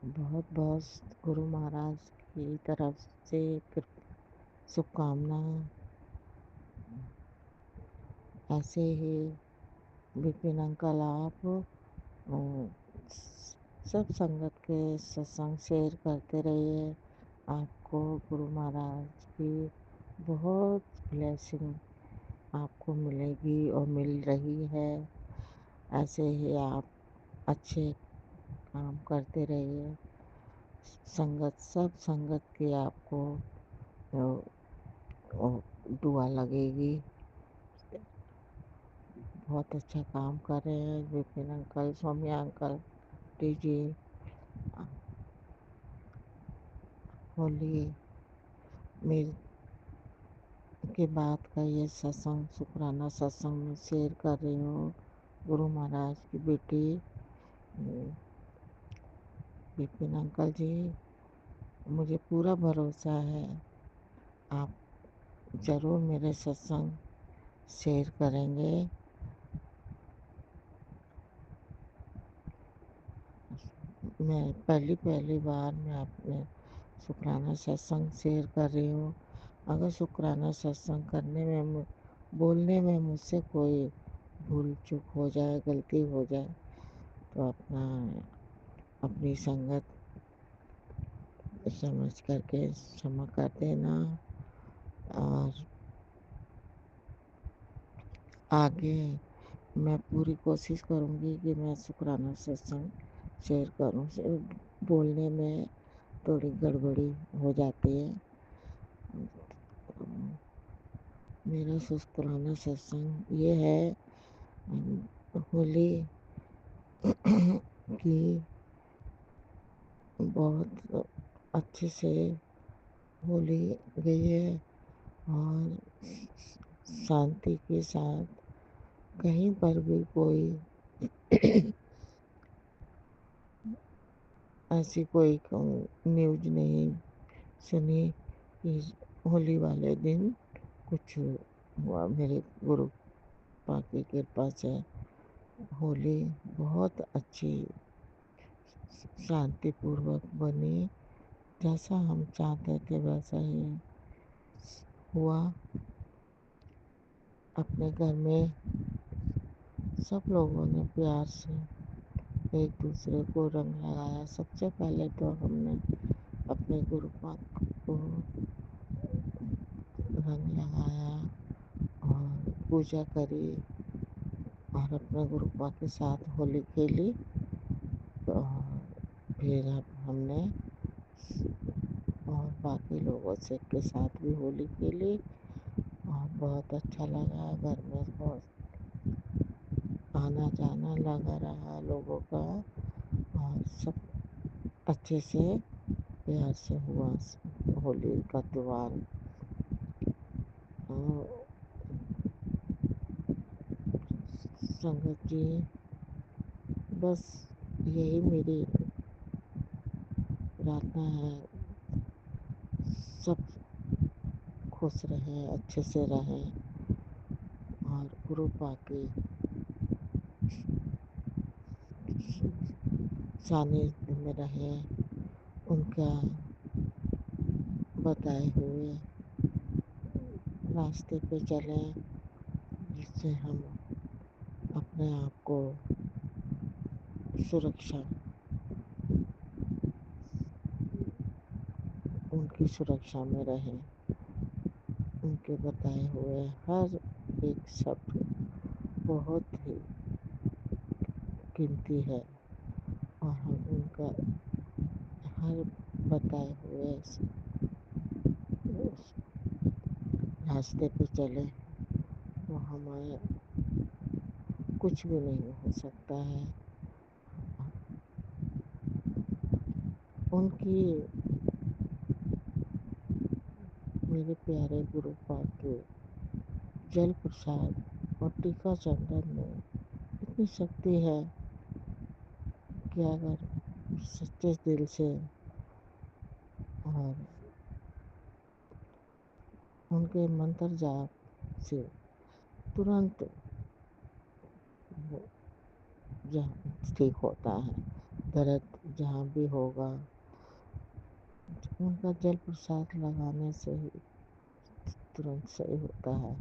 Speaker 12: बहुत बहुत गुरु महाराज की तरफ से शुभकामनाएं। ऐसे ही बिपिन अंकल आप सब संगत के सत्संग शेयर करते रहिए। आपको गुरु महाराज की बहुत ब्लेसिंग आपको मिलेगी और मिल रही है। ऐसे ही आप अच्छे काम करते रहिए। संगत सब संगत की आपको दुआ लगेगी। बहुत अच्छा काम कर रहे हैं Vipin uncle, Saumya uncle, TG. Holi मेरी के बाद का ये सत्संग शुक्राना सत्संग में शेयर कर रही हूँ। गुरु महाराज की बेटी विपिन अंकल जी, मुझे पूरा भरोसा है आप ज़रूर मेरे सत्संग शेयर करेंगे। मैं पहली बार मैं अपने शुक्राना सत्संग शेयर कर रही हूँ। अगर शुक्राना सत्संग करने में बोलने में मुझसे कोई भूल चूक हो जाए, गलती हो जाए तो अपनी संगत समझ करके क्षमा कर देना। और आगे मैं पूरी कोशिश करूँगी कि मैं शुक्राना सत्संग शेयर करूँ। बोलने में थोड़ी गड़बड़ी हो जाती है। मेरा शुक्राना सत्संग ये है, होली की बहुत अच्छे से होली गई है और शांति के साथ कहीं पर भी कोई ऐसी कोई न्यूज़ नहीं सुनी कि होली वाले दिन कुछ हुआ। मेरे गुरु पाक की कृपा से होली बहुत अच्छी शांतिपूर्वक बनी। जैसा हम चाहते थे वैसा ही हुआ। अपने घर में सब लोगों ने प्यार से एक दूसरे को रंग लगाया। सबसे पहले तो हमने अपने गुरु पाक को रंग लगाया और पूजा करी और अपने गुरु पाक के साथ होली खेली। और फिर हमने और बाकी लोगों से के साथ भी होली खेली और बहुत अच्छा लगा। घर में बहुत आना जाना लगा रहा लोगों का और सब अच्छे से प्यार से हुआ होली का त्यौहार। संगत जी, बस यही मेरी प्रार्थना है, सब खुश रहें, अच्छे से रहें और गुरु पाक की सानिध्य में रहें, उनका बताए हुए रास्ते पे चलें, जिससे हम अपने आप को सुरक्षा उनकी सुरक्षा में रहें। उनके बताए हुए हर एक शब्द बहुत ही कीमती है और हम उनका हर बताए हुए रास्ते पे चले तो हमारे कुछ भी नहीं हो सकता है। उनकी मेरे प्यारे गुरु पाक के जल प्रसाद और टीका चंदन में इतनी शक्ति है कि अगर सच्चे दिल से और उनके मंत्र जाप से तुरंत जहाँ ठीक होता है। दर्द जहाँ भी होगा उनका जल प्रसाद लगाने से ही तुरंत सही होता है।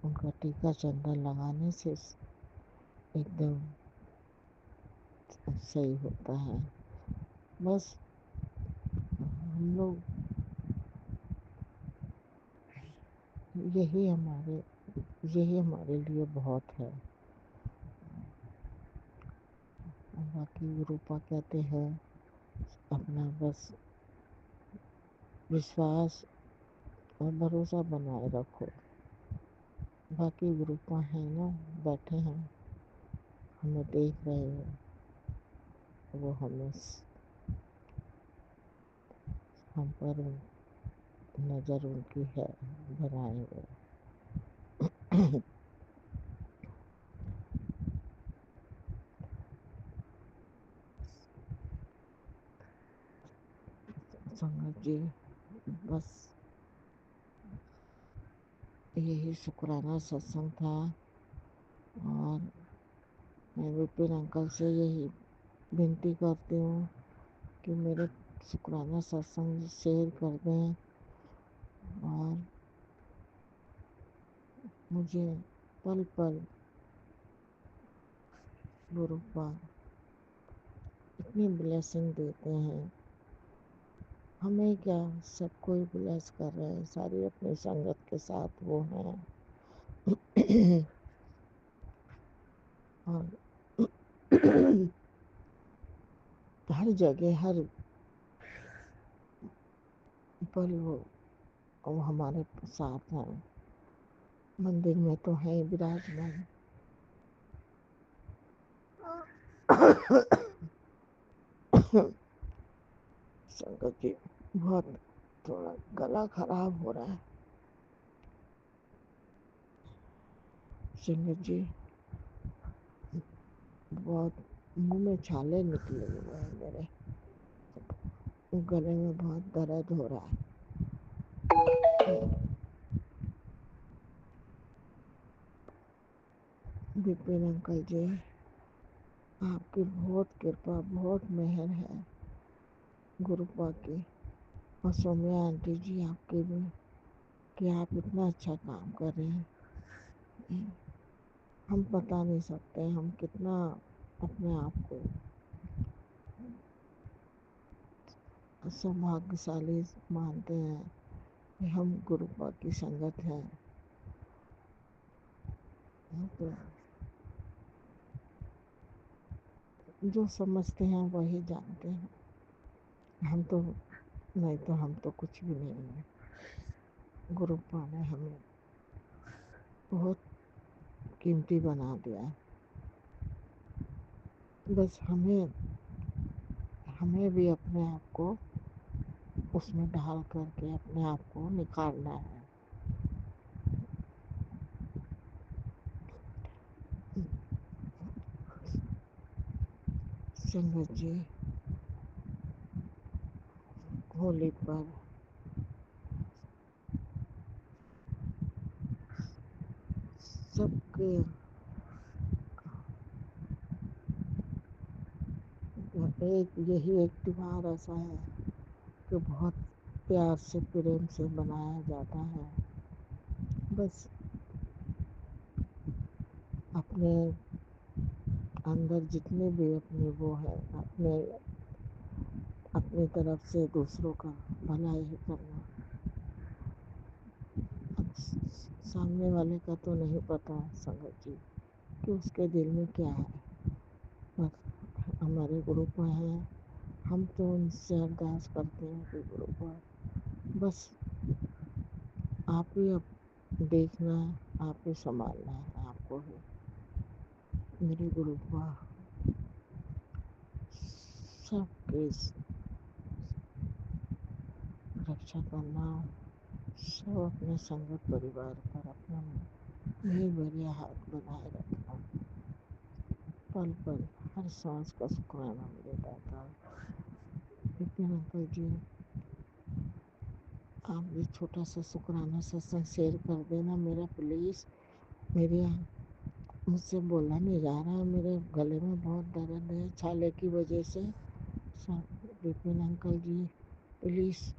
Speaker 12: उनका टीका चंदन लगाने से एकदम सही होता है। बस हम लोग यही हमारे लिए बहुत है। बाकी रूपा कहते हैं अपना बस विश्वास और भरोसा बनाए रखो। बाकी रूपा है ना, बैठे हैं, हमें देख रहे हैं, वो हमें हम पर नज़र उनकी है बनाए हुए। संगत जी, बस यही शुक्राना सत्संग था और मैं विपिन अंकल से यही विनती करती हूँ कि मेरे शुक्राना सत्संग शेयर कर दें और मुझे पल पल गुरु पाक इतनी ब्लेसिंग देते हैं। हमें क्या, सब कोई ब्लेस कर रहे हैं, सारी अपनी संगत के साथ वो हैं। और हर जगह हर पल वो हमारे साथ हैं। मंदिर में तो है ही विराजमान। संगत जी, बहुत थोड़ा गला खराब हो रहा है। संगत जी, बहुत मुंह में छाले निकले हुए हैं मेरे, गले में बहुत दर्द हो रहा है। विपिन अंकल जी, आपकी बहुत कृपा, बहुत मेहर है गुरु पाक की, और सौम्या आंटी जी आपके भी, कि आप इतना अच्छा काम कर रहे हैं। हम बता नहीं सकते हम कितना अपने आप को सौभाग्यशाली मानते हैं कि हम गुरु पाक की संगत हैं। तो जो समझते हैं वही जानते हैं। हम तो नहीं, तो हम तो कुछ भी नहीं है। गुरु पाक ने हमें बहुत कीमती बना दिया है। बस हमें भी अपने आप को उसमें ढाल करके अपने आप को निकालना है। संगत जी, होली पर सबके यही एक त्योहार ऐसा है कि बहुत प्यार से प्रेम से मनाया जाता है। बस अपने अंदर जितने भी अपने वो है, अपनी तरफ से दूसरों का भला ही करना। अब सामने वाले का तो नहीं पता संगत जी कि उसके दिल में क्या है। बस हमारे गुरु पर हैं, हम तो उनसे अरदास करते हैं कि गुरु पर बस आप ही अब देखना है, आप ही संभालना है आपको ही। मेरे गुरु पर सबकी रक्षा करना, सब अपने संगत परिवार पर अपना मेहर भरिया हाथ बनाए रखना, पल पल हर सांस का शुक्राना मेरे दाता। विपिन अंकल जी, आप भी छोटा सा शुक्राना सत्संग शेयर कर देना मेरा प्लीज़। मेरे मुझसे बोला नहीं जा रहा है, मेरे गले में बहुत दर्द है छाले की वजह से। विपिन अंकल जी प्लीज़,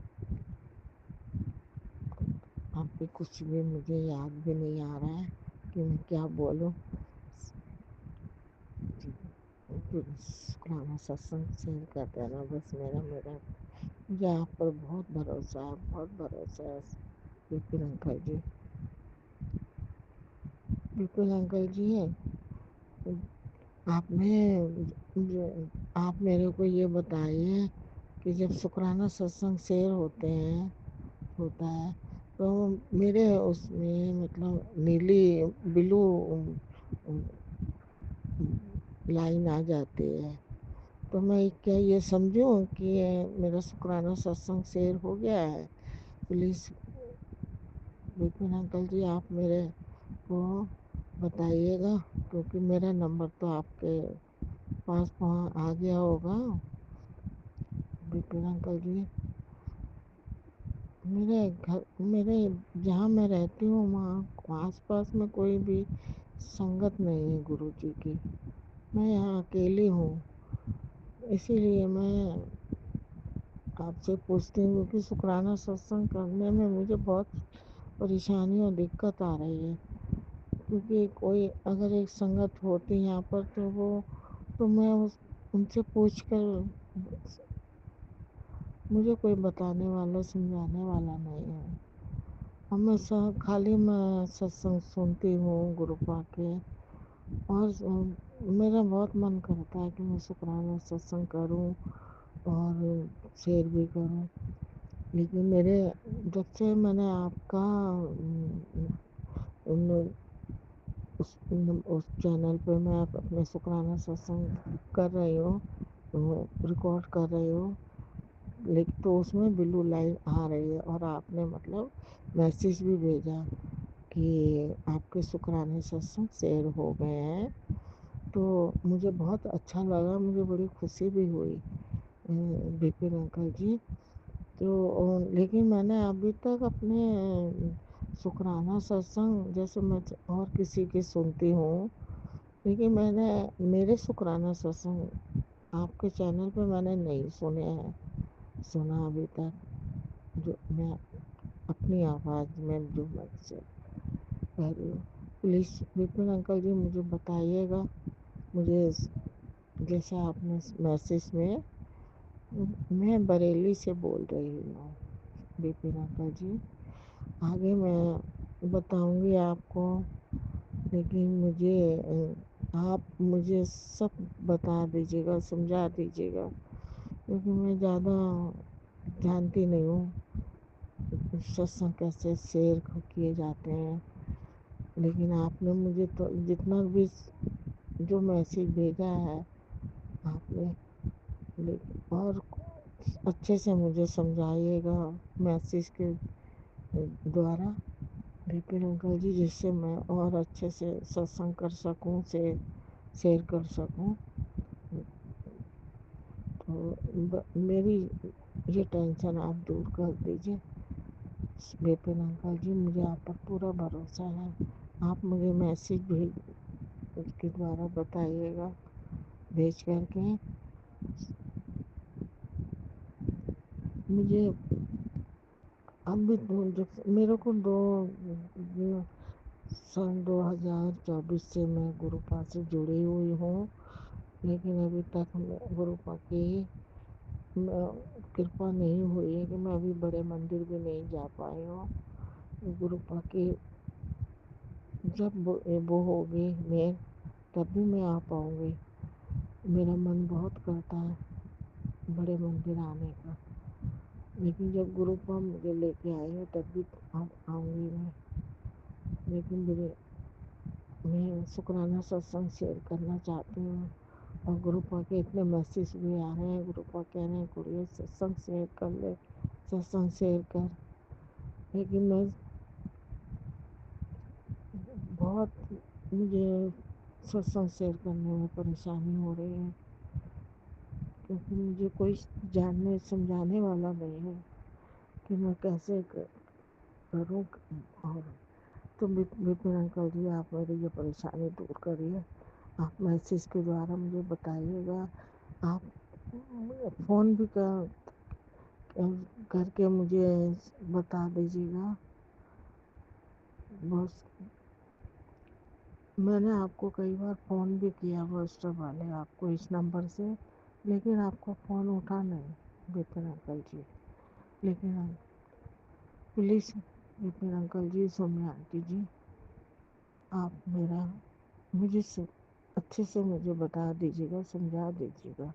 Speaker 12: आप भी कुछ भी मुझे याद भी नहीं आ रहा है कि मैं क्या बोलूं। शुक्राना सत्संग शेयर कर देना बस। मुझे आप पर बहुत भरोसा है, बहुत भरोसा है विपिन अंकल जी। विपिन अंकल जी, आप मेरे को ये बताइए कि जब शुक्राना सत्संग शेयर होता है तो मेरे उसमें मतलब नीली ब्लू लाइन आ जाती है, तो मैं क्या ये समझूं कि ये मेरा शुक्राना सत्संग शेयर हो गया है? प्लीज़ विपिन अंकल जी आप मेरे को बताइएगा, क्योंकि मेरा नंबर तो आपके पास आ गया होगा। विपिन अंकल जी, मेरे जहाँ मैं रहती हूँ वहाँ आसपास में कोई भी संगत नहीं है गुरु जी की। मैं यहाँ अकेली हूँ, इसीलिए मैं आपसे पूछती हूँ कि शुक्राना सत्संग करने में मुझे बहुत परेशानी और दिक्कत आ रही है। क्योंकि कोई अगर एक संगत होती यहाँ पर तो मैं उनसे पूछ कर, मुझे कोई बताने वाला समझाने वाला नहीं है। हमेशा खाली मैं सत्संग सुनती हूँ गुरुपा के, और मेरा बहुत मन करता है कि मैं शुक्राना सत्संग करूँ और शेयर भी करूँ। लेकिन मेरे जब से मैंने आपका उस चैनल पे मैं अपने शुक्राना सत्संग कर रही हूँ, रिकॉर्ड कर रही हूँ, लेकिन तो उसमें ब्लू लाइन आ रही है और आपने मतलब मैसेज भी भेजा कि आपके शुक्राने सत्संग शेयर हो गए हैं। तो मुझे बहुत अच्छा लगा, मुझे बड़ी खुशी भी हुई विपिन अंकल जी। तो लेकिन मैंने अभी तक अपने शुक्राना सत्संग जैसे मैं और किसी की सुनती हूँ, लेकिन मैंने मेरे शुक्राना सत्संग आपके चैनल पे मैंने नहीं सुना अभी तक, जो मैं अपनी आवाज़ में जो मैं से कह रही हूँ। प्लीज़ विपिन अंकल जी मुझे बताइएगा, मुझे जैसे आपने मैसेज में, मैं बरेली से बोल रही हूँ विपिन अंकल जी, आगे मैं बताऊंगी आपको, लेकिन आप मुझे सब बता दीजिएगा, समझा दीजिएगा, क्योंकि मैं ज़्यादा जानती नहीं हूँ सत्संग कैसे शेयर किए जाते हैं। लेकिन आपने मुझे तो जितना भी जो मैसेज भेजा है आपने, और अच्छे से मुझे समझाइएगा मैसेज के द्वारा विपिन अंकल जी, जिससे मैं और अच्छे से सत्संग कर सकूं, शेयर कर सकूं। तो मेरी ये टेंशन आप दूर कर दीजिए विपिन अंकल जी, मुझे आप पर पूरा भरोसा है। आप मुझे मैसेज भेज के द्वारा बताइएगा, भेज करके मुझे अभी मेरे को सन 2024 से मैं गुरुपा से जुड़ी हुई हूँ, लेकिन अभी तक गुरुपा की कृपा नहीं हुई है कि मैं अभी बड़े मंदिर भी नहीं जा पाई हूँ। गुरुपा की जब वो होगी मैं, तब भी मैं आ पाऊँगी। मेरा मन बहुत करता है बड़े मंदिर आने का, लेकिन जब गुरुपा मुझे लेके आएगा तब भी आऊँगी मैं। लेकिन मैं शुक्राना सत्संग शेयर करना चाहती हूँ, और गुरुपा के इतने मैसेज भी आ रहे हैं, गुरुपा कह रहे हैं कुड़िए सत्संग शेयर कर ले, सत्संग शेयर कर। लेकिन मैं बहुत, मुझे सत्संग शेयर करने में परेशानी हो रही है, क्योंकि मुझे कोई जानने समझाने वाला नहीं है कि मैं कैसे करूँ। और तो विपिन अंकल जी आप मेरी ये परेशानी दूर करिए, आप मैसेज के द्वारा मुझे बताइएगा, आप फ़ोन भी करके मुझे बता दीजिएगा। बस मैंने आपको कई बार फ़ोन भी किया व्हाट्सएप वाले आपको इस नंबर से, लेकिन आपका फ़ोन उठा नहीं विपिन अंकल जी। लेकिन please Vipin uncle ji, Saumya aunty ji, आप मुझे अच्छे से मुझे बता दीजिएगा, समझा दीजिएगा,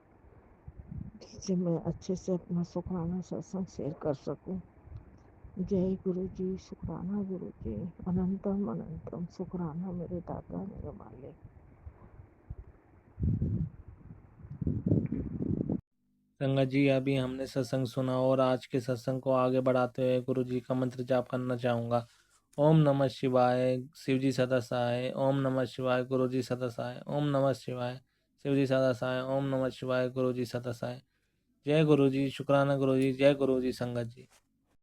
Speaker 12: जिससे मैं अच्छे से अपना शुक्राना सत्संग शेयर कर सकूं। जय गुरु जी, शुक्राना गुरु जी, अनंतम अनंतम शुक्राना मेरे दाता मेरे मालिक।
Speaker 1: संगत जी, अभी हमने सत्संग सुना और आज के सत्संग को आगे बढ़ाते हुए गुरु जी का मंत्र जाप करना चाहूँगा। ओम नमः शिवाय, शिव जी सदा सहाय। ओम नमः शिवाय, गुरु जी सदा सहाय। ओम नमः शिवाय, शिव जी सदा सहाय। ओम नमः शिवाय, गुरु जी सदा सहाय। जय गुरु जी, शुक्राना गुरु जी, जय गुरु जी संगत जी।